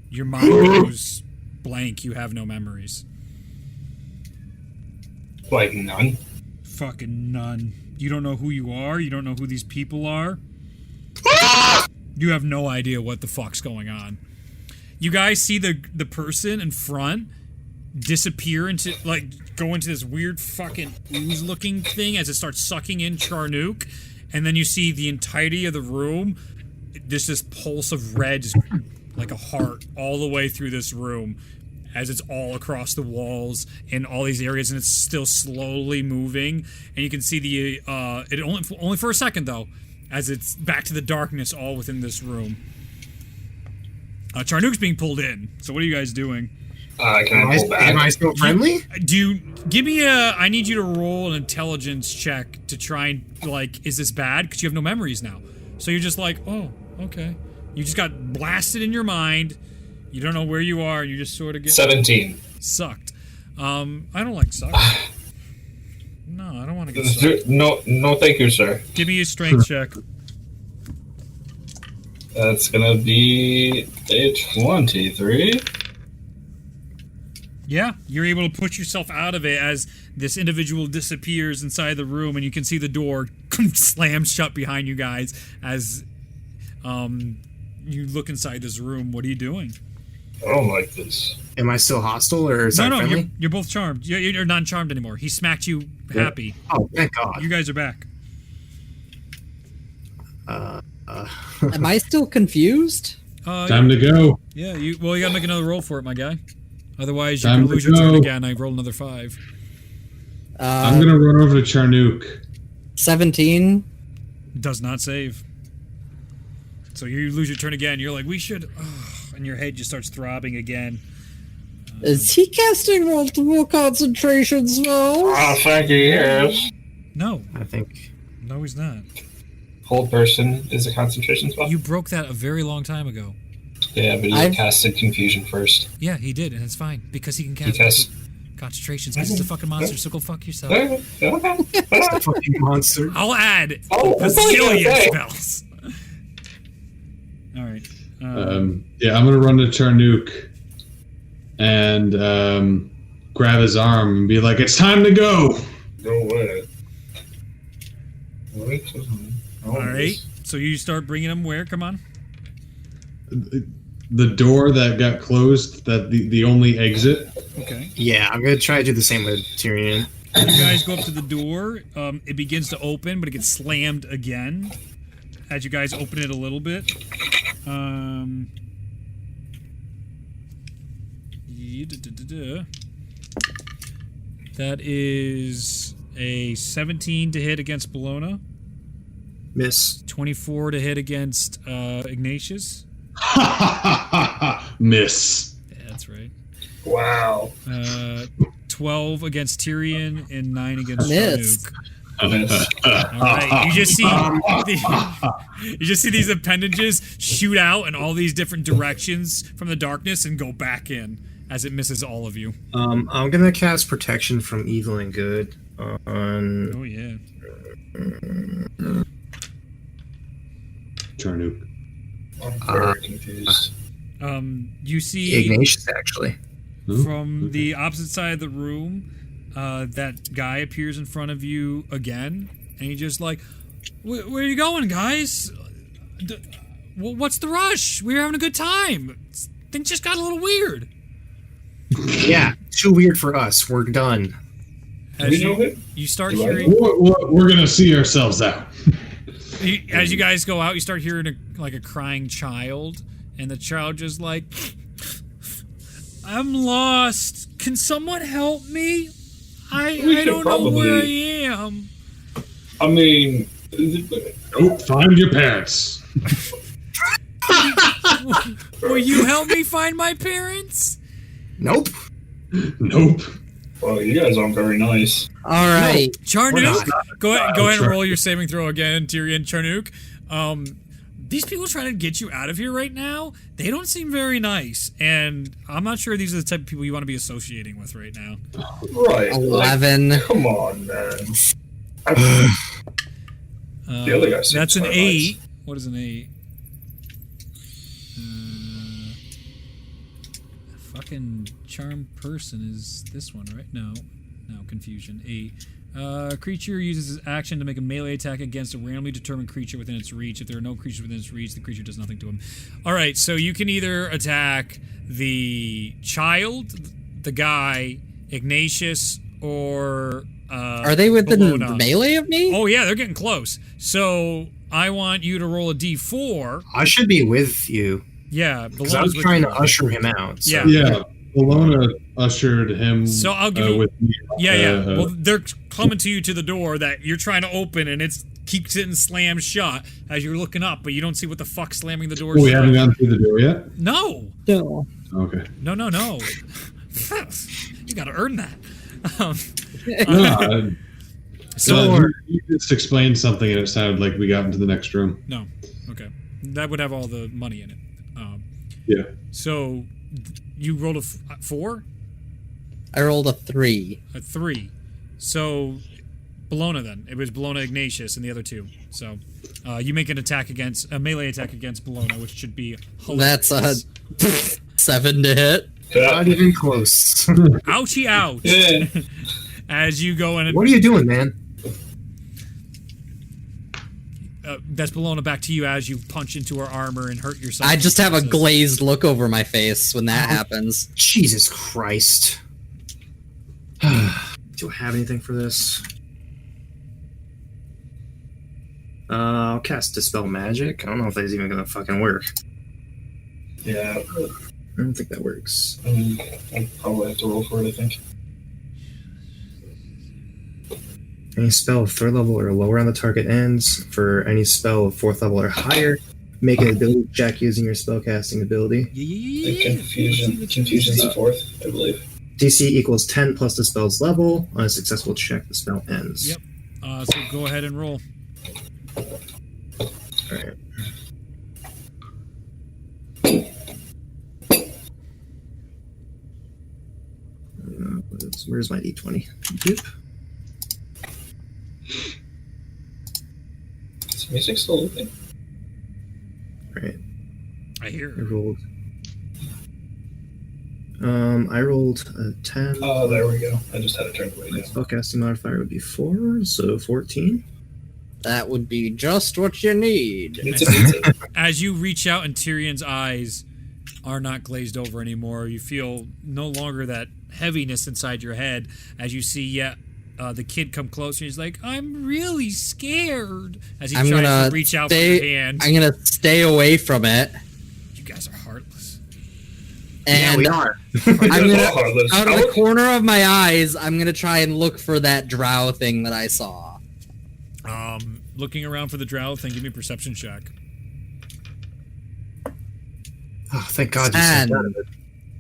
Your mind goes blank. You have no memories. Like none. Fucking none. You don't know who you are. You don't know who these people are. You have no idea what the fuck's going on. You guys see the person in front disappear into, like, go into this weird fucking ooze-looking thing as it starts sucking in Charnook, and then you see the entirety of the room, this pulse of red, just like a heart, all the way through this room, as it's all across the walls in all these areas, and it's still slowly moving. And you can see the it only for a second though, as it's back to the darkness all within this room. Charnook's being pulled in. So what are you guys doing? Can I pull back? Am I still friendly? Do you give me I need you to roll an intelligence check to try and, like, is this bad? Because you have no memories now. So you're just like, oh, okay. You just got blasted in your mind. You don't know where you are. You just sort of get 17. sucked. I don't like sucked. No, I don't want to get sucked. No, thank you, sir. Give me a strength check. That's gonna be a 23. Yeah, you're able to push yourself out of it as this individual disappears inside the room, and you can see the door slams shut behind you guys as you look inside this room. What are you doing? I don't like this. Am I still hostile or is that friendly? You're both charmed. You're not charmed anymore. He smacked you happy. Oh, thank God. You guys are back. Am I still confused? Time to go. Yeah, you gotta make another roll for it, my guy. Otherwise, you Time can to lose your turn go. again. I rolled another 5. I'm gonna run over to Charnook. 17. Does not save. So you lose your turn again. You're like, we should... and your head just starts throbbing again. Is he casting multiple concentration spells? Oh, thank you, yes. No. I think. No, he's not. Hold person is a concentration spell? You broke that a very long time ago. Yeah, but he casted confusion first. Yeah, he did, and it's fine. Because he can cast cast... concentrations, because he's a fucking monster, so go fuck yourself. The fucking monster. I'll add a Oh, zillion okay. spells. Alright. Yeah, I'm gonna run to Charnook and grab his arm and be like, "It's time to go." No way. Alright, so you start bringing him where? Come on. The door that got closed, that the only exit. Okay. Yeah, I'm gonna try to do the same with Tyrion. You guys go up to the door. It begins to open, but it gets slammed again as you guys open it a little bit. That is a 17 to hit against Bologna. Miss. 24 to hit against Ignatius. Miss. Yeah, that's right. Wow. 12 against Tyrion and 9 against Miss. Chanuk. All right, you just see these appendages shoot out in all these different directions from the darkness and go back in as it misses all of you. I'm gonna cast protection from evil and good on. Oh yeah. Charnook. I'm very confused. You see Ignatius, actually. from the opposite side of the room, that guy appears in front of you again, and he's just like, where are you going, guys? What's the rush? We were having a good time. Things just got a little weird. Yeah, too weird for us. We're done. As we know him? you start Do I hearing... We're gonna see ourselves out. As you guys go out, you start hearing a crying child, and the child just like, I'm lost. Can someone help me? I don't know where I am. I mean... Nope, find your parents. Will you help me find my parents? Nope. Nope. Well, you guys aren't very nice. All right. Charnook, go ahead and roll your saving throw again, Tyrion. Charnook. These people trying to get you out of here right now, they don't seem very nice, and I'm not sure these are the type of people you want to be associating with right now. Right. 11. Like, come on, man. The other guy seems That's an quite 8. nice. What is an 8? Fucking charm person is this one, right? No, confusion. 8. Creature uses its action to make a melee attack against a randomly determined creature within its reach. If there are no creatures within its reach, the creature does nothing to him. Alright, so you can either attack the child, the guy, Ignatius, or Are they within Bologna. melee of me? Oh yeah, they're getting close. So I want you to roll a d4. I should be with you. Yeah, Because I was trying to usher him out. So. Yeah. Yeah. Bologna ushered him So I'll give you. with me. Yeah. Well, they're coming to you to the door that you're trying to open, and it keeps getting slammed shut as you're looking up, but you don't see what the fuck's slamming the door. We haven't gone through the door yet? No. No. Okay. No. You got to earn that. No, So you just explained something and it sounded like we got into the next room. no. Okay. That would have all the money in it. Yeah. So you rolled a 4? I rolled a 3. A 3. So Bologna then. It was Bologna, Ignatius, and the other two. So you make a melee attack against Bologna, which should be hilarious. That's a 7 to hit. Not even close. Ouchie ouch. Yeah. As you go in and What are you doing, man? that's Bologna back to you as you punch into her armor and hurt yourself. I just have a glazed look over my face when that happens. Jesus Christ. Do I have anything for this? I'll cast Dispel Magic. I don't know if that's even gonna fucking work. Yeah. I don't think that works. I'll probably have to roll for it, I think. Any spell of 3rd level or lower on the target ends. For any spell of 4th level or higher, make an ability check using your spellcasting ability. The confusion's 4th, I believe. DC equals 10 plus the spell's level. On a successful check, the spell ends. Yep. So go ahead and roll. Alright. Where's my d20? Yep. Is music still looping? Right. I hear I it. rolled. I rolled a 10. Oh, there we go. I just had it turned way My down. spellcasting modifier would be 4, so 14. That would be just what you need. It's a pizza. As you reach out and Tyrion's eyes are not glazed over anymore, you feel no longer that heaviness inside your head as you see the kid come closer. He's like, I'm really scared. As he I'm tries gonna to reach out for your hand. I'm gonna stay away from it. You guys are heartless. Yeah, And we are. I'm gonna, Heartless. out of the corner of my eyes, I'm gonna try and look for that drow thing that I saw. Looking around for the drow thing, give me a perception check. Oh, thank God you said 10.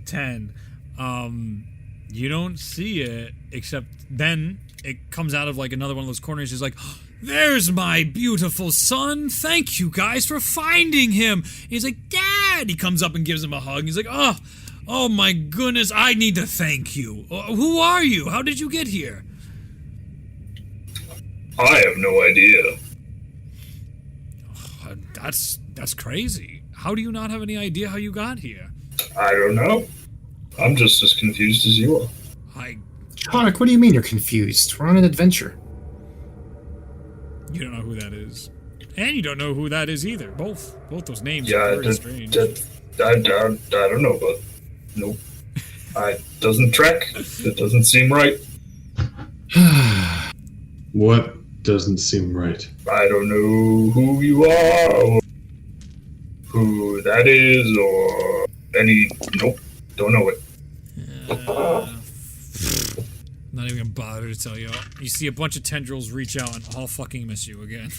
that. 10. You don't see it, except then it comes out of like another one of those corners. He's like, there's my beautiful son. Thank you guys for finding him. He's like, Dad. He comes up and gives him a hug. He's like, oh my goodness, I need to thank you. Who are you? How did you get here? I have no idea. That's crazy. How do you not have any idea how you got here? I don't know. I'm just as confused as you are. Conic, what do you mean you're confused? We're on an adventure. You don't know who that is. And you don't know who that is either. Both those names Yeah, are very strange. I don't know, but nope. It doesn't track. It doesn't seem right. What doesn't seem right? I don't know who you are, or who that is, or nope, don't know it. Not even gonna bother to tell you. You see a bunch of tendrils reach out and all fucking miss you again.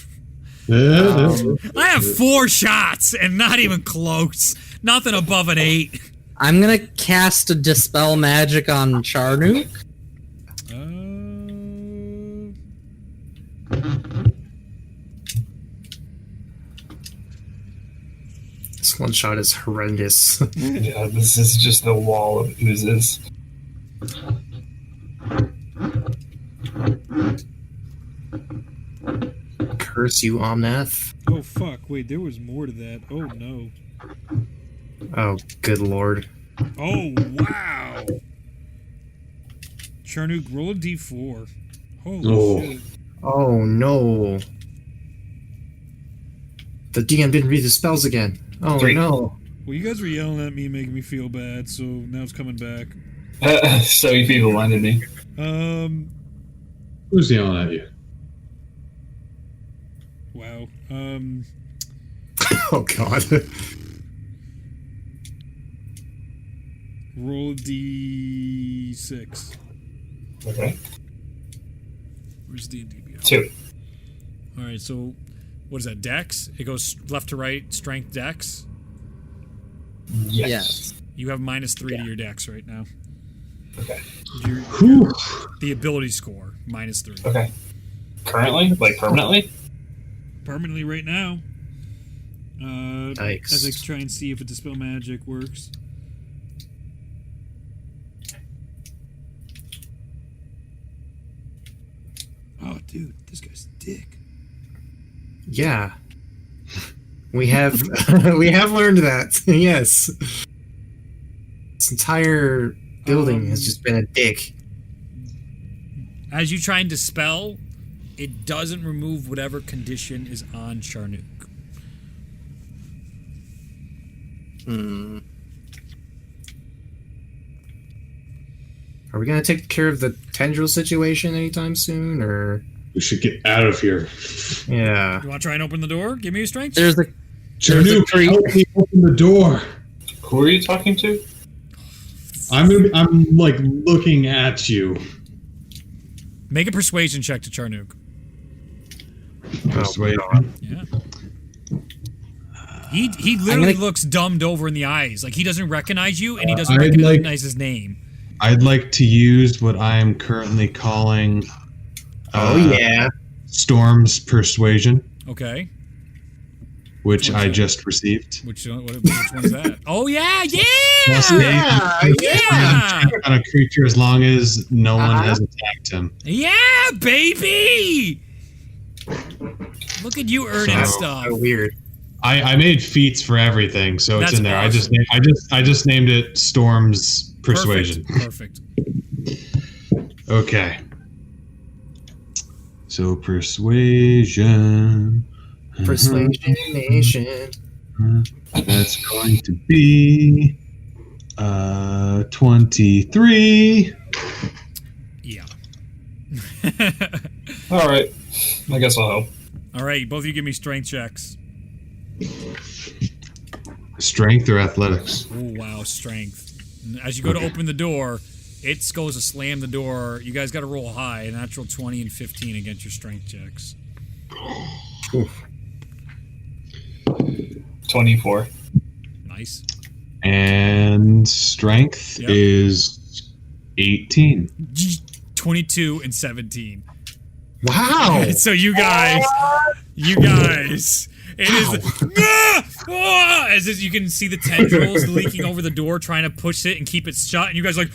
I have 4 shots and not even close. Nothing above an 8. I'm gonna cast a Dispel Magic on Charnook. This one shot is horrendous. Yeah, this is just the wall of oozes. Curse you, Omnath. Oh fuck! Wait, there was more to that. Oh no. Oh, good lord. Oh wow. Charnook, roll a d4. Holy shit. Oh no. The DM didn't read the spells again. Oh 3. no. Well, you guys were yelling at me, making me feel bad, so now it's coming back. So you people minded me. Who's yelling at you? Wow. Oh god. Roll D6. Okay. Where's D&D? 2. All right, so what is that, dex? It goes left to right, strength, dex? Yes. You have -3 to your dex right now. Okay. The ability score, -3. Okay. Currently? Like permanently? Permanently right now. Yikes. As I try and see if a Dispel Magic works. Oh, dude, this guy's a dick. Yeah. We have we have learned that. Yes. This entire building has just been a dick. As you try and dispel, it doesn't remove whatever condition is on Charnook. Are we gonna take care of the tendril situation anytime soon, or? We should get out of here. Yeah. You want to try and open the door? Give me a strength. There's a Charnook, help me open the door. Who are you talking to? I'm like looking at you. Make a persuasion check to Charnook. Persuasion. Yeah. He literally looks dumbed over in the eyes. Like, he doesn't recognize you, and he doesn't recognize his name. I'd like to use what I am currently calling Storm's Persuasion, Okay. which I just received. Which one's that? Oh, yeah! On a creature as long as no one has attacked him. Yeah, baby! Look at you earning stuff. So weird. I made feats for everything, so it's That's in there. awesome. I just named it Storm's Persuasion. Perfect. Okay. So persuasion. Persuasion nation. That's going to be 23. Yeah. All right. I guess I'll help. All right, both of you give me strength checks. Strength or athletics? Oh, wow, strength. As you go to open the door, it goes to slam the door. You guys got to roll high, a natural 20 and 15 against your strength checks. Oof. 24. Nice. And strength is 18. 22 and 17. Wow. So you guys, it is as you can see the tendrils leaking over the door, trying to push it and keep it shut, and you guys are like,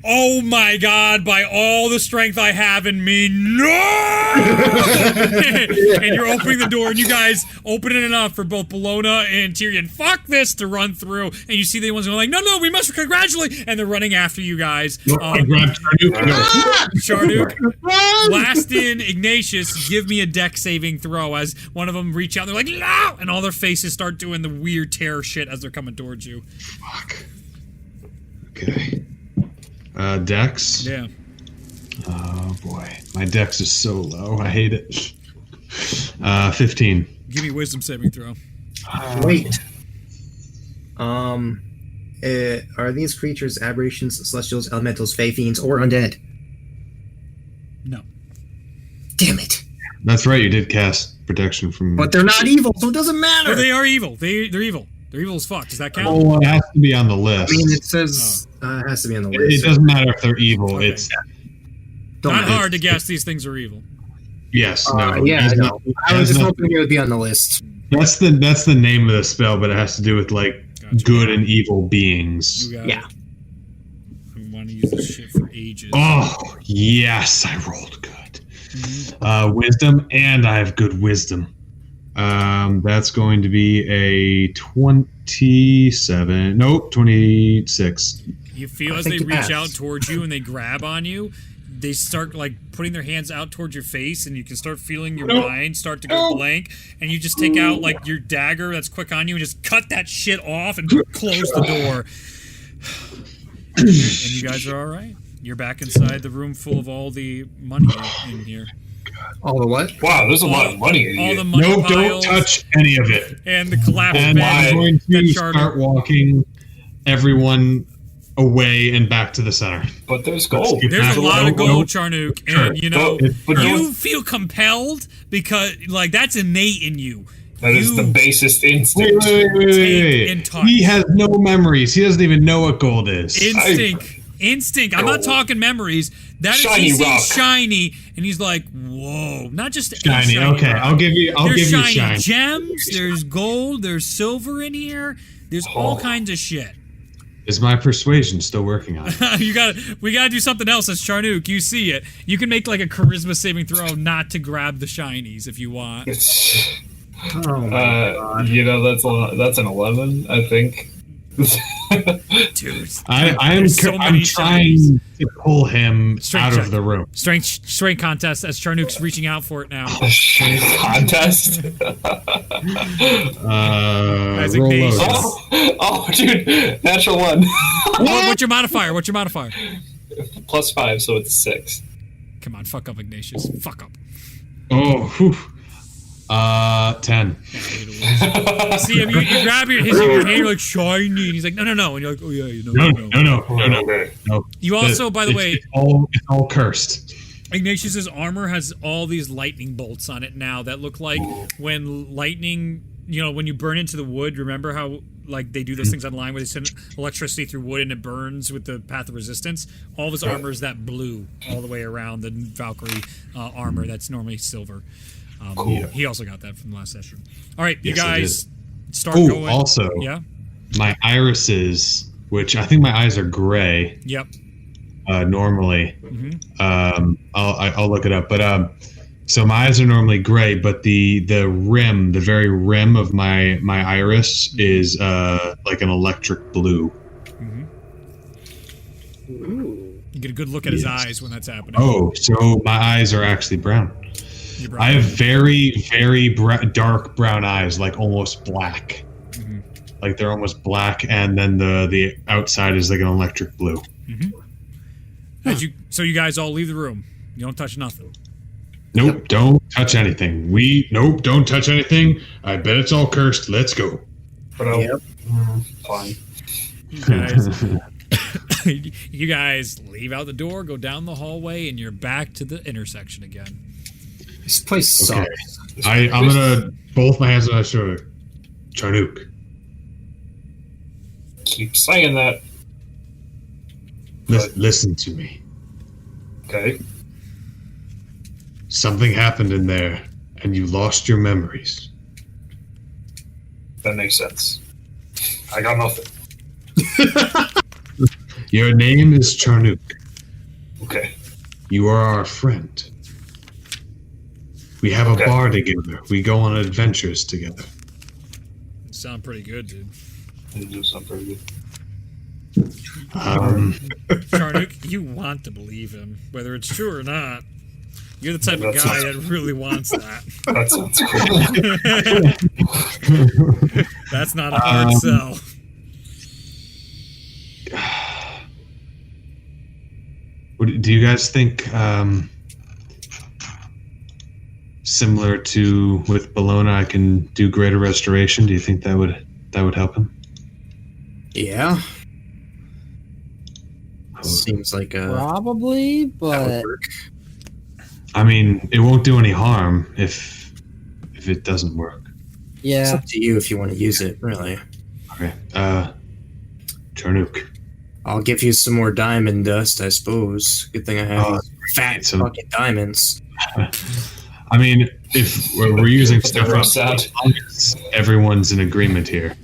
oh my god, by all the strength I have in me, no! And you're opening the door, and you guys open it enough for both Bologna and Tyrion, fuck this, to run through, and you see the ones going like, no, we must congratulate, and they're running after you guys. I grabbed Charnook, last in, Ignatius, give me a deck saving throw as one of them reach out, and they're like, no! And all their faces start doing the weird terror shit as they're coming towards you. Fuck. Okay. Dex? Yeah. Oh boy. My dex is so low. I hate it. 15. Give me wisdom saving throw. Wait. Are these creatures aberrations, celestials, elementals, fey fiends, or undead? No. Damn it. That's right, you did cast protection from... But they're not evil, so it doesn't matter. Oh, they are evil. They're evil. They're evil as fuck. Does that count? Oh, it has to be on the list. I mean, it says it has to be on the list. It doesn't matter if they're evil. Okay. It's... Not hard to guess these things are evil. Yes, no. Yeah, no. I was just not- hoping it would be on the list. That's the name of the spell, but it has to do with, like, Gotcha. good and evil beings. You got Yeah. it. I want to use this shit for ages. Oh, yes, I rolled good. Mhm. Wisdom, and I have good wisdom. That's going to be a 27. Nope, 26. You feel I as think they you reach passed. out towards you and they grab on you, they start like putting their hands out towards your face, and you can start feeling your mind start to go blank, and you just take out like your dagger that's quick on you and just cut that shit off and close the door. And you guys are all right. You're back inside the room full of all the money in here. All the what? Wow, there's a lot of money in All here. the money Nope, don't piles touch any of it. and the collapsed And I'm bed going that to Charter. start walking everyone away and back to the center. But there's gold. There's a lot of gold, Charnook, and But you feel compelled because like that's innate in you. That is the basest instinct. Wait. And touch. He has no memories. He doesn't even know what gold is. Instinct. I'm not talking memories. That is Shiny he sees rock. shiny, and he's like, "Whoa!" Not just Shiny. Okay, rock. I'll give you There's shiny. gems. There's gold. There's silver in here. There's all kinds of shit. Is my persuasion still working on it? We gotta do something else as Charnook. You see it. You can make like a charisma saving throw not to grab the shinies if you want. Oh my god. That's an 11, I think. Dude, I'm trying to pull him out of the room. Strength contest as Charnook's reaching out for it now. Contest. Roll Ignatius. low. Dude, natural 1. What's your modifier? +5, so it's 6. Come on, fuck up, Ignatius. Fuck up. Oh, whew. 10. See him, you grab your hand, you're like shiny, and he's like, no, and you're like, oh yeah, No. You also, by the way, it's all cursed. Ignatius's armor has all these lightning bolts on it now that look like when lightning, when you burn into the wood. Remember how like they do those things online where they send electricity through wood and it burns with the path of resistance? All of his armor is that blue all the way around the Valkyrie armor that's normally silver. Cool. He also got that from the last session. All right, you Yes, guys start going. Also, Yeah. my irises, which I think my eyes are gray. Yep. Normally, Mm-hmm. I'll look it up. But so my eyes are normally gray, but the rim, the very rim of my iris is like an electric blue. Mm-hmm. You get a good look at his eyes when that's happening. Oh, so my eyes are actually brown. You're brown. I have very, very dark brown eyes, like almost black. Mm-hmm. Like they're almost black, and then the outside is like an electric blue. Mm-hmm. So you guys all leave the room. You don't touch nothing. Nope, don't touch anything. Don't touch anything. I bet it's all cursed. Let's go. But fine. You guys leave out the door, go down the hallway, and you're back to the intersection again. This place sucks. Okay. I'm gonna both my hands on my shoulder. Charnook. Keep saying that. Listen to me. Okay. Something happened in there, and you lost your memories. That makes sense. I got nothing. Your name is Charnook. Okay. You are our friend. We have a bar together. We go on adventures together. You sound pretty good, dude. You do sound pretty good. Charnook, you want to believe him, whether it's true or not. You're the type of guy that really wants that. That sounds cool. That's not a hard sell. Do you guys think similar to with Bologna, I can do greater restoration? Do you think that would help him? Yeah. Seems like Probably, but I mean, it won't do any harm if it doesn't work. it's yeah. up to you if you want to use it, really. Okay. Charnook. I'll give you some more diamond dust, I suppose. Good thing I have fat so- fucking diamonds. I mean, if we're using stuff They're up, sad. everyone's in agreement here.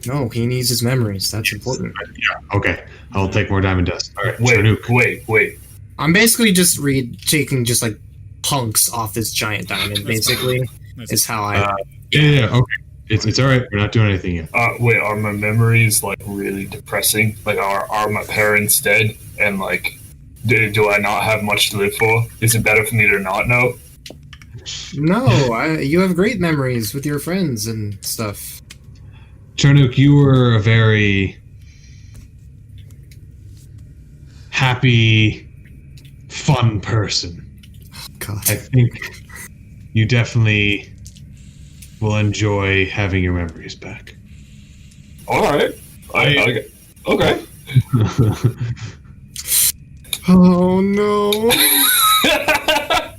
No, he needs his memories. That's important. Yeah. Okay. I'll take more diamond dust. All right. Charnook. Wait. I'm basically just taking just like punks off this giant diamond, basically. Is how I... Yeah. Okay. It's all right. We're not doing anything yet. Wait, are my memories like really depressing? Like, are my parents dead? And like, do I not have much to live for? Is it better for me to not know? No, you have great memories with your friends and stuff. Charnook, you were a very happy, fun person. God. I think you definitely will enjoy having your memories back. All right. Okay. Oh no! I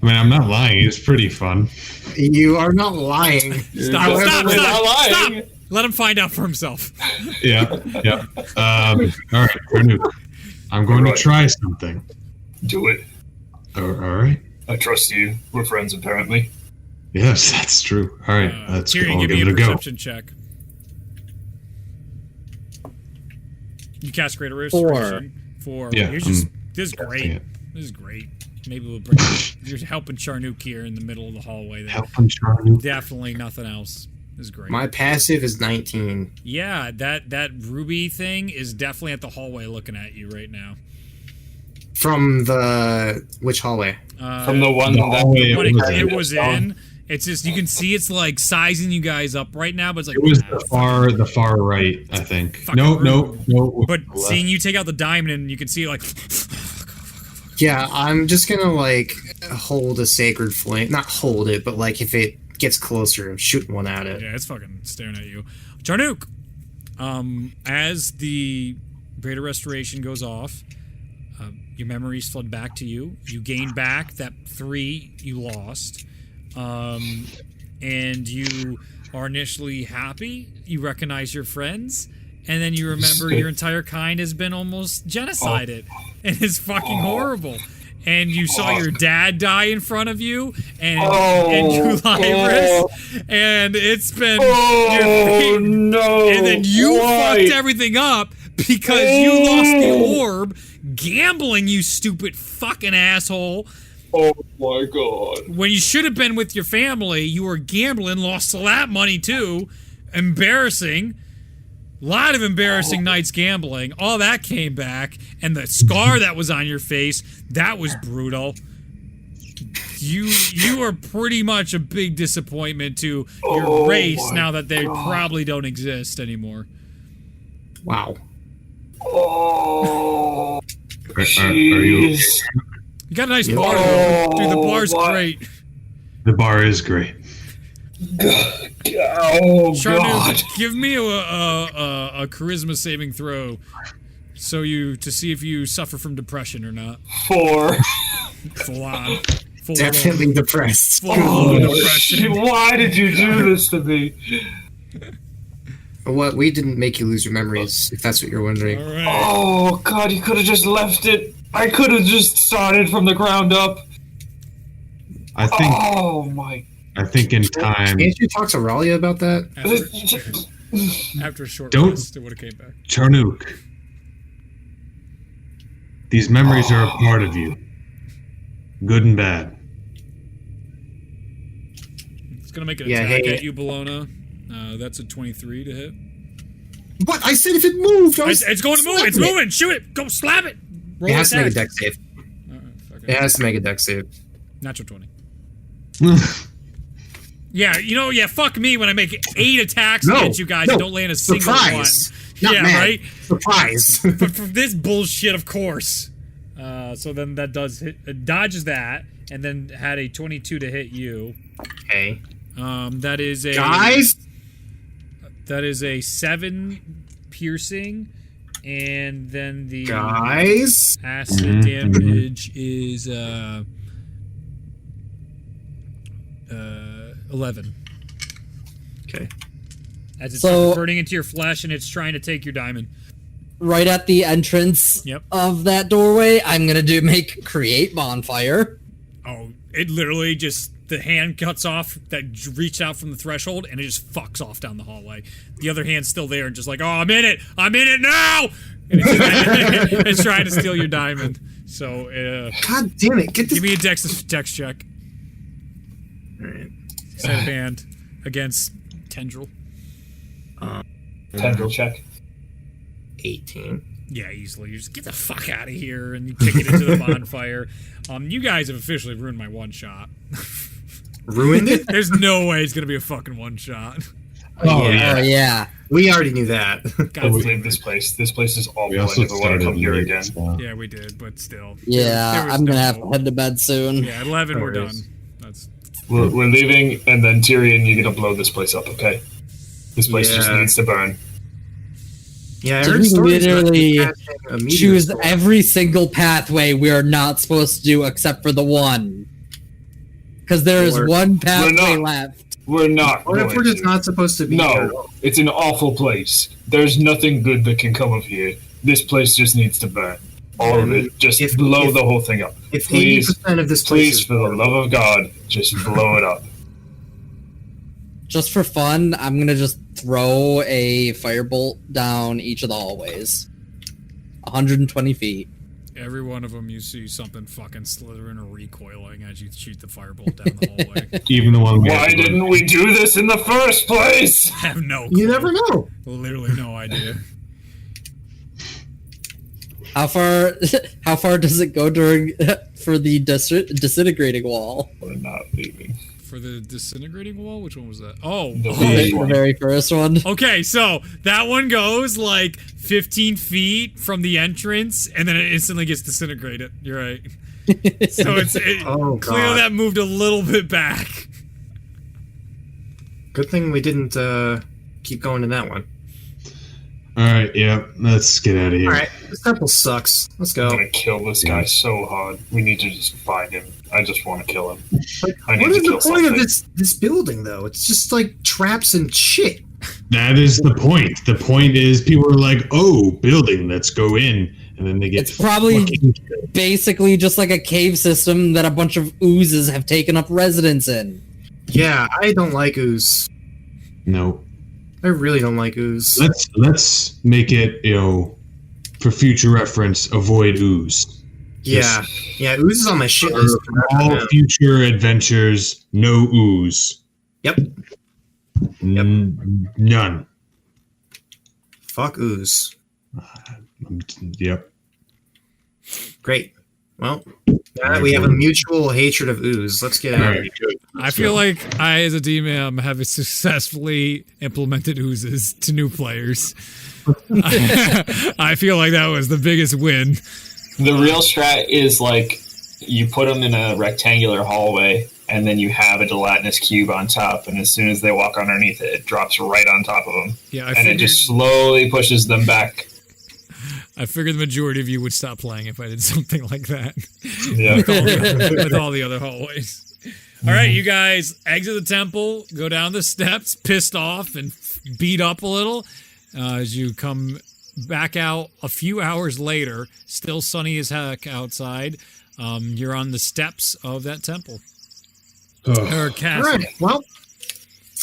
mean, I'm not lying. It's pretty fun. You are not lying. Stop! Definitely not lying. Stop! Let him find out for himself. Yeah. All right, Carnook. I'm going to try something. Do it. All right. I trust you. We're friends, apparently. Yes, that's true. All right, let's go. Tyrion, I'll give give me it a a go. perception check. You cast Greater Restoration. 4. Yeah, This is casting great. it. This is great. Maybe we'll bring. You're helping Charnook here in the middle of the hallway. There. Helping Carnook. Definitely nothing else. This is great. My passive is 19. Yeah, that ruby thing is definitely at the hallway looking at you right now. From the which hallway? From the one The that hallway When it it was in. It's just you can see it's like sizing you guys up right now, but it's like It was the far right, I think. Fucking No. But seeing you take out the diamond and you can see like Yeah, I'm just gonna like hold a sacred flame. Not hold it, but like if it gets closer, I'm shooting one at it. yeah, it's fucking staring at you. Charnook! As the Greater Restoration goes off, your memories flood back to you. You gain back that 3 you lost. And you are initially happy. You recognize your friends. And then you remember your entire kind has been almost genocided. And it's fucking horrible. And you saw your dad die in front of you, and Ulyrus, and it's been your fate. no! And then you fucked everything up because you lost the orb, gambling, you stupid fucking asshole. Oh my god! When you should have been with your family, you were gambling, lost all that money too. Embarrassing. A lot of embarrassing nights gambling. All that came back, and the scar that was on your face, that was brutal. You are pretty much a big disappointment to your race now that they probably don't exist anymore. Wow. Oh, Are you? jeez. You got a nice bar, though. Dude, the bar's great. The bar is great. Oh Charnook, god! give me a charisma saving throw, to see if you suffer from depression or not. 4. Full on. Definitely depressed. Full on depression. Why did you do this to me? What? We didn't make you lose your memories, if that's what you're wondering. All right. Oh god! You could have just left it. I could have just started from the ground up. I think. Oh my! I think in time. Can't you talk to Ralia about that? After a short Don't- rest, it would have came back. Charnook. These memories are a part of you. Good and bad. It's gonna make an Yeah, attack hey. at you, Bologna. That's a 23 to hit. What? I said if it moved, It's going to move. It's moving. Shoot it. Go slap it. Roll It has to make a attack. dex save. Fuck It has to make a dex save. Natural 20. Yeah, fuck me when I make 8 attacks against you guys and don't land a single surprise. one. Not yeah, mad. right? Surprise. But for this bullshit, of course. So then that does hit, dodges that, and then had a 22 to hit you. Okay. That is a Guys? That is a 7 piercing, and then the Guys? acid damage is 11. Okay. As it's So- converting into your flesh, and it's trying to take your diamond. Right at the entrance Yep. of that doorway, I'm gonna create bonfire. Oh, it literally just, the hand cuts off that reached out from the threshold, and it just fucks off down the hallway. The other hand's still there and just like, oh, I'm in it now! And it's trying to steal your diamond. So, God damn it. Get this. give me a dex check. Alright. Set of hand against Tendril. Tendril check. 18. Yeah, easily. You just get the fuck out of here and you kick it into the bonfire. You guys have officially ruined my one shot. Ruined it? There's no way it's gonna be a fucking one shot. Oh, yeah. Oh yeah. We already knew that. God, Let's leave this place. This place is awful. We I also never want to started come here late, again. so- yeah, we did, but still. Yeah, There was I'm gonna no- have to head to bed soon. Yeah, at 11, we're done. Alright. That's We're leaving, and then Tyrion, you're gonna blow this place up, okay? This place just Yeah. needs to burn. Yeah, I Did heard we stories about literally you passing a meteor choose storm. every single pathway we are not supposed to do except for the one? Because there is Or- one pathway not. left. We're not. What if going we're just to. not supposed to be here? No, it's an awful place. There's nothing good that can come of here. This place just needs to burn. All of it. Just blow the whole thing up. If Please, 80% of this place please, is for the love of God, just blow it up. Just for fun, I'm gonna just throw a firebolt down each of the hallways. 120 feet. Every one of them, you see something fucking slithering or recoiling as you shoot the firebolt down the hallway. Even the one. Why didn't we do this in the first place? I have no You clue. never know. Literally no idea. How far? How far does it go during for the disintegrating wall? We're not leaving. For the disintegrating wall? Which one was that? Oh. The oh. big The one. very first one. Okay, so that one goes like 15 feet from the entrance, and then it instantly gets disintegrated. You're right. So Oh, clearly God. that moved a little bit back. Good thing we didn't keep going to that one. All right, yeah, let's get out of here. All right, this temple sucks. Let's I'm go. gonna kill this guy so hard. We need to just find him. I just want to kill him. I need What to is the kill point something. of this building, though? It's just like traps and shit. That is the point. The point is people are like, "Oh, building, let's go in," and then they get. It's probably fucking killed. basically just like a cave system that a bunch of oozes have taken up residence in. Yeah, I don't like ooze. No. I really don't like ooze. Let's make it, for future reference, avoid ooze. Yeah, ooze is on my shit list. All future adventures, no ooze. Yep. None. Fuck ooze. Yep. Great. Well, now that we have a mutual hatred of ooze, let's get All out of right, here. good. I feel like I, as a DM, have successfully implemented oozes to new players. I feel like that was the biggest win. The real strat is like you put them in a rectangular hallway, and then you have a gelatinous cube on top, and as soon as they walk underneath it, it drops right on top of them, Yeah, and it just slowly pushes them back. I figured the majority of you would stop playing if I did something like that. Yeah. With all the other hallways. All right, you guys exit the temple, go down the steps, pissed off and beat up a little. As you come back out a few hours later, still sunny as heck outside. You're on the steps of that temple Oh, or All castle. right. Well,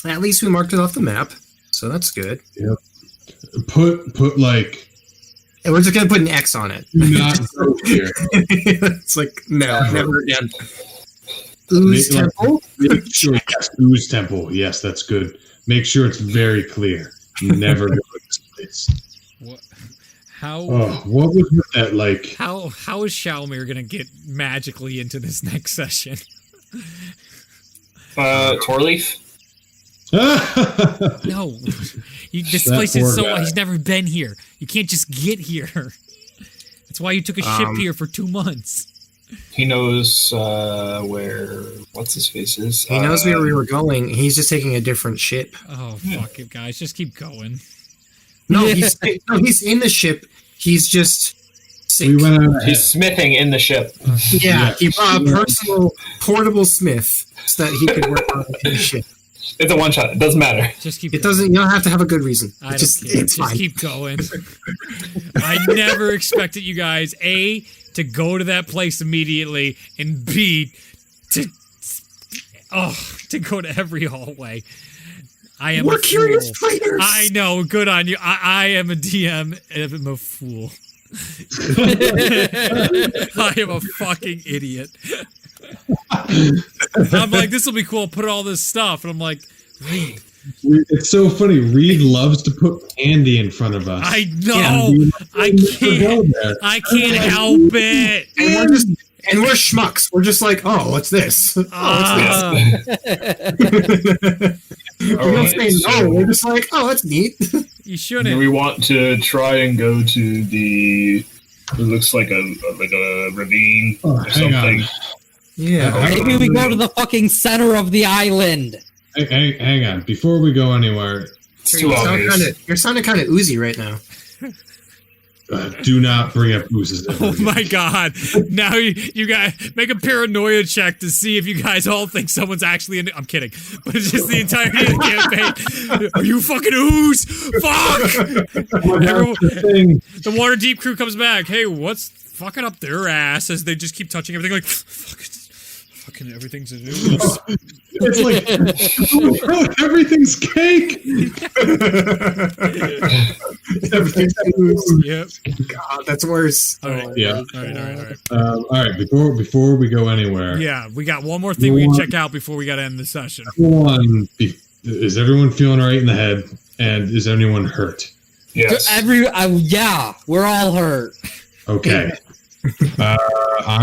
at least we marked it off the map, so that's good. put like And we're just gonna put an X on it. not go here. It's like no, never again. Ooze Make- temple. Make sure yes, ooze temple. Yes, that's good. Make sure it's very clear. Never go to this place. What? How? Oh, what was with that? Like, How is Shalmir gonna get magically into this next session? Torleaf? No, this That place is poor so. guy. He's never been here. You can't just get here. That's why you took a ship here for 2 months. He knows where what's his face is. He knows where we were going. He's just taking a different ship. Oh fuck it, guys! Just keep going. No, he's in the ship. He's just sick. we went on. He's smithing in the ship. Yeah, he brought a personal portable smith so that he could work on the ship. It's a one shot. It doesn't matter. Just keep. It doesn't. You don't have to have a good reason. I don't Just, care. it's Just fine. keep going. I never expected you guys to go to that place immediately, and B to go to every hallway. I am. We're a curious fool. players. I know. Good on you. I am a DM and I'm a fool. I am a fucking idiot. I'm like, this will be cool. Put all this stuff, and I'm like, Reed. It's so funny. Reed loves to put candy in front of us. I know. I can't. I can't help it. And we're schmucks. We're just like, oh, what's this? Ah. We don't say no. We're just like, oh, that's neat. You Do shouldn't. we want to try and go to the? It looks like a ravine Oh, or hang something. on. Yeah. Maybe we go to the fucking center of the island. Hang on. Before we go anywhere, It's too obvious. You're sounding kind of oozy right now. Do not bring up oozes. Oh my god! Now you guys make a paranoia check to see if you guys all think someone's actually in. I'm kidding, but it's just the entirety of the campaign. Are you fucking ooze? Fuck! Everyone, the Waterdeep crew comes back. Hey, what's fucking up their ass? As they just keep touching everything, like fucking everything's an ooze. It's like everything's cake. Everything's ooze. Yep. God, that's worse. All right. Yeah. All right. All right. Before we go anywhere. Yeah, we got one more thing we can check out before we got to end the session. One, is everyone feeling all right in the head? And is anyone hurt? Yes. Yeah, we're all hurt. Okay.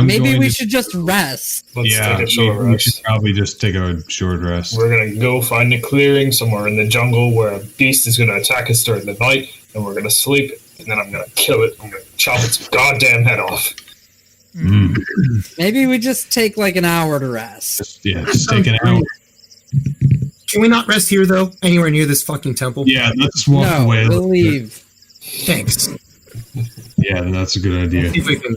Maybe we should just rest. Let's take a short we rest. should probably just take a short rest. We're gonna go find a clearing somewhere in the jungle where a beast is gonna attack us during the night, and we're gonna sleep, and then I'm gonna kill it. I'm gonna chop its goddamn head off. Mm. Maybe we just take like an hour to rest. Just take an hour. Can we not rest here, though? Anywhere near this fucking temple? Yeah, let's walk No, away. we'll leave. Thanks. Yeah, that's a good idea. See if we can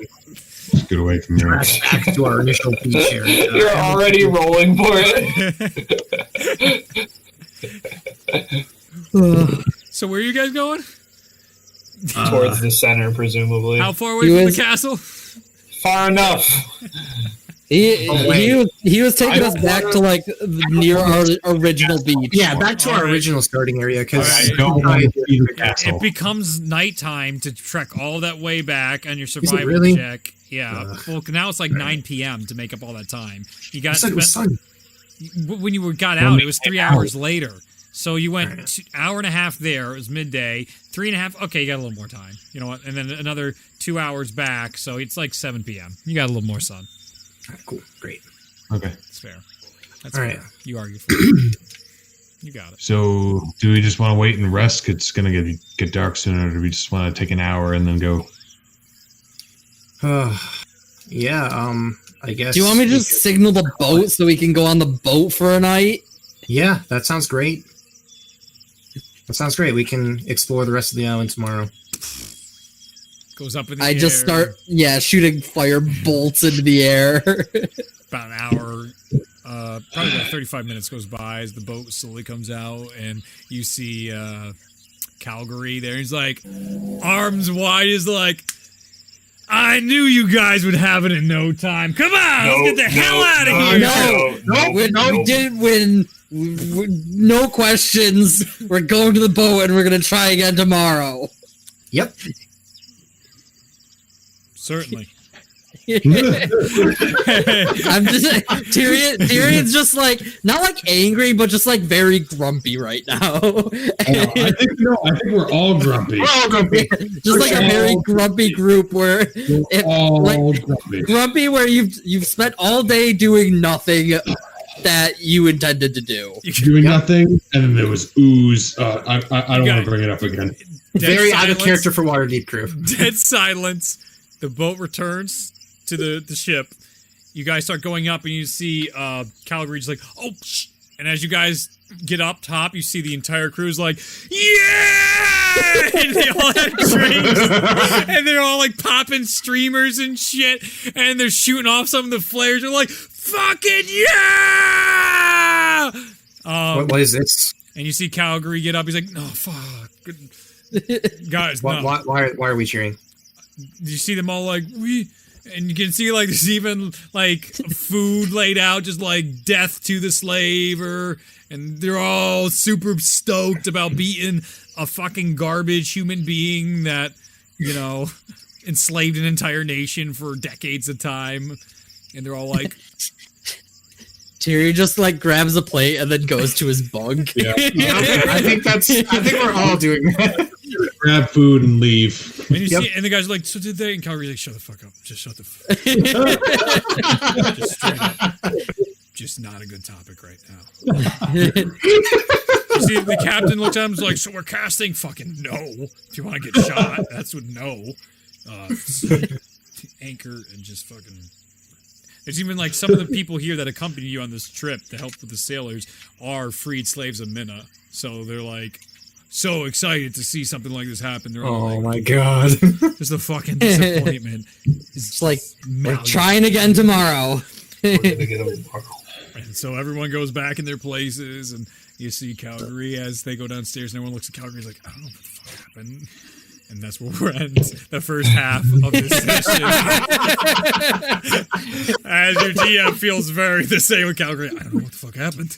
Let's get away from here. track back to our initial beach area. You're already rolling for it. So where are you guys going? Towards the center, presumably. How far away He from was- the castle? Far enough. He was taking us back to like near our original beach. Yeah, back to our Alright. original starting area, because Alright. Don't want to see the castle. It becomes nighttime to trek all that way back on your it survival really? check. Yeah. Well, now it's like 9 p.m. to make up all that time. You I got said it was sun. when you got out. It was 3 hours later. So you went hour and a half there. It was midday. 3.5. Okay, you got a little more time. You know what? And then another 2 hours back. So it's like 7 p.m. You got a little more sun. Alright, cool, great. Okay. That's fair. That's All fair. right. You argue for it. You got it. So, do we just want to wait and rest? 'Cause it's gonna get dark sooner. Or do we just want to take an hour and then go? Yeah, I guess. Do you want me to we just could- signal the boat so we can go on the boat for a night? Yeah, that sounds great. That sounds great. We can explore the rest of the island tomorrow. Goes up in the I air. just start, shooting fire bolts into the air. About an hour, probably about 35 minutes goes by as the boat slowly comes out, and you see Calgary there. He's like, arms wide, is like, I knew you guys would have it in no time. Come on, let's get the hell out of here. We didn't win. No questions. We're going to the boat and we're going to try again tomorrow. Yep. Certainly. I'm just Tyrion's just like not like angry, but just like very grumpy right now. I think we're all grumpy. We're all grumpy. Just like a very grumpy group where All grumpy. grumpy where you've spent all day doing nothing that you intended to do. Doing nothing, and then there was ooze. I don't got want it. to bring it up again. Very out of silence. character for Waterdeep crew. Dead silence. The boat returns to the ship. You guys start going up, and you see Calgary just like, oh, shh. And as you guys get up top, you see the entire crew's like, yeah! And they all have drinks, and they're all like popping streamers and shit, and they're shooting off some of the flares. They're like, fucking yeah! What is this? And you see Calgary get up. He's like, no, fuck. Guys, no. Why are we cheering? You see them all like, we, and you can see like there's even like food laid out, just like death to the slaver, and they're all super stoked about beating a fucking garbage human being that, you know, enslaved an entire nation for decades of time, and they're all like, Tyrion just like grabs a plate and then goes to his bunk. Yeah. I think we're all doing that. Grab food and leave. and you see, and the guys are like, so did they? And Calgary's like, shut the fuck up, just shut the fuck up. Just straight up. Just not a good topic right now. You see, the captain looks at him and is like, so we're casting? Fucking no. If you want to get shot, that's what no. Anchor and just fucking... There's even like some of the people here that accompany you on this trip to help with the sailors are freed slaves of Minna. So they're like, so excited to see something like this happen. They're all Oh like, my god. just a fucking disappointment. It's like we're malleable. trying again tomorrow. We're gonna get them tomorrow. And so everyone goes back in their places, and you see Calgary as they go downstairs, and everyone looks at Calgary. He's like, I don't know what the fuck happened. And that's where we're at the first half of this session. As your DM feels very the same with Calgary. I don't know what the fuck happened.